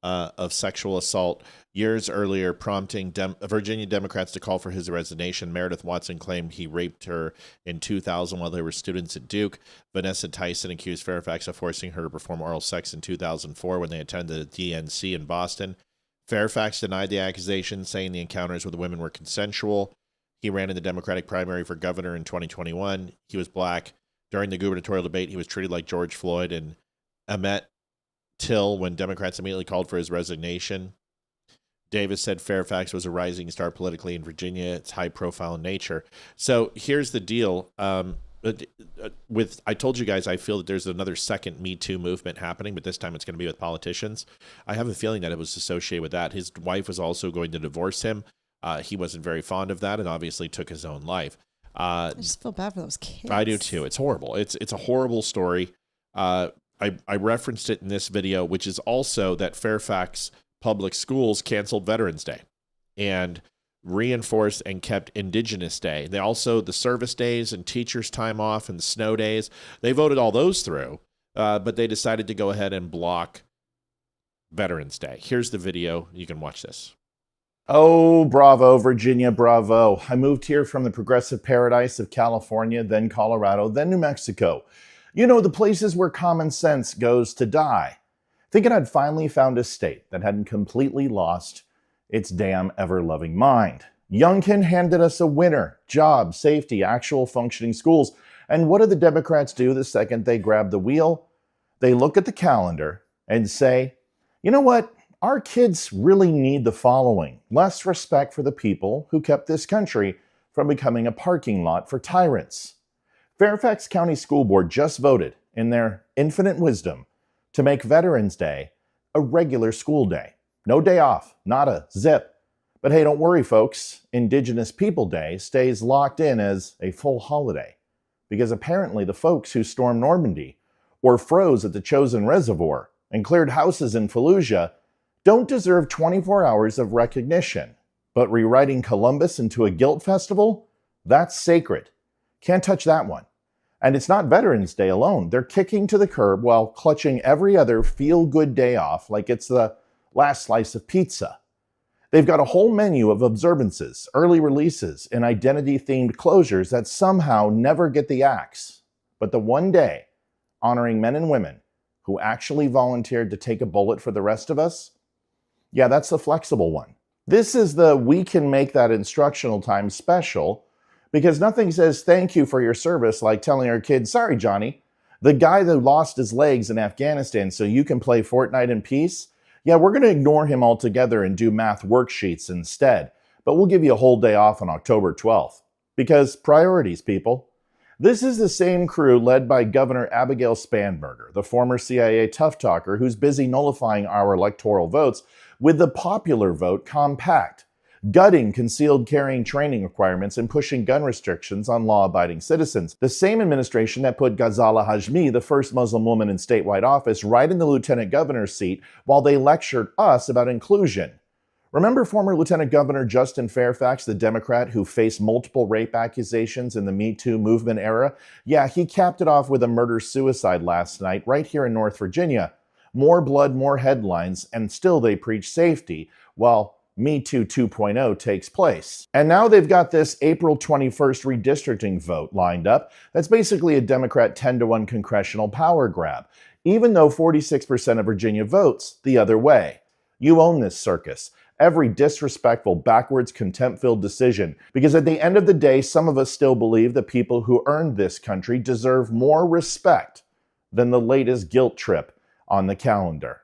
[SPEAKER 3] of sexual assault years earlier, prompting Virginia Democrats to call for his resignation. Meredith Watson claimed he raped her in 2000 while they were students at Duke. Vanessa Tyson accused Fairfax of forcing her to perform oral sex in 2004 when they attended the DNC in Boston. Fairfax denied the accusation, saying the encounters with the women were consensual. He ran in the Democratic primary for governor in 2021. He was black. During the gubernatorial debate, he was treated like George Floyd and Emmett Till when Democrats immediately called for his resignation. Davis said Fairfax was a rising star politically in Virginia. It's high profile in nature. So here's the deal. I told you guys, I feel that there's another second Me Too movement happening, but this time it's going to be with politicians. I have a feeling that it was associated with that. His wife was also going to divorce him. He wasn't very fond of that and obviously took his own life.
[SPEAKER 6] I just feel bad for those kids.
[SPEAKER 3] I do too. It's horrible. It's a horrible story. I referenced it in this video, which is also that Fairfax Public Schools canceled Veterans Day and reinforced and kept Indigenous Day. They also, the service days and teachers' time off and the snow days, they voted all those through, but they decided to go ahead and block Veterans Day. Here's the video. You can watch this.
[SPEAKER 2] Oh, bravo, Virginia, bravo. I moved here from the progressive paradise of California, then Colorado, then New Mexico. You know, the places where common sense goes to die. Thinking I'd finally found a state that hadn't completely lost its damn ever-loving mind. Youngkin handed us a winner. Job, safety, actual functioning schools. And what do the Democrats do the second they grab the wheel? They look at the calendar and say, you know what? Our kids really need the following: less respect for the people who kept this country from becoming a parking lot for tyrants. Fairfax County School Board just voted, in their infinite wisdom, to make Veterans Day a regular school day. No day off, not a zip. But hey, don't worry, folks. Indigenous People Day stays locked in as a full holiday, because apparently the folks who stormed Normandy or froze at the Chosin Reservoir and cleared houses in Fallujah don't deserve 24 hours of recognition. But rewriting Columbus into a guilt festival? That's sacred. Can't touch that one. And it's not Veterans Day alone. They're kicking to the curb while clutching every other feel-good day off like it's the last slice of pizza. They've got a whole menu of observances, early releases, and identity-themed closures that somehow never get the axe. But the one day honoring men and women who actually volunteered to take a bullet for the rest of us, yeah, that's the flexible one. This is the we can make that instructional time special, because nothing says thank you for your service like telling our kids, sorry, Johnny, the guy that lost his legs in Afghanistan so you can play Fortnite in peace, yeah, we're going to ignore him altogether and do math worksheets instead. But we'll give you a whole day off on October 12th. Because priorities, people. This is the same crew led by Governor Abigail Spanberger, the former CIA tough talker who's busy nullifying our electoral votes with the popular vote compact, gutting concealed carrying training requirements and pushing gun restrictions on law-abiding citizens. The same administration that put Ghazala Hashmi, the first Muslim woman in statewide office, right in the lieutenant governor's seat while they lectured us about inclusion. Remember former Lieutenant Governor Justin Fairfax, the Democrat who faced multiple rape accusations in the Me Too movement era? Yeah, he capped it off with a murder-suicide last night right here in North Virginia. More blood, more headlines, and still they preach safety, while Me Too 2.0 takes place. And now they've got this April 21st redistricting vote lined up that's basically a Democrat 10-to-1 congressional power grab, even though 46% of Virginia votes the other way. You own this circus. Every disrespectful, backwards, contempt-filled decision, because at the end of the day, some of us still believe the people who earned this country deserve more respect than the latest guilt trip on the calendar.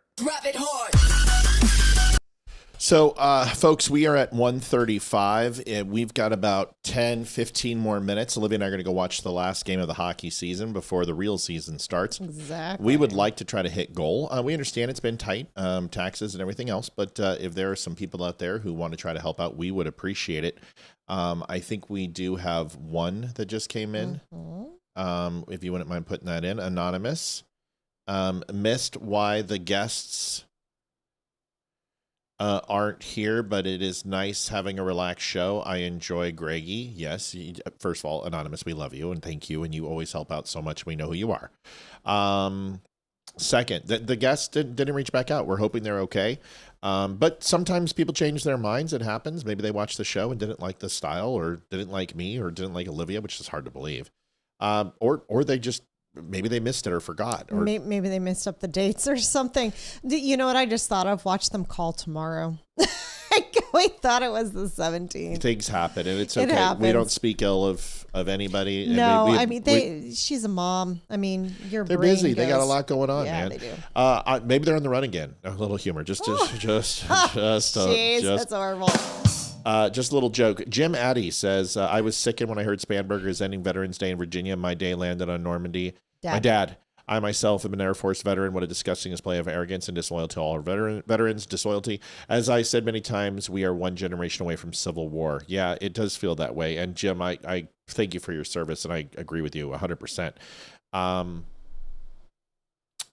[SPEAKER 3] So, folks, we are at 1:35, and we've got about 10, 15 more minutes. Olivia and I are going to go watch the last game of the hockey season before the real season starts.
[SPEAKER 6] Exactly.
[SPEAKER 3] We would like to try to hit goal. We understand it's been tight, taxes and everything else, but if there are some people out there who want to try to help out, we would appreciate it. I think we do have one that just came in. Mm-hmm. If you wouldn't mind putting that in. Anonymous. Missed why the guests aren't here, but it is nice having a relaxed show. I enjoy Greggy. Yes, first of all, Anonymous, we love you and thank you, and you always help out so much. We know who you are. Second, the guests didn't reach back out. We're hoping they're okay. But sometimes people change their minds. It happens. Maybe they watched the show and didn't like the style, or didn't like me, or didn't like Olivia, which is hard to believe. Or they just, maybe they missed it or forgot. Or
[SPEAKER 6] maybe they missed up the dates or something. You know what I just thought of? Watch them call tomorrow. We thought it was the 17th.
[SPEAKER 3] Things happen, and it's okay. We don't speak ill of anybody.
[SPEAKER 6] No, I mean, she's a mom. I mean,
[SPEAKER 3] they're busy. They got a lot going on, man.
[SPEAKER 6] They do.
[SPEAKER 3] Maybe they're on the run again. A little humor. Just
[SPEAKER 6] that's horrible.
[SPEAKER 3] Just a little joke. Jim Addy says, I was sickened when I heard Spanberger is ending Veterans Day in Virginia. My day landed on Normandy. My dad. I myself am an Air Force veteran. What a disgusting display of arrogance and disloyalty to all our veterans. Disloyalty. As I said many times, we are one generation away from civil war. Yeah, it does feel that way. And Jim, I thank you for your service, and I agree with you 100%.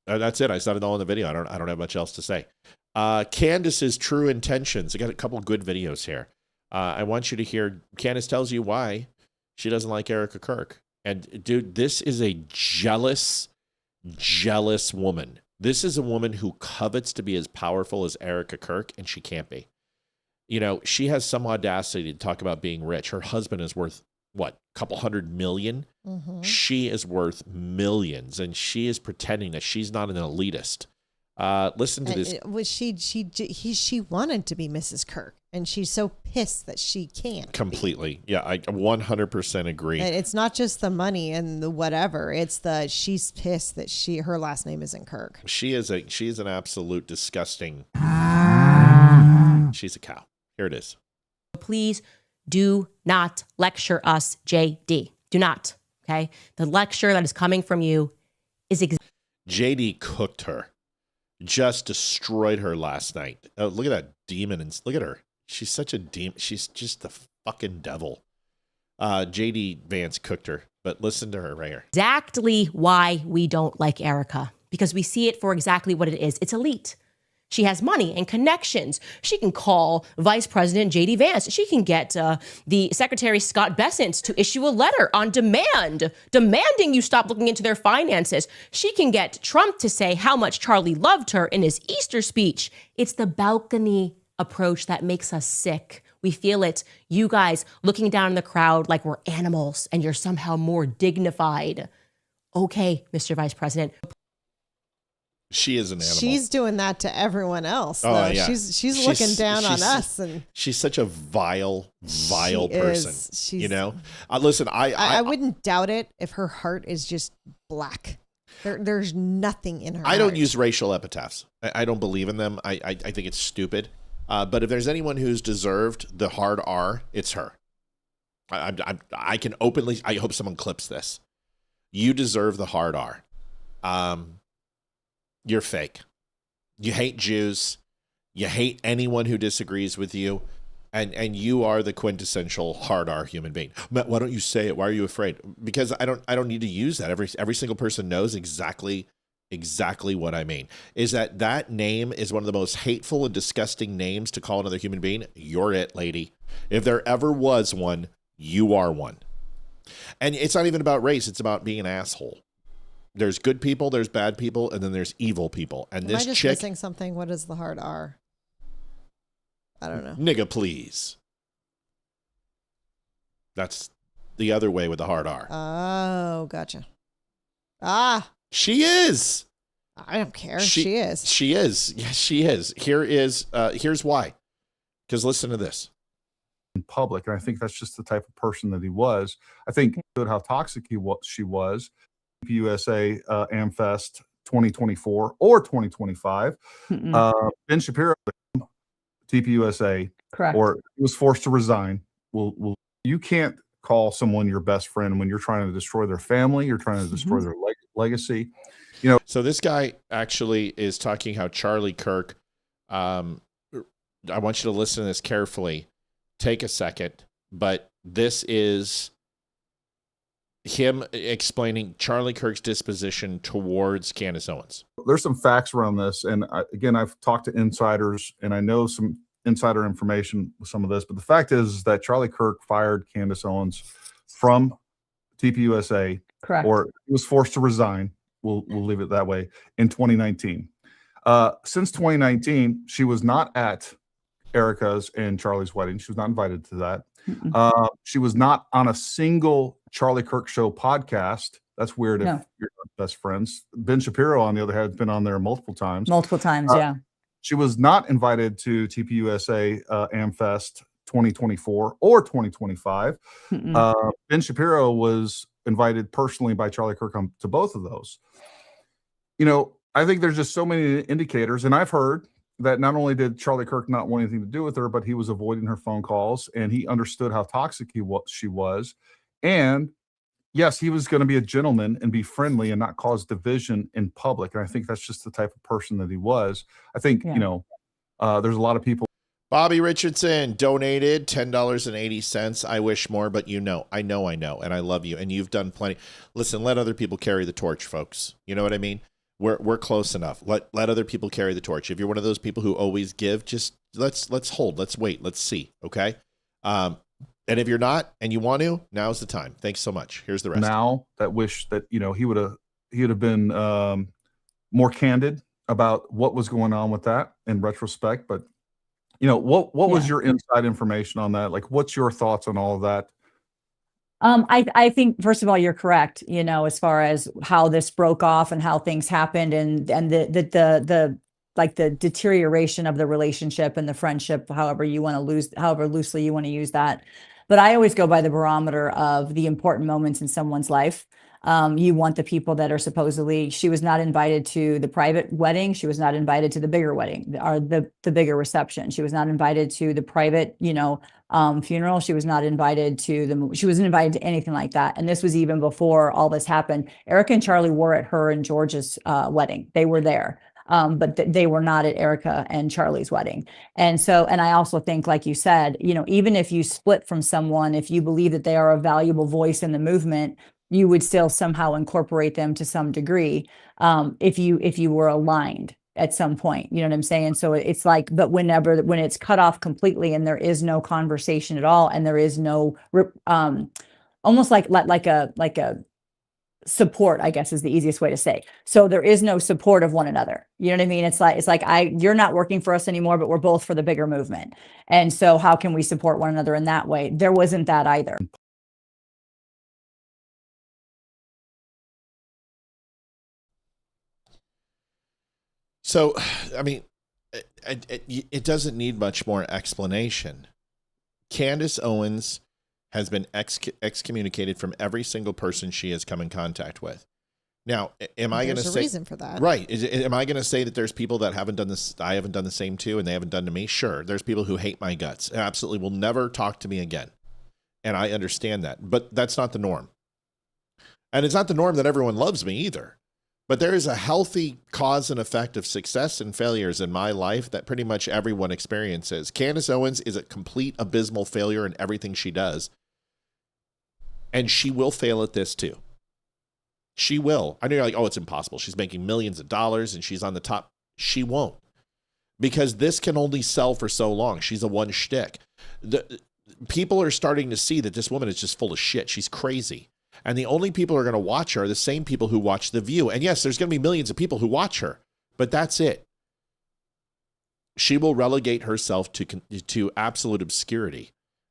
[SPEAKER 3] That's it. I said it all in the video. I don't have much else to say. Candace's true intentions. I got a couple good videos here. I want you to hear. Candace tells you why she doesn't like Erica Kirk. And dude, this is a jealous woman. This is a woman who covets to be as powerful as Erica Kirk, and she can't be. You know, she has some audacity to talk about being rich. Her husband is worth, what, a couple $100 million? Mm-hmm. She is worth millions, and she is pretending that she's not an elitist. Listen to this.
[SPEAKER 6] She wanted to be Mrs. Kirk, and she's so pissed that she can't.
[SPEAKER 3] Completely. Yeah, I 100% agree.
[SPEAKER 6] And it's not just the money and the whatever. It's she's pissed that her last name isn't Kirk.
[SPEAKER 3] She is an absolute disgusting. She's a cow. Here it is.
[SPEAKER 4] Please do not lecture us, JD. Do not. Okay. The lecture that is coming from you is
[SPEAKER 3] JD cooked her. Just destroyed her last night. Oh, look at that demon, and look at her. She's such a demon. She's just the fucking devil. JD Vance cooked her, but listen to her right here.
[SPEAKER 4] Exactly why we don't like Erica, because we see it for exactly what it is. It's elite. She has money and connections. She can call Vice President J.D. Vance. She can get the Secretary Scott Bessent to issue a letter on demand, demanding you stop looking into their finances. She can get Trump to say how much Charlie loved her in his Easter speech. It's the balcony approach that makes us sick. We feel it. You guys looking down in the crowd like we're animals and you're somehow more dignified. Okay, Mr. Vice President.
[SPEAKER 3] She is an animal.
[SPEAKER 6] She's doing that to everyone else.
[SPEAKER 3] Oh,
[SPEAKER 6] Though.
[SPEAKER 3] yeah.
[SPEAKER 6] She's looking down on us, and
[SPEAKER 3] she's such a vile person.
[SPEAKER 6] She's,
[SPEAKER 3] you know, listen,
[SPEAKER 6] I wouldn't doubt it if her heart is just black. There's nothing in her.
[SPEAKER 3] I don't
[SPEAKER 6] heart.
[SPEAKER 3] use racial epitaphs. I don't believe in them. I think it's stupid. But if there's anyone who's deserved the hard R, it's her. I can openly. I hope someone clips this. You deserve the hard R. You're fake. You hate Jews. You hate anyone who disagrees with you. And you are the quintessential hard R human being. Why don't you say it? Why are you afraid? Because I don't need to use that. Every single person knows exactly what I mean. Is that name is one of the most hateful and disgusting names to call another human being. You're it, lady. If there ever was one, you are one. And it's not even about race. It's about being an asshole. There's good people, there's bad people, and then there's evil people. And
[SPEAKER 6] Am
[SPEAKER 3] this
[SPEAKER 6] I just
[SPEAKER 3] chick,
[SPEAKER 6] missing something? What is the hard R? I don't know.
[SPEAKER 3] Nigga, please. That's the other way with the hard R.
[SPEAKER 6] Oh, gotcha. Ah.
[SPEAKER 3] She is.
[SPEAKER 6] I don't care. She is.
[SPEAKER 3] She is. Yes, she is. Here's why. Because listen to this.
[SPEAKER 5] In public, and I think that's just the type of person that he was. I think how toxic she was. USA Amfest 2024 or 2025. Ben Shapiro, TPUSA,
[SPEAKER 7] correct,
[SPEAKER 5] or he was forced to resign. You can't call someone your best friend when you're trying to destroy their family. You're trying to destroy their legacy. You know.
[SPEAKER 3] So this guy actually is talking how Charlie Kirk. I want you to listen to this carefully. Take a second, but this is him explaining Charlie Kirk's disposition towards Candace Owens.
[SPEAKER 5] There's some facts around this, and again, I've talked to insiders, and I know some insider information with some of this. But the fact is that Charlie Kirk fired Candace Owens from TPUSA,
[SPEAKER 7] correct,
[SPEAKER 5] or he was forced to resign. We'll leave it that way in 2019. Since 2019, she was not at Erica's and Charlie's wedding. She was not invited to that. She was not on a single Charlie Kirk show podcast. That's weird if you're not best friends. Ben Shapiro, on the other hand, has been on there multiple times.
[SPEAKER 7] Yeah.
[SPEAKER 5] She was not invited to TPUSA Amfest 2024 or 2025. Ben Shapiro was invited personally by Charlie Kirk to both of those. You know, I think there's just so many indicators, and I've heard that not only did Charlie Kirk not want anything to do with her, but he was avoiding her phone calls, and he understood how toxic she was. And yes, he was going to be a gentleman and be friendly and not cause division in public. And I think that's just the type of person that he was. I think, you know, there's a lot of people.
[SPEAKER 3] Bobby Richardson donated $10.80. I wish more, but I know, and I love you, and you've done plenty. Listen, let other people carry the torch, folks. You know what I mean? We're close enough. Let other people carry the torch. If you're one of those people who always give, just let's hold, let's wait, let's see. Okay. And if you're not and you want to, now's the time. Thanks so much. Here's the rest.
[SPEAKER 5] Now that wish that, you know, he would have been more candid about what was going on with that in retrospect. But you know, what was your inside information on that? Like, what's your thoughts on all of that?
[SPEAKER 7] I think, first of all, you're correct, you know, as far as how this broke off and how things happened and the like the deterioration of the relationship and the friendship, however loosely you want to use that. But I always go by the barometer of the important moments in someone's life. You want the people that are supposedly, she was not invited to the private wedding. She was not invited to the bigger wedding or the bigger reception. She was not invited to the private, you know, funeral. She was not invited to she wasn't invited to anything like that. And this was even before all this happened. Erica and Charlie were at her and George's wedding. They were there. But they were not at Erica and Charlie's wedding. And so, and I also think, like you said, you know, even if you split from someone, if you believe that they are a valuable voice in the movement, you would still somehow incorporate them to some degree, if you were aligned at some point, you know what I'm saying? So it's like, but when it's cut off completely and there is no conversation at all, and there is no, almost like a support, I guess is the easiest way to say. So there is no support of one another. You know what I mean? It's like you're not working for us anymore, but we're both for the bigger movement. And so how can we support one another in that way? There wasn't that either.
[SPEAKER 3] So, I mean, it doesn't need much more explanation. Candace Owens has been excommunicated from every single person she has come in contact with. Now, am I going to say...
[SPEAKER 6] There's a reason for that.
[SPEAKER 3] Right. Am I going to say that there's people that haven't done this, I haven't done the same to, and they haven't done to me? Sure. There's people who hate my guts. Absolutely will never talk to me again. And I understand that. But that's not the norm. And it's not the norm that everyone loves me either. But there is a healthy cause and effect of success and failures in my life that pretty much everyone experiences. Candace Owens is a complete abysmal failure in everything she does. And she will fail at this too. She will. I know you're like, oh, it's impossible. She's making millions of dollars and she's on the top. She won't. Because this can only sell for so long. She's a one shtick. People are starting to see that this woman is just full of shit. She's crazy. And the only people who are going to watch her are the same people who watch The View. And yes, there's going to be millions of people who watch her. But that's it. She will relegate herself to absolute obscurity.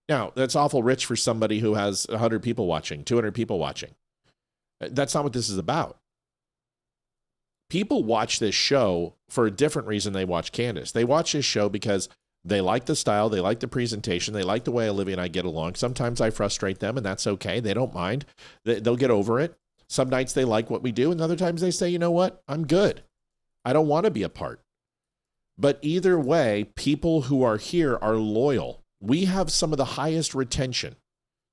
[SPEAKER 3] Now, that's awful rich for somebody who has 100 people watching, 200 people watching. That's not what this is about. People watch this show for a different reason they watch Candace. They watch this show because they like the style, they like the presentation, they like the way Olivia and I get along. Sometimes I frustrate them, and that's okay. They don't mind. They'll get over it. Some nights they like what we do, and other times they say, you know what? I'm good. I don't want to be a part. But either way, people who are here are loyal. We have some of the highest retention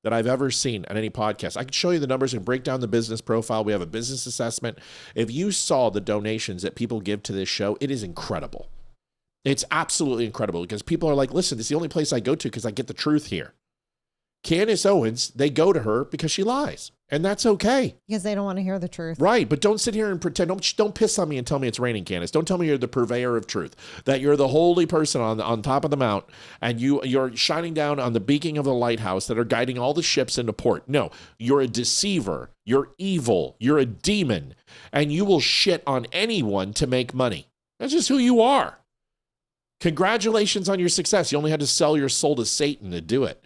[SPEAKER 3] that I've ever seen on any podcast. I can show you the numbers and break down the business profile. We have a business assessment. If you saw the donations that people give to this show, it is incredible. It's absolutely incredible because people are like, listen, this is the only place I go to because I get the truth here. Candace Owens, they go to her because she lies. And that's okay.
[SPEAKER 6] Because they don't want to hear the truth.
[SPEAKER 3] Right. But don't sit here and pretend. Don't piss on me and tell me it's raining, Candace. Don't tell me you're the purveyor of truth, that you're the holy person on top of the mount, and you're shining down on the beacon of the lighthouse that are guiding all the ships into port. No, you're a deceiver. You're evil. You're a demon. And you will shit on anyone to make money. That's just who you are. Congratulations on your success. You only had to sell your soul to Satan to do it.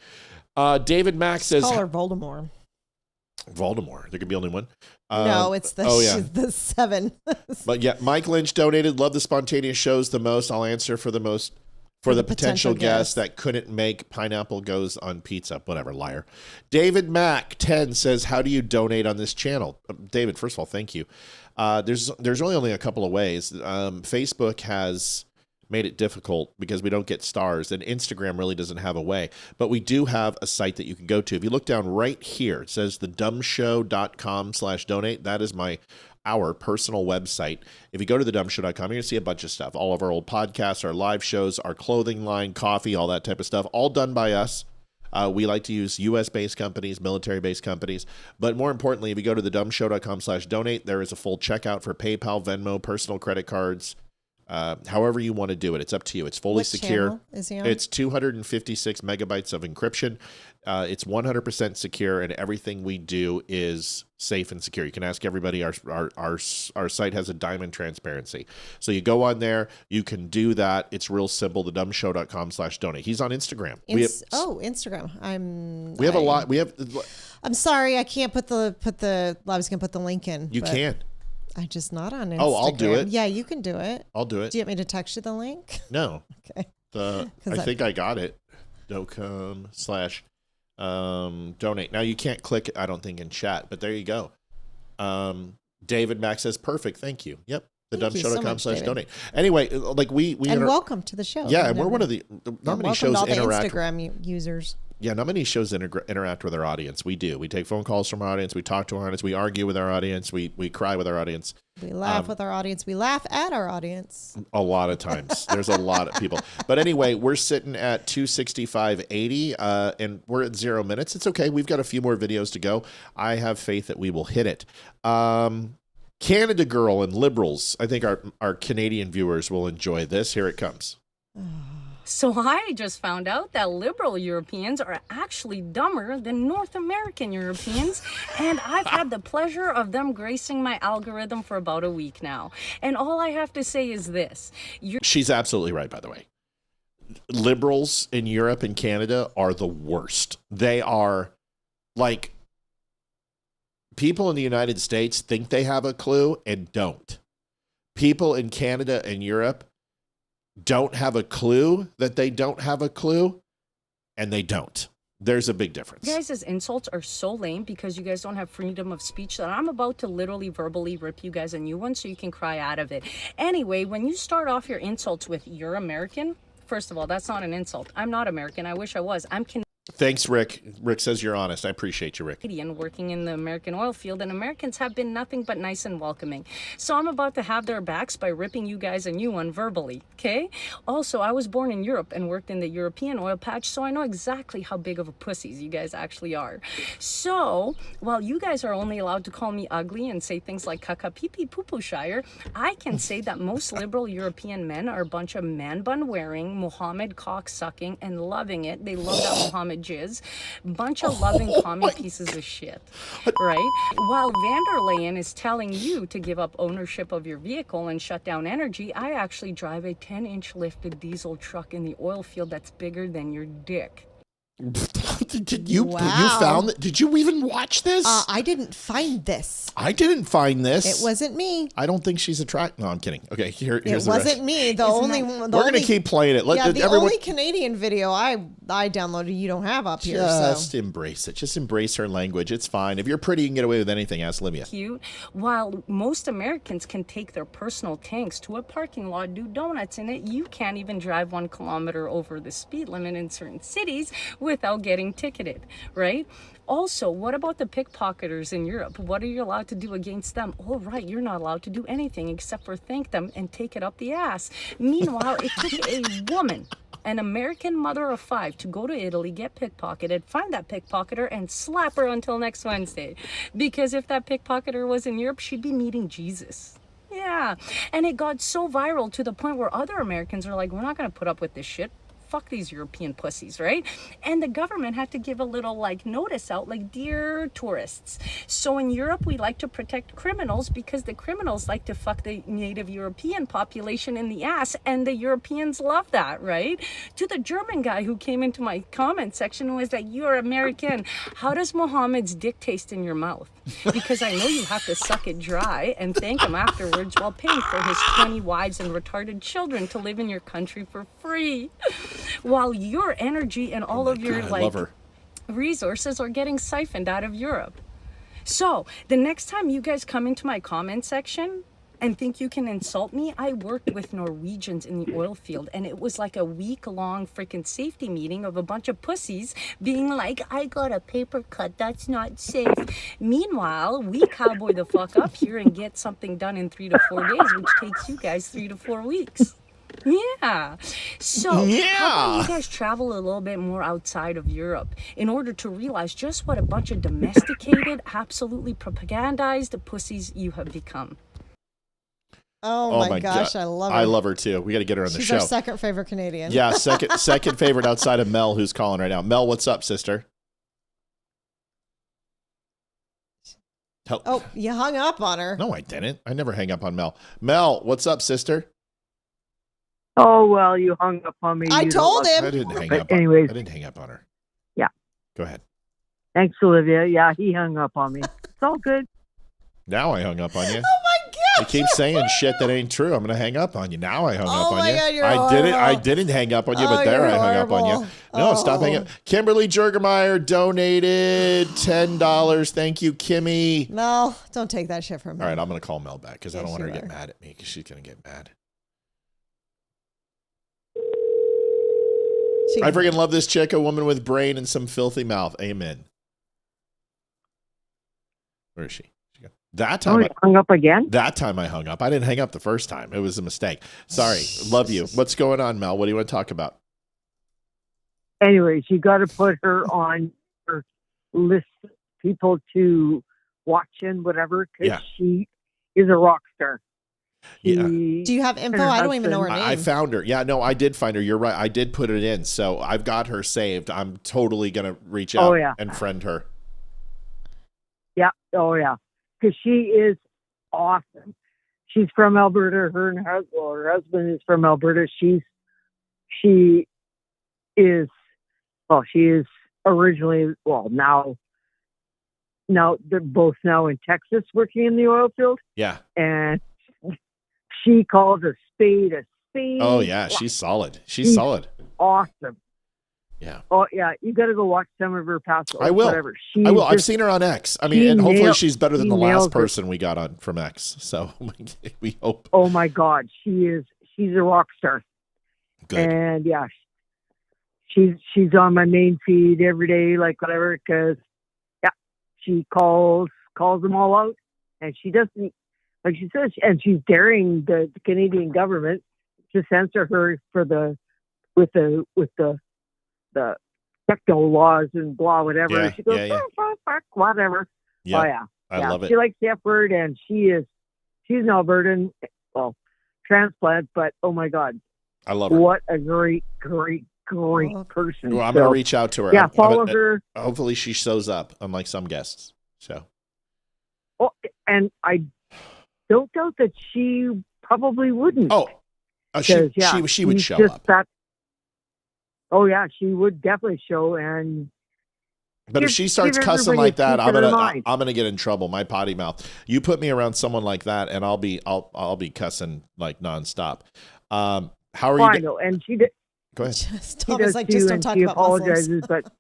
[SPEAKER 3] David Mack says...
[SPEAKER 6] Call her Voldemort.
[SPEAKER 3] Voldemort. There could be only one.
[SPEAKER 6] No, it's the, the 7.
[SPEAKER 3] But yeah, Mike Lynch donated. Love the spontaneous shows the most. I'll answer for the potential guest that couldn't make pineapple goes on pizza. Whatever, liar. David Mack 10 says, how do you donate on this channel? David, first of all, thank you. There's really only a couple of ways. Facebook has made it difficult because we don't get stars, and Instagram really doesn't have a way. But we do have a site that you can go to. If you look down right here, it says thedumbshow.com/donate. That is our personal website. If you go to thedumbshow.com, you're going to see a bunch of stuff. All of our old podcasts, our live shows, our clothing line, coffee, all that type of stuff, all done by us. We like to use U.S.-based companies, military-based companies. But more importantly, if you go to thedumbshow.com/donate, there is a full checkout for PayPal, Venmo, personal credit cards, however you want to do it. It's up to you. It's fully secure.
[SPEAKER 6] Is he on?
[SPEAKER 3] It's 256 megabytes of encryption. It's 100% secure, and everything we do is safe and secure. You can ask everybody. Our site has a diamond transparency. So you go on there. You can do that. It's real simple. thedumbshow.com/donate. He's on Instagram.
[SPEAKER 6] Instagram. I'm sorry. I can't put the. I was going to put the link in.
[SPEAKER 3] You can.
[SPEAKER 6] I'm just not on Instagram.
[SPEAKER 3] Oh, I'll do it.
[SPEAKER 6] Yeah, you can do it.
[SPEAKER 3] I'll do it.
[SPEAKER 6] Do you want me to text you the link?
[SPEAKER 3] No.
[SPEAKER 6] Okay.
[SPEAKER 3] I think I got it. .com/donate. Now you can't click it, I don't think, in chat, but there you go. David Mack says, perfect. Thank you. Yep. thedumbshow.com/donate. Anyway, like we
[SPEAKER 6] welcome to the show.
[SPEAKER 3] Yeah, and we're one of the not many shows
[SPEAKER 6] all the
[SPEAKER 3] interact.
[SPEAKER 6] Instagram users.
[SPEAKER 3] Yeah, not many shows interact with our audience. We do. We take phone calls from our audience. We talk to our audience. We argue with our audience. We cry with our audience.
[SPEAKER 6] We laugh with our audience. We laugh at our audience.
[SPEAKER 3] A lot of times. There's a lot of people. But anyway, we're sitting at 265.80, and we're at 0 minutes. It's okay. We've got a few more videos to go. I have faith that we will hit it. Canada Girl and liberals. I think our Canadian viewers will enjoy this. Here it comes.
[SPEAKER 8] So I just found out that liberal Europeans are actually dumber than North American Europeans, and I've had the pleasure of them gracing my algorithm for about a week now. And all I have to say is this.
[SPEAKER 3] She's absolutely right, by the way. Liberals in Europe and Canada are the worst. They are like... People in the United States think they have a clue and don't. people in Canada and Europe don't have a clue that they don't have a clue, and they don't. There's a big difference.
[SPEAKER 8] You guys' insults are so lame because you guys don't have freedom of speech that I'm about to literally verbally rip you guys a new one so you can cry out of it. Anyway, when you start off your insults with "you're American," first of all, that's not an insult. I'm not American. I wish I was. I'm Canadian.
[SPEAKER 3] Thanks, Rick. Rick says you're honest. I appreciate you, Rick.
[SPEAKER 8] Working in the American oil field, and Americans have been nothing but nice and welcoming. So I'm about to have their backs by ripping you guys a new one verbally, okay? Also, I was born in Europe and worked in the European oil patch, so I know exactly how big of a pussies you guys actually are. So, while you guys are only allowed to call me ugly and say things like caca pee pee poo poo shire, I can say that most liberal European men are a bunch of man bun wearing, Mohammed cock sucking, and loving it. They love that Mohammed jizz. Bunch of loving commie pieces of shit, right? While van der Leyen is telling you to give up ownership of your vehicle and shut down energy, I actually drive a 10-inch lifted diesel truck in the oil field that's bigger than your dick.
[SPEAKER 3] Did you found that? Did you even watch this?
[SPEAKER 6] I didn't find this.
[SPEAKER 3] I didn't find this.
[SPEAKER 6] It wasn't me.
[SPEAKER 3] I don't think she's attractive. No, I'm kidding. Okay, here's
[SPEAKER 6] it wasn't me.
[SPEAKER 3] We're going to keep playing it.
[SPEAKER 6] The only Canadian video I downloaded you don't have up here.
[SPEAKER 3] Just embrace it. Just embrace her language. It's fine. If you're pretty, you can get away with anything. Ask Livia.
[SPEAKER 8] Cute. While most Americans can take their personal tanks to a parking lot, do donuts in it, you can't even drive 1 kilometer over the speed limit in certain cities without getting ticketed, right? Also, what about the pickpocketers in Europe? What are you allowed to do against them? Oh, right, you're not allowed to do anything except for thank them and take it up the ass. Meanwhile, it took a woman, an American mother of 5, to go to Italy, get pickpocketed, find that pickpocketer, and slap her until next Wednesday. Because if that pickpocketer was in Europe, she'd be meeting Jesus. Yeah, and it got so viral to the point where other Americans are like, we're not going to put up with this shit. Fuck these European pussies, right? And the government had to give a little notice out, dear tourists. So in Europe, we like to protect criminals because the criminals like to fuck the native European population in the ass, and the Europeans love that, right? To the German guy who came into my comment section and was like, you're American. How does Mohammed's dick taste in your mouth? Because I know you have to suck it dry and thank him afterwards while paying for his 20 wives and retarded children to live in your country for free. While your energy and all of your resources are getting siphoned out of Europe. So the next time you guys come into my comment section and think you can insult me, I worked with Norwegians in the oil field, and it was like a week-long freaking safety meeting of a bunch of pussies being like, I got a paper cut, that's not safe. Meanwhile, we cowboy the fuck up here and get something done in 3 to 4 days, which takes you guys 3 to 4 weeks. Yeah. So how about you guys travel a little bit more outside of Europe in order to realize just what a bunch of domesticated, absolutely propagandized pussies you have become.
[SPEAKER 6] Oh my gosh, I love her.
[SPEAKER 3] I love her too. We got to get her on the show.
[SPEAKER 6] She's our second favorite Canadian.
[SPEAKER 3] Yeah, second favorite outside of Mel, who's calling right now. Mel, what's up, sister?
[SPEAKER 6] Oh, you hung up on her.
[SPEAKER 3] No, I didn't. I never hang up on Mel. Mel, what's up, sister?
[SPEAKER 1] Oh, well, you hung up on me.
[SPEAKER 6] I told him.
[SPEAKER 3] I didn't hang up.
[SPEAKER 1] Anyways,
[SPEAKER 3] I didn't hang up on her.
[SPEAKER 1] Yeah.
[SPEAKER 3] Go ahead.
[SPEAKER 1] Thanks, Olivia. Yeah, he hung up on me. It's all good.
[SPEAKER 3] Now I hung up on you.
[SPEAKER 6] Oh my God!
[SPEAKER 3] You keep saying shit that ain't true. I'm gonna hang up on you. Now I hung up on you.
[SPEAKER 6] God, you're
[SPEAKER 3] I didn't hang up on you, but there I hung up on you. No, stop hanging up. Kimberly Jurgermeyer donated $10. Thank you, Kimmy.
[SPEAKER 6] Mel, don't take that shit from me.
[SPEAKER 3] All right, I'm gonna call Mel back because I don't want her to get mad at me because she's gonna get mad. I freaking love this chick, a woman with brain and some filthy mouth. Amen. Where is she? That time
[SPEAKER 1] I hung up again?
[SPEAKER 3] That time I hung up. I didn't hang up the first time. It was a mistake. Sorry. Love you. What's going on, Mel? What do you want to talk about?
[SPEAKER 1] Anyways, you got to put her on your list of people to watch and whatever, because she is a rock star.
[SPEAKER 3] Yeah.
[SPEAKER 6] Do you have info? I don't even know her name.
[SPEAKER 3] I found her. Yeah, no, I did find her. You're right. I did put it in. So I've got her saved. I'm totally going to reach out and friend her.
[SPEAKER 1] Yeah. Oh, yeah. Because she is awesome. She's from Alberta. Her husband is from Alberta. She is originally, now they're both now in Texas working in the oil field.
[SPEAKER 3] Yeah.
[SPEAKER 1] And She calls a spade a spade.
[SPEAKER 3] Oh yeah, she's solid. She's solid.
[SPEAKER 1] Awesome.
[SPEAKER 3] Yeah.
[SPEAKER 1] Oh yeah, you got to go watch some of her past.
[SPEAKER 3] I will.
[SPEAKER 1] Whatever.
[SPEAKER 3] I will. I've seen her on X. I mean, and hopefully she's better than the last person we got on from X. So we hope.
[SPEAKER 1] Oh my God, she's a rock star.
[SPEAKER 3] Good.
[SPEAKER 1] And yeah, she's on my main feed every day, like whatever, because she calls them all out, and she doesn't, like she says, and she's daring the Canadian government to censor her with the techno laws and blah whatever.
[SPEAKER 3] Yeah,
[SPEAKER 1] she goes, fuck, whatever.
[SPEAKER 3] Yeah,
[SPEAKER 1] oh yeah,
[SPEAKER 3] I love it.
[SPEAKER 1] She likes the F word, and she's an Albertan, well, transplant, but oh my God,
[SPEAKER 3] I love her.
[SPEAKER 1] What a great person.
[SPEAKER 3] Well, I'm gonna reach out to her.
[SPEAKER 1] Yeah, follow her.
[SPEAKER 3] Hopefully she shows up, unlike some guests. So.
[SPEAKER 1] Oh, and I don't doubt that she probably wouldn't.
[SPEAKER 3] Oh, she would show up.
[SPEAKER 1] Oh yeah, she would definitely show. And
[SPEAKER 3] but if she starts cussing like that, I'm gonna get in trouble. My potty mouth. You put me around someone like that, and I'll be
[SPEAKER 1] cussing
[SPEAKER 3] like nonstop. How are
[SPEAKER 1] you?
[SPEAKER 3] I
[SPEAKER 1] know, and she did.
[SPEAKER 3] Go ahead.
[SPEAKER 6] Just don't talk about
[SPEAKER 1] apologizes, but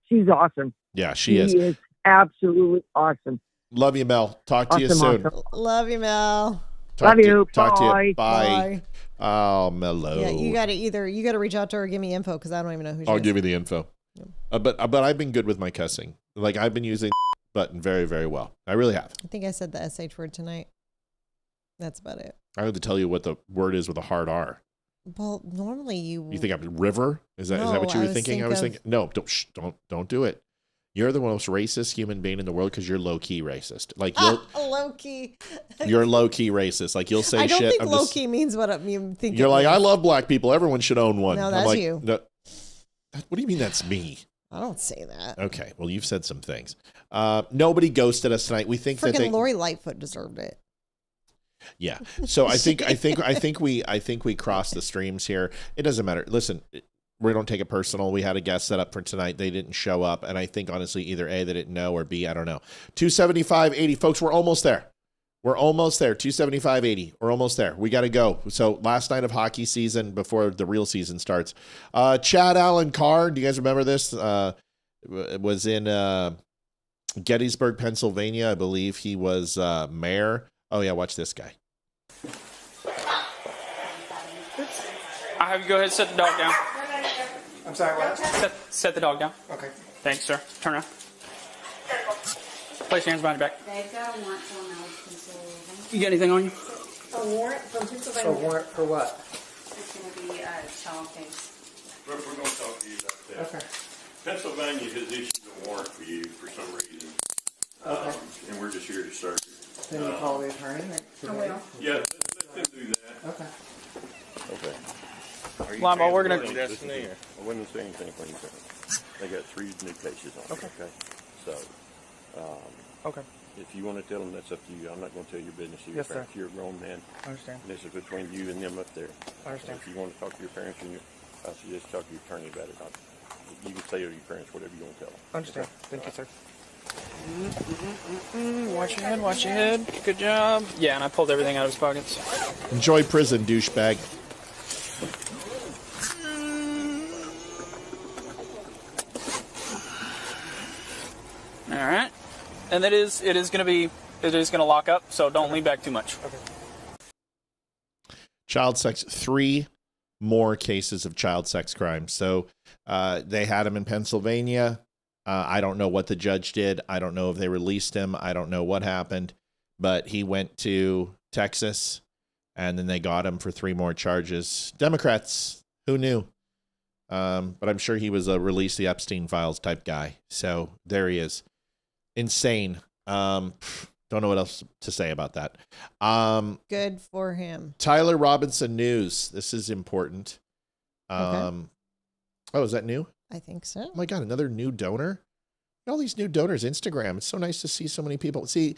[SPEAKER 1] she's awesome.
[SPEAKER 3] Yeah, she is.
[SPEAKER 1] She is absolutely awesome.
[SPEAKER 3] Love you, Mel. Talk to you soon.
[SPEAKER 6] Awesome. Love you, Mel.
[SPEAKER 1] Love you.
[SPEAKER 3] Talk to you.
[SPEAKER 6] Bye.
[SPEAKER 3] Oh, Mello.
[SPEAKER 6] Yeah, you got to reach out to her or give me info because I don't even know who she is.
[SPEAKER 3] I'll give you the info. Yeah. But I've been good with my cussing. Like I've been using button very, very well. I really have.
[SPEAKER 6] I think I said the SH word tonight. That's about it.
[SPEAKER 3] I have to tell you what the word is with a hard R.
[SPEAKER 6] Well, normally you
[SPEAKER 3] think I'm river? Is that what you were thinking? I was thinking. No, don't do it. You're the most racist human being in the world because you're low key racist. Like
[SPEAKER 6] low key.
[SPEAKER 3] You're low key racist. Like you'll say shit.
[SPEAKER 6] I don't think low key means what I'm thinking.
[SPEAKER 3] You're like, I love black people. Everyone should own one.
[SPEAKER 6] No, that's you.
[SPEAKER 3] No, what do you mean that's me?
[SPEAKER 6] I don't say that.
[SPEAKER 3] Okay, well you've said some things. Nobody ghosted us tonight. We think that
[SPEAKER 6] Lori Lightfoot deserved it.
[SPEAKER 3] Yeah. So I think we crossed the streams here. It doesn't matter. Listen, we don't take it personal. We had a guest set up for tonight. They didn't show up. And I think honestly, either A, they didn't know, or B, I don't know. 275.80. Folks, we're almost there. We're almost there. 275.80. We're almost there. We got to go. So last night of hockey season before the real season starts. Chad Allen Carr, do you guys remember this? Was in Gettysburg, Pennsylvania. I believe he was mayor. Oh, yeah, watch this guy.
[SPEAKER 9] I'll have you go ahead and set the dog down.
[SPEAKER 10] I'm sorry, what?
[SPEAKER 9] Set the dog down.
[SPEAKER 10] Okay.
[SPEAKER 9] Thanks, sir. Turn around. Place your hands behind your back. You got anything on you?
[SPEAKER 21] A warrant from Pennsylvania.
[SPEAKER 10] A warrant for what?
[SPEAKER 21] It's going to be a child case.
[SPEAKER 11] We're going to talk to you about that.
[SPEAKER 10] Okay.
[SPEAKER 11] Pennsylvania has issued a warrant for you for some reason.
[SPEAKER 10] Okay.
[SPEAKER 11] And we're just here to start.
[SPEAKER 10] Can you call the attorney?
[SPEAKER 21] I will.
[SPEAKER 11] Yeah, let them do that.
[SPEAKER 10] Okay.
[SPEAKER 11] Okay.
[SPEAKER 9] Lambo, we're going to...
[SPEAKER 11] Destiny, I wouldn't say anything when you They got 3 new cases on it, okay? So,
[SPEAKER 9] okay.
[SPEAKER 11] If you want to tell them, that's up to you. I'm not going to tell your business to your
[SPEAKER 9] Yes,
[SPEAKER 11] parents.
[SPEAKER 9] sir.
[SPEAKER 11] You're a grown man.
[SPEAKER 9] I understand.
[SPEAKER 11] This is between you and them up there.
[SPEAKER 9] I understand.
[SPEAKER 11] So if you want to talk to your parents, I suggest talk to your attorney about it. You can say to your parents whatever you want to tell them.
[SPEAKER 9] I understand. Okay? Thank you, sir. Watch your head, watch your head. Good job. Yeah, and I pulled everything out of his pockets.
[SPEAKER 3] Enjoy prison, douchebag.
[SPEAKER 9] All right. And it is going to lock up, so don't lean back too much.
[SPEAKER 10] Okay.
[SPEAKER 3] Child sex, 3 more cases of child sex crimes. So they had him in Pennsylvania. I don't know what the judge did. I don't know if they released him. I don't know what happened, but he went to Texas and then they got him for 3 more charges. Democrats, who knew? But I'm sure he was a release the Epstein files type guy. So there he is. Insane. Don't know what else to say about that.
[SPEAKER 6] Good for him.
[SPEAKER 3] Tyler Robinson news. This is important.
[SPEAKER 6] Okay.
[SPEAKER 3] Oh, is that new?
[SPEAKER 6] I think so.
[SPEAKER 3] Oh my God, another new donor? All these new donors, Instagram. It's so nice to see so many people. See,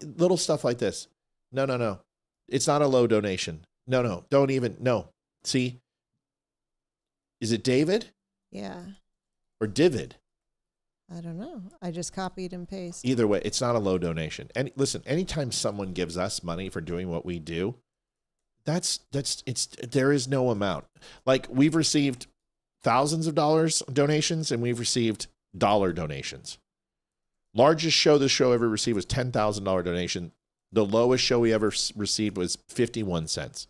[SPEAKER 3] little stuff like this. No. It's not a low donation. No. Don't even, no. See? Is it David?
[SPEAKER 6] Yeah.
[SPEAKER 3] Or Divid?
[SPEAKER 6] I don't know. I just copied and pasted.
[SPEAKER 3] Either way, it's not a low donation. And listen, anytime someone gives us money for doing what we do, there is no amount. Like, we've received thousands of dollars donations, and we've received dollar donations. Largest show the show ever received was $10,000 donation. The lowest show we ever received was 51 cents.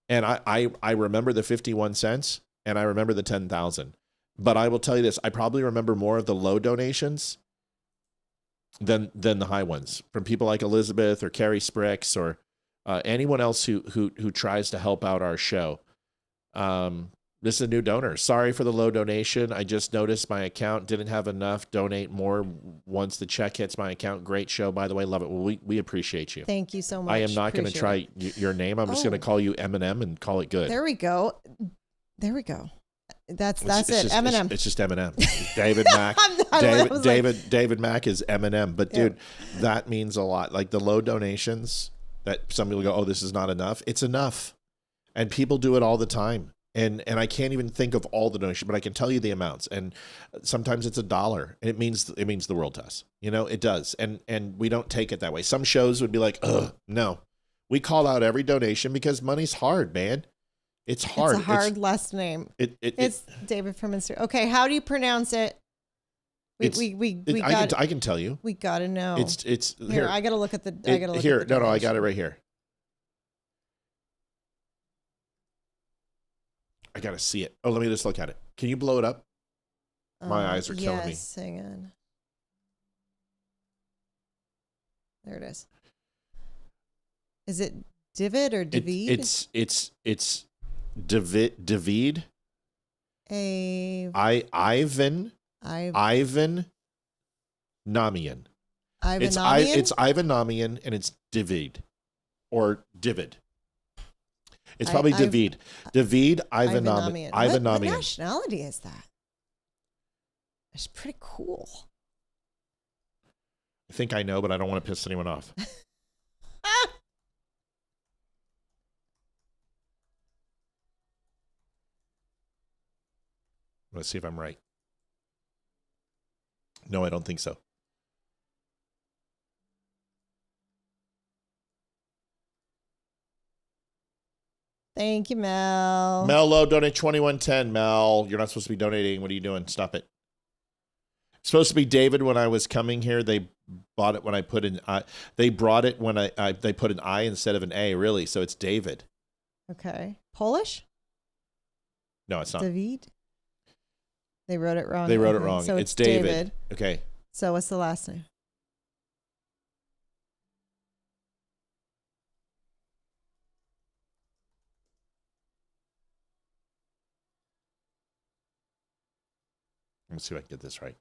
[SPEAKER 3] And I remember the 51 cents, and I remember the 10,000. But I will tell you this, I probably remember more of the low donations than the high ones, from people like Elizabeth or Carrie Spricks or anyone else who tries to help out our show. This is a new donor. Sorry for the low donation. I just noticed my account didn't have enough. Donate more once the check hits my account. Great show, by the way. Love it. Well, we appreciate you.
[SPEAKER 6] Thank you so much.
[SPEAKER 3] I am not going to try your name. I'm just going to call you Eminem and call it good.
[SPEAKER 6] There we go. That's it. Eminem.
[SPEAKER 3] It's just Eminem. David Mack. David Mack is Eminem. But dude, that means a lot. Like, the low donations that some people go, oh, this is not enough. It's enough, and people do it all the time. And I can't even think of all the donations, but I can tell you the amounts. And sometimes it's $1, and it means the world to us. You know, it does. And we don't take it that way. Some shows would be like, no. We call out every donation because money's hard, man. It's hard.
[SPEAKER 6] It's a hard last name. It's David from Instagram. Okay, how do you pronounce it?
[SPEAKER 3] I can tell you.
[SPEAKER 6] We gotta know.
[SPEAKER 3] It's
[SPEAKER 6] here. I gotta look at the. I
[SPEAKER 3] got it right here. I gotta see it. Oh, let me just look at it. Can you blow it up? My eyes are killing me.
[SPEAKER 6] Yes, hang on. There it is. Is it David or David?
[SPEAKER 3] It's David. Ivan Namian. It's Ivan Namian, and it's David or David. It's probably David. David Ivan Namian.
[SPEAKER 6] What nationality is that? It's pretty cool.
[SPEAKER 3] I think I know, but I don't want to piss anyone off. Let's see if I'm right. No, I don't think so.
[SPEAKER 6] Thank you, Mel.
[SPEAKER 3] Mel Lowe, donate 2110. Mel, you're not supposed to be donating. What are you doing? Stop it. It's supposed to be David. When I was coming here, they bought it when I put in. They brought it when they put an I instead of an A. Really, so it's David.
[SPEAKER 6] Okay, Polish?
[SPEAKER 3] No, it's not.
[SPEAKER 6] David. They wrote it wrong.
[SPEAKER 3] They wrote it wrong.
[SPEAKER 6] So
[SPEAKER 3] it's David. Okay.
[SPEAKER 6] So what's the last name?
[SPEAKER 3] Let's see if I can get this right.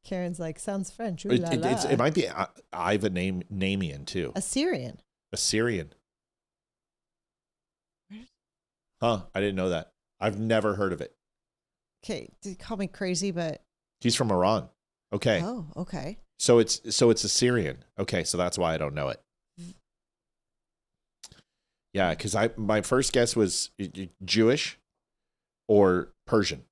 [SPEAKER 6] Karen's like, sounds French. Ooh,
[SPEAKER 3] it might be Ivan Namian too.
[SPEAKER 6] Assyrian.
[SPEAKER 3] Huh? I didn't know that. I've never heard of it.
[SPEAKER 6] Okay, call me crazy, but
[SPEAKER 3] he's from Iran. Okay.
[SPEAKER 6] Oh, okay.
[SPEAKER 3] So it's Assyrian. Okay, so that's why I don't know it. Yeah, because my first guess was Jewish or Persian,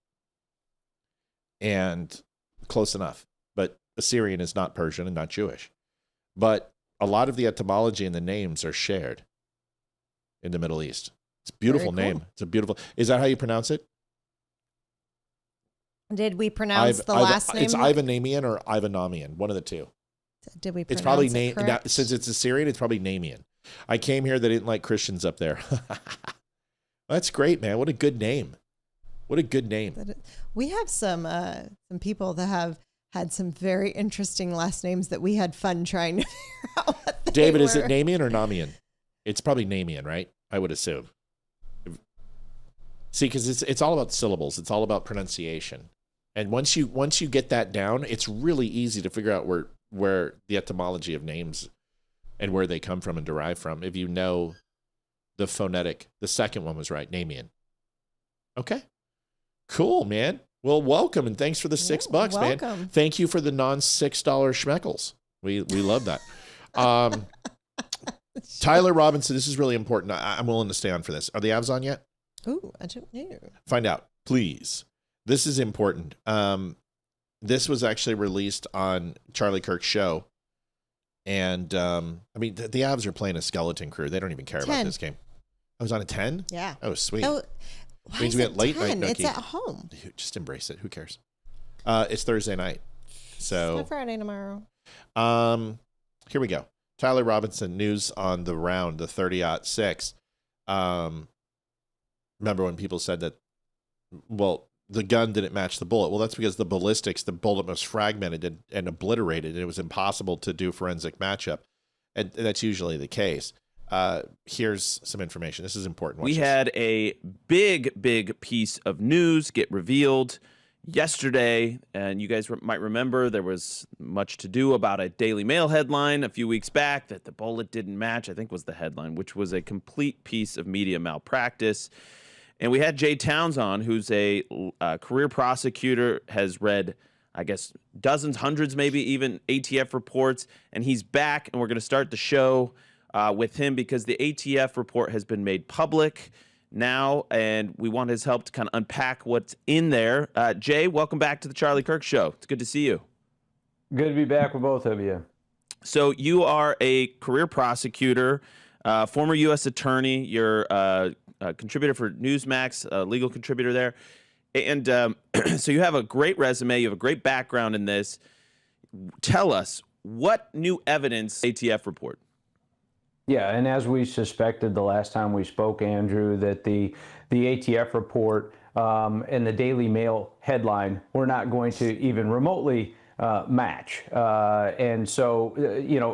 [SPEAKER 3] and close enough. But Assyrian is not Persian and not Jewish. But a lot of the etymology and the names are shared in the Middle East. It's a beautiful name. It's a beautiful. Is that how you pronounce it?
[SPEAKER 6] Did we pronounce the last name?
[SPEAKER 3] It's Ivan Namian or Ivan Namian, one of the two.
[SPEAKER 6] Did we pronounce
[SPEAKER 3] it's probably
[SPEAKER 6] it correct?
[SPEAKER 3] Since it's Assyrian, it's probably Namian. I came here, they didn't like Christians up there. That's great, man. What a good name. What a good name.
[SPEAKER 6] We have some people that have had some very interesting last names that we had fun trying to figure out what
[SPEAKER 3] David, is it Namian or Namian? It's probably Namian, right? I would assume. See, because it's all about syllables. It's all about pronunciation. And once you get that down, it's really easy to figure out where the etymology of names and where they come from and derive from. If you know the phonetic, the second one was right, Namian. Okay. Cool, man. Well, welcome, and thanks for the $6, man. Thank you for the non-$6 schmeckles. We love that. Tyler Robinson, this is really important. I'm willing to stay on for this. Are the Avs on yet?
[SPEAKER 6] Ooh, I don't know.
[SPEAKER 3] Find out, please. This is important. This was actually released on Charlie Kirk's show And I mean, the Avs are playing a skeleton crew. They don't even care about this game. I was on a 10?
[SPEAKER 6] Yeah.
[SPEAKER 3] Oh, sweet.
[SPEAKER 6] Oh, why
[SPEAKER 3] Means
[SPEAKER 6] is
[SPEAKER 3] we
[SPEAKER 6] it
[SPEAKER 3] got late
[SPEAKER 6] 10?
[SPEAKER 3] night.
[SPEAKER 6] It's at home.
[SPEAKER 3] Just embrace it. Who cares? It's Thursday night. So
[SPEAKER 6] It's Friday tomorrow.
[SPEAKER 3] Here we go. Tyler Robinson, news on the round, the 30-06. Remember when people said that, well, the gun didn't match the bullet? Well, that's because the ballistics, the bullet was fragmented and obliterated. And it was impossible to do forensic matchup. And that's usually the case. Here's some information. This is important.
[SPEAKER 12] We had a big piece of news get revealed yesterday, and you guys might remember there was much to do about a Daily Mail headline a few weeks back that the bullet didn't match, I think was the headline, which was a complete piece of media malpractice. And we had Jay Towns on, who's a career prosecutor, has read, I guess, dozens, hundreds, maybe even ATF reports, and he's back, and we're going to start the show with him because the ATF report has been made public now, and we want his help to kind of unpack what's in there. Jay, welcome back to the Charlie Kirk Show. It's good to see you.
[SPEAKER 14] Good to be back with both of you.
[SPEAKER 12] So you are a career prosecutor, former U.S. attorney. You're a contributor for Newsmax, a legal contributor there. And so you have a great resume. You have a great background in this. Tell us, what new evidence ATF report?
[SPEAKER 14] Yeah, and as we suspected the last time we spoke, Andrew, that the ATF report and the Daily Mail headline were not going to even remotely match. And so,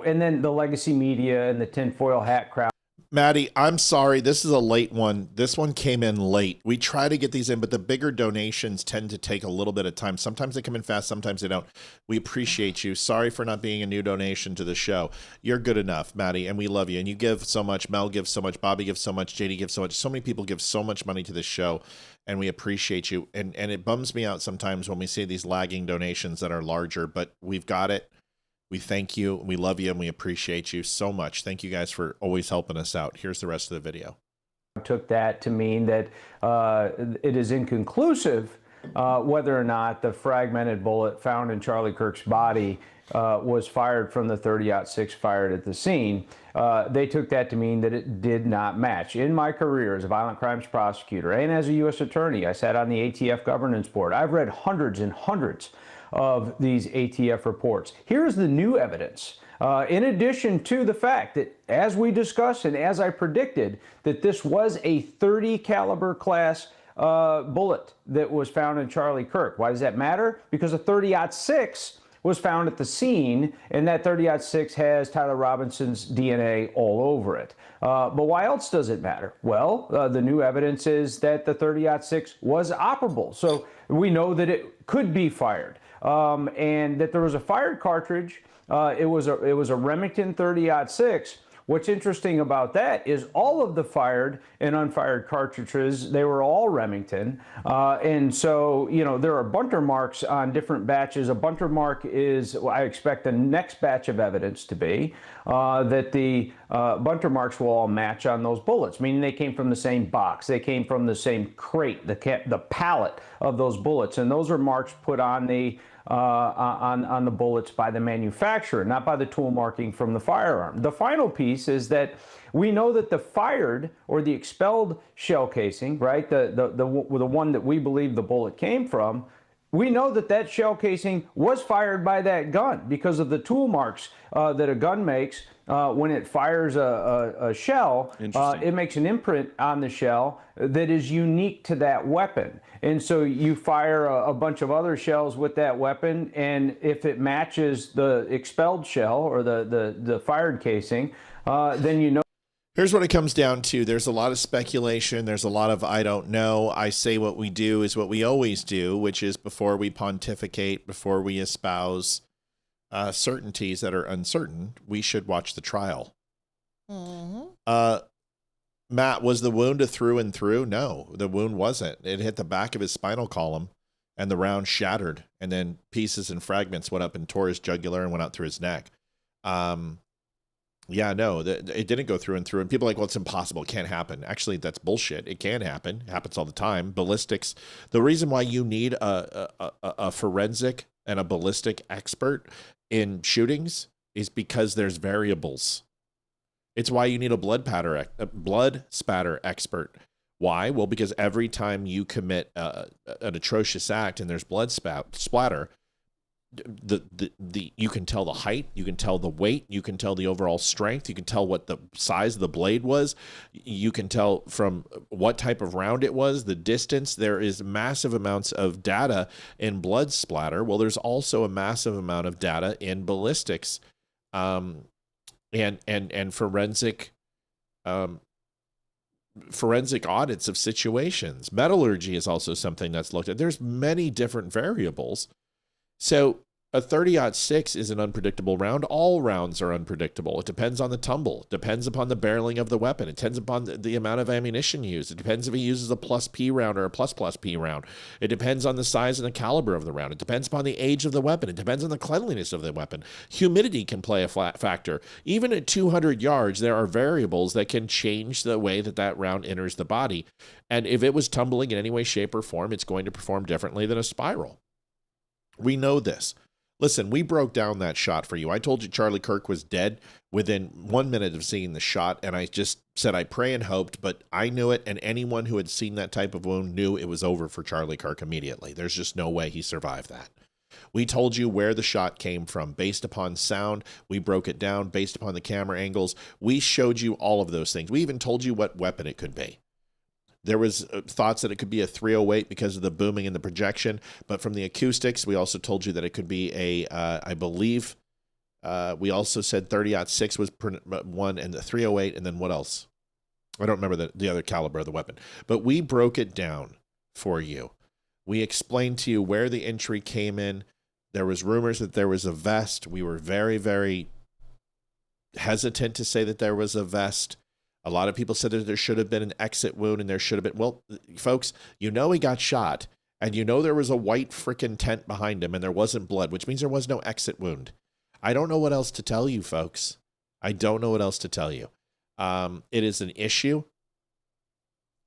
[SPEAKER 14] and then the legacy media and the tinfoil hat crowd.
[SPEAKER 3] Maddie, I'm sorry. This is a late one. This one came in late. We try to get these in, but the bigger donations tend to take a little bit of time. Sometimes they come in fast, sometimes they don't. We appreciate you. Sorry for not being a new donation to the show. You're good enough, Maddie, and we love you. And you give so much. Mel gives so much. Bobby gives so much. JD gives so much. So many people give so much money to this show, and we appreciate you. And it bums me out sometimes when we see these lagging donations that are larger, but we've got it. We thank you, we love you, and we appreciate you so much. Thank you guys for always helping us out. Here's the rest of the video.
[SPEAKER 14] I took that to mean that it is inconclusive whether or not the fragmented bullet found in Charlie Kirk's body was fired from the 30-06 fired at the scene. They took that to mean that it did not match. In my career as a violent crimes prosecutor and as a U.S. attorney, I sat on the ATF governance board. I've read hundreds and hundreds of these ATF reports. Here's the new evidence. In addition to the fact that, as we discussed and as I predicted, that this was a 30 caliber class bullet that was found in Charlie Kirk. Why does that matter? Because a 30-06 was found at the scene, and that 30-06 has Tyler Robinson's DNA all over it. But why else does it matter? Well, the new evidence is that the 30-06 was operable. So we know that it could be fired. And that there was a fired cartridge. It was a Remington 30-06. What's interesting about that is all of the fired and unfired cartridges, they were all Remington. And so, there are bunter marks on different batches. A bunter mark is, I expect the next batch of evidence to be, that the bunter marks will all match on those bullets, meaning they came from the same box. They came from the same crate, the pallet of those bullets. And those are marks put on the bullets by the manufacturer, not by the tool marking from the firearm. The final piece is that we know that the fired or the expelled shell casing, right, the one that we believe the bullet came from, we know that that shell casing was fired by that gun because of the tool marks that a gun makes when it fires a shell. It makes an imprint on the shell that is unique to that weapon. And so you fire a bunch of other shells with that weapon, and if it matches the expelled shell or the fired casing, then you know.
[SPEAKER 3] Here's what it comes down to. There's a lot of speculation. There's a lot of I don't know. I say what we do is what we always do, which is before we pontificate, before we espouse certainties that are uncertain, we should watch the trial. Mm-hmm. Matt, was the wound a through and through? No, the wound wasn't. It hit the back of his spinal column, and the round shattered, and then pieces and fragments went up and tore his jugular and went out through his neck. Yeah, no, it didn't go through and through. And people are like, well, it's impossible. It can't happen. Actually, that's bullshit. It can happen. It happens all the time. Ballistics. The reason why you need a forensic and a ballistic expert in shootings is because there's variables. It's why you need a blood spatter expert. Why? Well, because every time you commit an atrocious act and there's blood splatter, you can tell the height, you can tell the weight, you can tell the overall strength, you can tell what the size of the blade was, you can tell from what type of round it was, the distance. There is massive amounts of data in blood splatter. Well, there's also a massive amount of data in ballistics, and forensic audits of situations. Metallurgy is also something that's looked at. There's many different variables. So a 30-06 is an unpredictable round. All rounds are unpredictable. It depends on the tumble. It depends upon the barreling of the weapon. It depends upon the amount of ammunition used. It depends if he uses a plus P round or a plus P round. It depends on the size and the caliber of the round. It depends upon the age of the weapon. It depends on the cleanliness of the weapon. Humidity can play a factor. Even at 200 yards, there are variables that can change the way that round enters the body. And if it was tumbling in any way, shape, or form, it's going to perform differently than a spiral. We know this. Listen, we broke down that shot for you. I told you Charlie Kirk was dead within 1 minute of seeing the shot, and I just said I pray and hoped, but I knew it, and anyone who had seen that type of wound knew it was over for Charlie Kirk immediately. There's just no way he survived that. We told you where the shot came from based upon sound. We broke it down based upon the camera angles. We showed you all of those things. We even told you what weapon it could be. There was thoughts that it could be a 308 because of the booming and the projection, but from the acoustics, we also told you that it could be I believe, we also said 30-06 was one, and the 308, and then what else? I don't remember the other caliber of the weapon, but we broke it down for you. We explained to you where the entry came in. There was rumors that there was a vest. We were very, very hesitant to say that there was a vest. A lot of people said that there should have been an exit wound, and there should have been. Well, folks, you know he got shot, and you know there was a white frickin' tent behind him, and there wasn't blood, which means there was no exit wound. I don't know what else to tell you, folks. I don't know what else to tell you. It is an issue.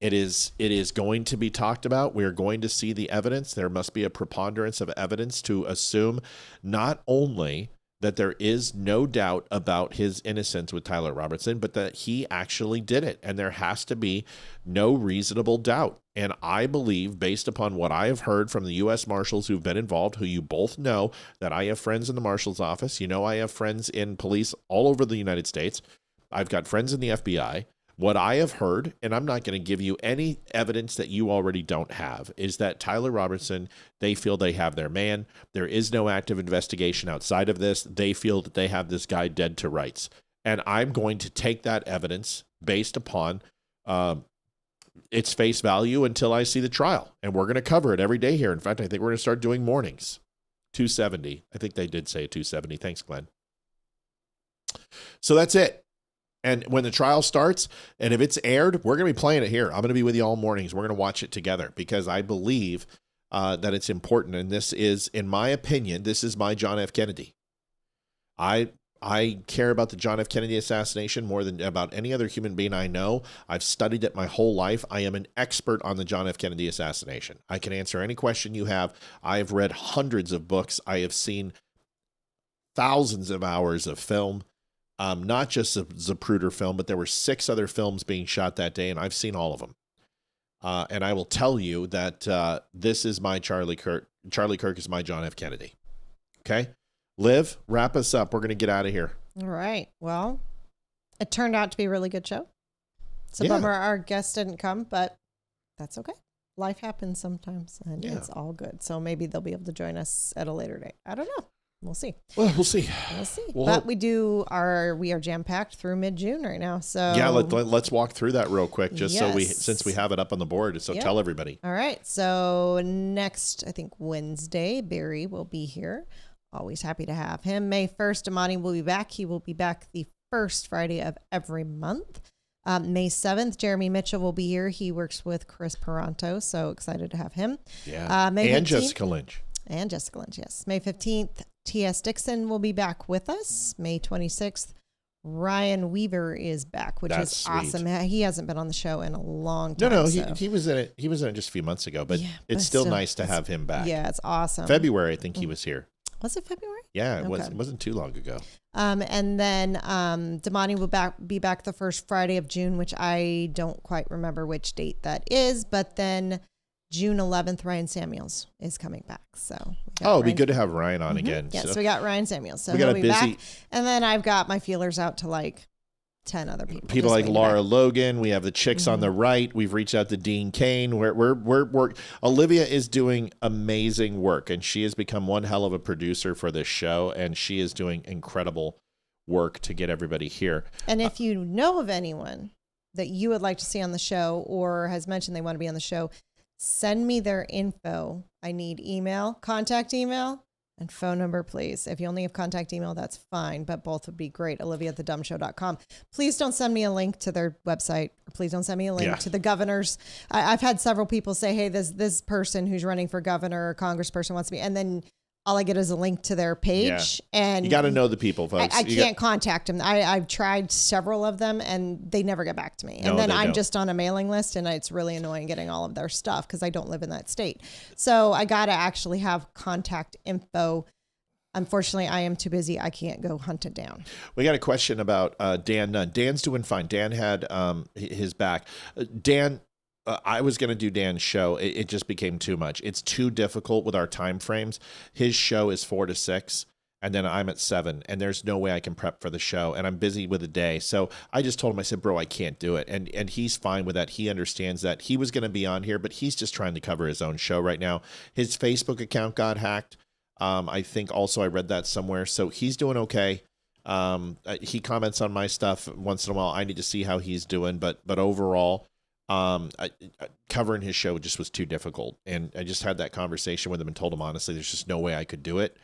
[SPEAKER 3] It is going to be talked about. We're going to see the evidence. There must be a preponderance of evidence to assume not only that there is no doubt about his innocence with Tyler Robertson, but that he actually did it. And there has to be no reasonable doubt. And I believe, based upon what I have heard from the U.S. Marshals who've been involved, who you both know, that I have friends in the Marshal's office. You know I have friends in police all over the United States. I've got friends in the FBI. What I have heard, and I'm not going to give you any evidence that you already don't have, is that Tyler Robertson, they feel they have their man. There is no active investigation outside of this. They feel that they have this guy dead to rights. And I'm going to take that evidence based upon its face value until I see the trial. And we're going to cover it every day here. In fact, I think we're going to start doing mornings. 270. I think they did say 270. Thanks, Glenn. So that's it. And when the trial starts, and if it's aired, we're going to be playing it here. I'm going to be with you all mornings. We're going to watch it together because I believe that it's important. And this is, in my opinion, this is my John F. Kennedy. I care about the John F. Kennedy assassination more than about any other human being I know. I've studied it my whole life. I am an expert on the John F. Kennedy assassination. I can answer any question you have. I have read hundreds of books. I have seen thousands of hours of film. Not just a Zapruder film, but there were 6 other films being shot that day, and I've seen all of them. And I will tell you that this is my Charlie Kirk. Charlie Kirk is my John F. Kennedy. Okay? Liv, wrap us up. We're going to get out of here.
[SPEAKER 6] All right. Well, it turned out to be a really good show. It's a bummer our guest didn't come, but that's okay. Life happens sometimes, and it's all good. So maybe they'll be able to join us at a later date. I don't know. We'll see.
[SPEAKER 3] Well, we'll see.
[SPEAKER 6] We'll see.
[SPEAKER 3] We'll
[SPEAKER 6] but
[SPEAKER 3] hope.
[SPEAKER 6] we are jam-packed through mid-June right now. So
[SPEAKER 3] yeah, let's walk through that real quick, just since we have it up on the board. So tell everybody.
[SPEAKER 6] All right. So next, I think Wednesday, Barry will be here. Always happy to have him. May 1st, Amani will be back. He will be back the first Friday of every month. May 7th, Jeremy Mitchell will be here. He works with Chris Peranto. So excited to have him.
[SPEAKER 3] Yeah.
[SPEAKER 6] May 15th,
[SPEAKER 3] and Jessica Lynch.
[SPEAKER 6] And Jessica Lynch, yes. May 15th, T.S. Dixon will be back with us. May 26th, Ryan Weaver is back, which is awesome. He hasn't been on the show in a long time.
[SPEAKER 3] No, he was in it. He was in it just a few months ago, but it's still nice to have him back.
[SPEAKER 6] Yeah, it's awesome.
[SPEAKER 3] February, I think he was here.
[SPEAKER 6] Was it February?
[SPEAKER 3] Yeah, it
[SPEAKER 6] Okay.
[SPEAKER 3] wasn't too long ago.
[SPEAKER 6] And then Damani will be back the first Friday of June, which I don't quite remember which date that is. But then June 11th, Ryan Samuels is coming back. So
[SPEAKER 3] It'd be good to have Ryan on again.
[SPEAKER 6] Yeah, so we got Ryan Samuels. So
[SPEAKER 3] we got
[SPEAKER 6] he'll
[SPEAKER 3] a
[SPEAKER 6] be
[SPEAKER 3] busy
[SPEAKER 6] back. And then I've got my feelers out to like 10 other people.
[SPEAKER 3] People like Laura Logan. We have the chicks on the right. We've reached out to Dean Kane. We're Olivia is doing amazing work, and she has become one hell of a producer for this show, and she is doing incredible work to get everybody here.
[SPEAKER 6] And if you know of anyone that you would like to see on the show or has mentioned they want to be on the show, send me their info. I need email, contact email, and phone number, please. If you only have contact email, that's fine, but both would be great. Olivia@thedumbshow.com. Please don't send me a link to their website. Please don't send me a link to the governor's. I've had several people say, hey, this person who's running for governor or congressperson wants me, and then all I get is a link to their page.
[SPEAKER 3] Yeah.
[SPEAKER 6] And
[SPEAKER 3] you got to know the people, folks.
[SPEAKER 6] I can't contact them. I've tried several of them and they never get back to me. And then I'm just on a mailing list, and it's really annoying getting all of their stuff because I don't live in that state. So I got to actually have contact info. Unfortunately, I am too busy. I can't go hunt it down.
[SPEAKER 3] We got a question about Dan Nunn. Dan's doing fine. Dan had his back. Dan, I was going to do Dan's show. It just became too much. It's too difficult with our time frames. His show is 4 to 6, and then I'm at 7, and there's no way I can prep for the show, and I'm busy with the day. So I just told him, I said, bro, I can't do it. And he's fine with that. He understands that. He was going to be on here, but he's just trying to cover his own show right now. His Facebook account got hacked. I think also I read that somewhere. So he's doing okay. He comments on my stuff once in a while. I need to see how he's doing, but overall, covering his show just was too difficult, and I just had that conversation with him and told him honestly there's just no way I could do it.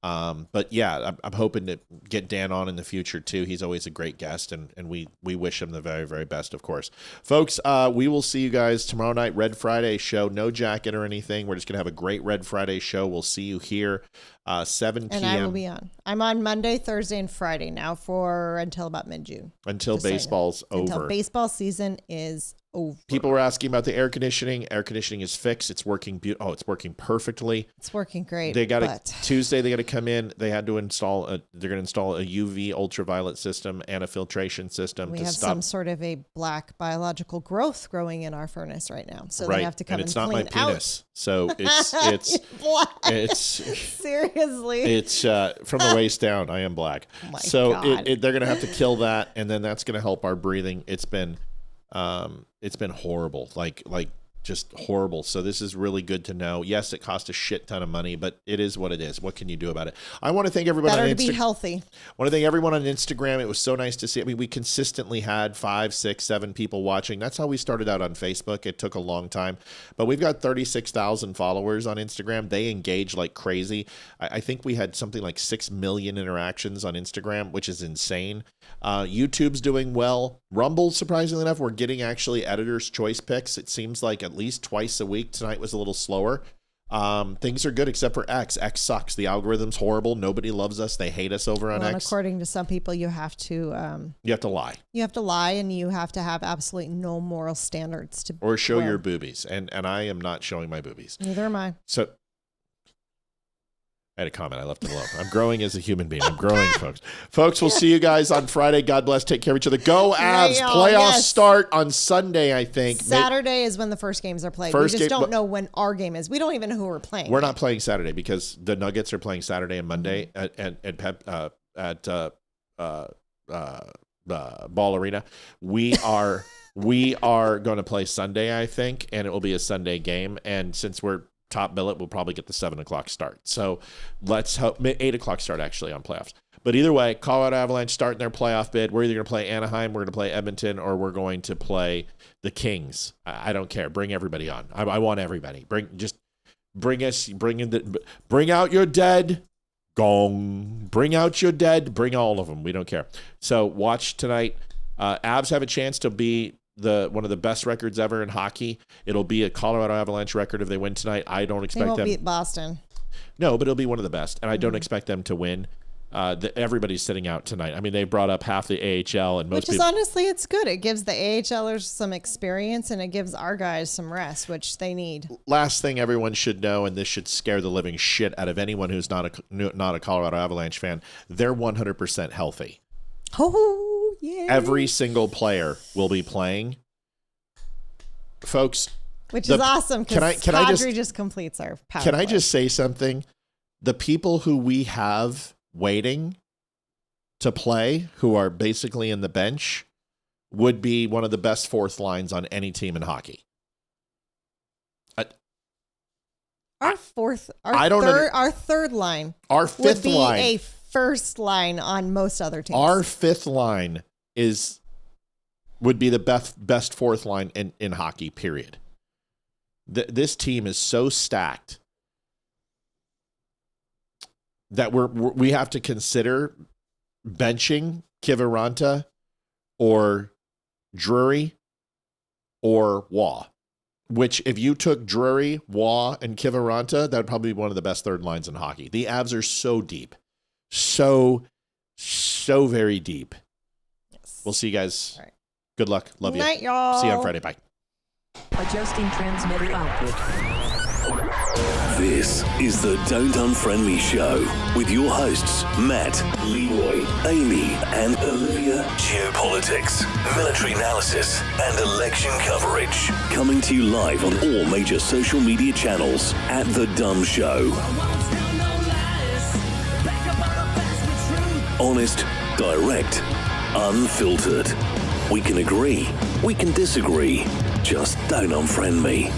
[SPEAKER 3] But yeah, I'm hoping to get Dan on in the future too. He's always a great guest, and we wish him the very, very best, of course. Folks, we will see you guys tomorrow night, Red Friday show. No jacket or anything. We're just gonna have a great Red Friday show. We'll see you here 7 p.m.
[SPEAKER 6] And I will be on. I'm on Monday, Thursday, and Friday now until about mid-June.
[SPEAKER 3] Until baseball's over.
[SPEAKER 6] Until baseball season is over.
[SPEAKER 3] People were asking about the air conditioning. Air conditioning is fixed. It's working it's working perfectly.
[SPEAKER 6] It's working great.
[SPEAKER 3] They got Tuesday. They got to come in. They had to install. They're going to install a UV ultraviolet system and a filtration system.
[SPEAKER 6] We
[SPEAKER 3] to
[SPEAKER 6] have
[SPEAKER 3] stop.
[SPEAKER 6] some sort of a black biological growth growing in our furnace right now, so
[SPEAKER 3] right.
[SPEAKER 6] they have to come
[SPEAKER 3] and
[SPEAKER 6] and
[SPEAKER 3] it's not
[SPEAKER 6] clean
[SPEAKER 3] my penis,
[SPEAKER 6] out.
[SPEAKER 3] so it's
[SPEAKER 6] black.
[SPEAKER 3] It's
[SPEAKER 6] seriously.
[SPEAKER 3] It's from the waist down. I am black.
[SPEAKER 6] Oh my
[SPEAKER 3] so
[SPEAKER 6] God.
[SPEAKER 3] they're going to have to kill that, and then that's going to help our breathing. It's been horrible, like just horrible. So this is really good to know. Yes, it cost a shit ton of money, but it is what it is. What can you do about it? I want to thank everybody
[SPEAKER 6] Better
[SPEAKER 3] on
[SPEAKER 6] to be healthy.
[SPEAKER 3] I want to thank everyone on Instagram. It was so nice to see. I mean, we consistently had 5, 6, 7 people watching. That's how we started out on Facebook. It took a long time, but we've got 36,000 followers on Instagram. They engage like crazy. I think we had something like 6 million interactions on Instagram, which is insane. YouTube's doing well. Rumble, surprisingly enough, we're getting actually editor's choice picks. It seems like at least twice a week. Tonight was a little slower. Things are good except for X. X sucks. The algorithm's horrible. Nobody loves us. They hate us over on
[SPEAKER 6] Well,
[SPEAKER 3] X.
[SPEAKER 6] according to some people, you have to
[SPEAKER 3] lie.
[SPEAKER 6] You have to lie, and you have to have absolutely no moral standards to
[SPEAKER 3] or show your boobies. And I am not showing my boobies.
[SPEAKER 6] Neither am I.
[SPEAKER 3] So I had a comment. I left it alone. I'm growing as a human being. I'm growing, folks. Folks, we'll see you guys on Friday. God bless. Take care of each other. Go Avs. Playoffs start on Sunday, I think.
[SPEAKER 6] Saturday is when the first games are played. We just don't know when our game is. We don't even know who we're playing.
[SPEAKER 3] We're not playing Saturday because the Nuggets are playing Saturday and Monday at Ball Arena. We are going to play Sunday, I think, and it will be a Sunday game. And since we're top billet, we'll probably get the 7:00 start. So let's hope 8:00 start actually on playoffs. But either way, Colorado Avalanche starting their playoff bid. We're either going to play Anaheim, we're going to play Edmonton, or we're going to play the Kings. I don't care. Bring everybody on. I want everybody. Bring out your dead. Gong. Bring out your dead. Bring all of them. We don't care. So watch tonight. Avs have a chance to be one of the best records ever in hockey. It'll be a Colorado Avalanche record if they win tonight. I don't expect them.
[SPEAKER 6] They won't beat Boston.
[SPEAKER 3] No, but it'll be one of the best, and I don't expect them to win. Everybody's sitting out tonight. I mean, they brought up half the AHL and most
[SPEAKER 6] Which is honestly, it's good. It gives the AHLers some experience and it gives our guys some rest, which they need.
[SPEAKER 3] Last thing everyone should know, and this should scare the living shit out of anyone who's not a Colorado Avalanche fan, they're 100% healthy.
[SPEAKER 6] Oh, yeah.
[SPEAKER 3] Every single player will be playing. Folks.
[SPEAKER 6] Which is awesome because Kadri just completes our power
[SPEAKER 3] Can I
[SPEAKER 6] play.
[SPEAKER 3] just say something? The people who we have waiting to play, who are basically in the bench, would be one of the best fourth lines on any team in hockey.
[SPEAKER 6] Our third line.
[SPEAKER 3] Our fifth
[SPEAKER 6] would be
[SPEAKER 3] line.
[SPEAKER 6] A first line on most other teams.
[SPEAKER 3] Our fifth line would be the best fourth line in hockey, period. This team is so stacked that we have to consider benching Kiviranta or Drury or Waugh, which if you took Drury, Waugh, and Kiviranta, that would probably be one of the best third lines in hockey. The Avs are so deep. So very deep.
[SPEAKER 6] Yes.
[SPEAKER 3] We'll see you guys.
[SPEAKER 6] All right.
[SPEAKER 3] Good luck. Love you.
[SPEAKER 6] Night, y'all.
[SPEAKER 3] See you on Friday. Bye.
[SPEAKER 15] Adjusting transmitter output.
[SPEAKER 16] This is the Don't Unfriend Me Show with your hosts, Matt, Leroy, Amy, and Olivia. Geopolitics, military analysis, and election coverage. Coming to you live on all major social media channels at The Dumb Show. Honest, direct, unfiltered. We can agree, we can disagree. Just don't unfriend me.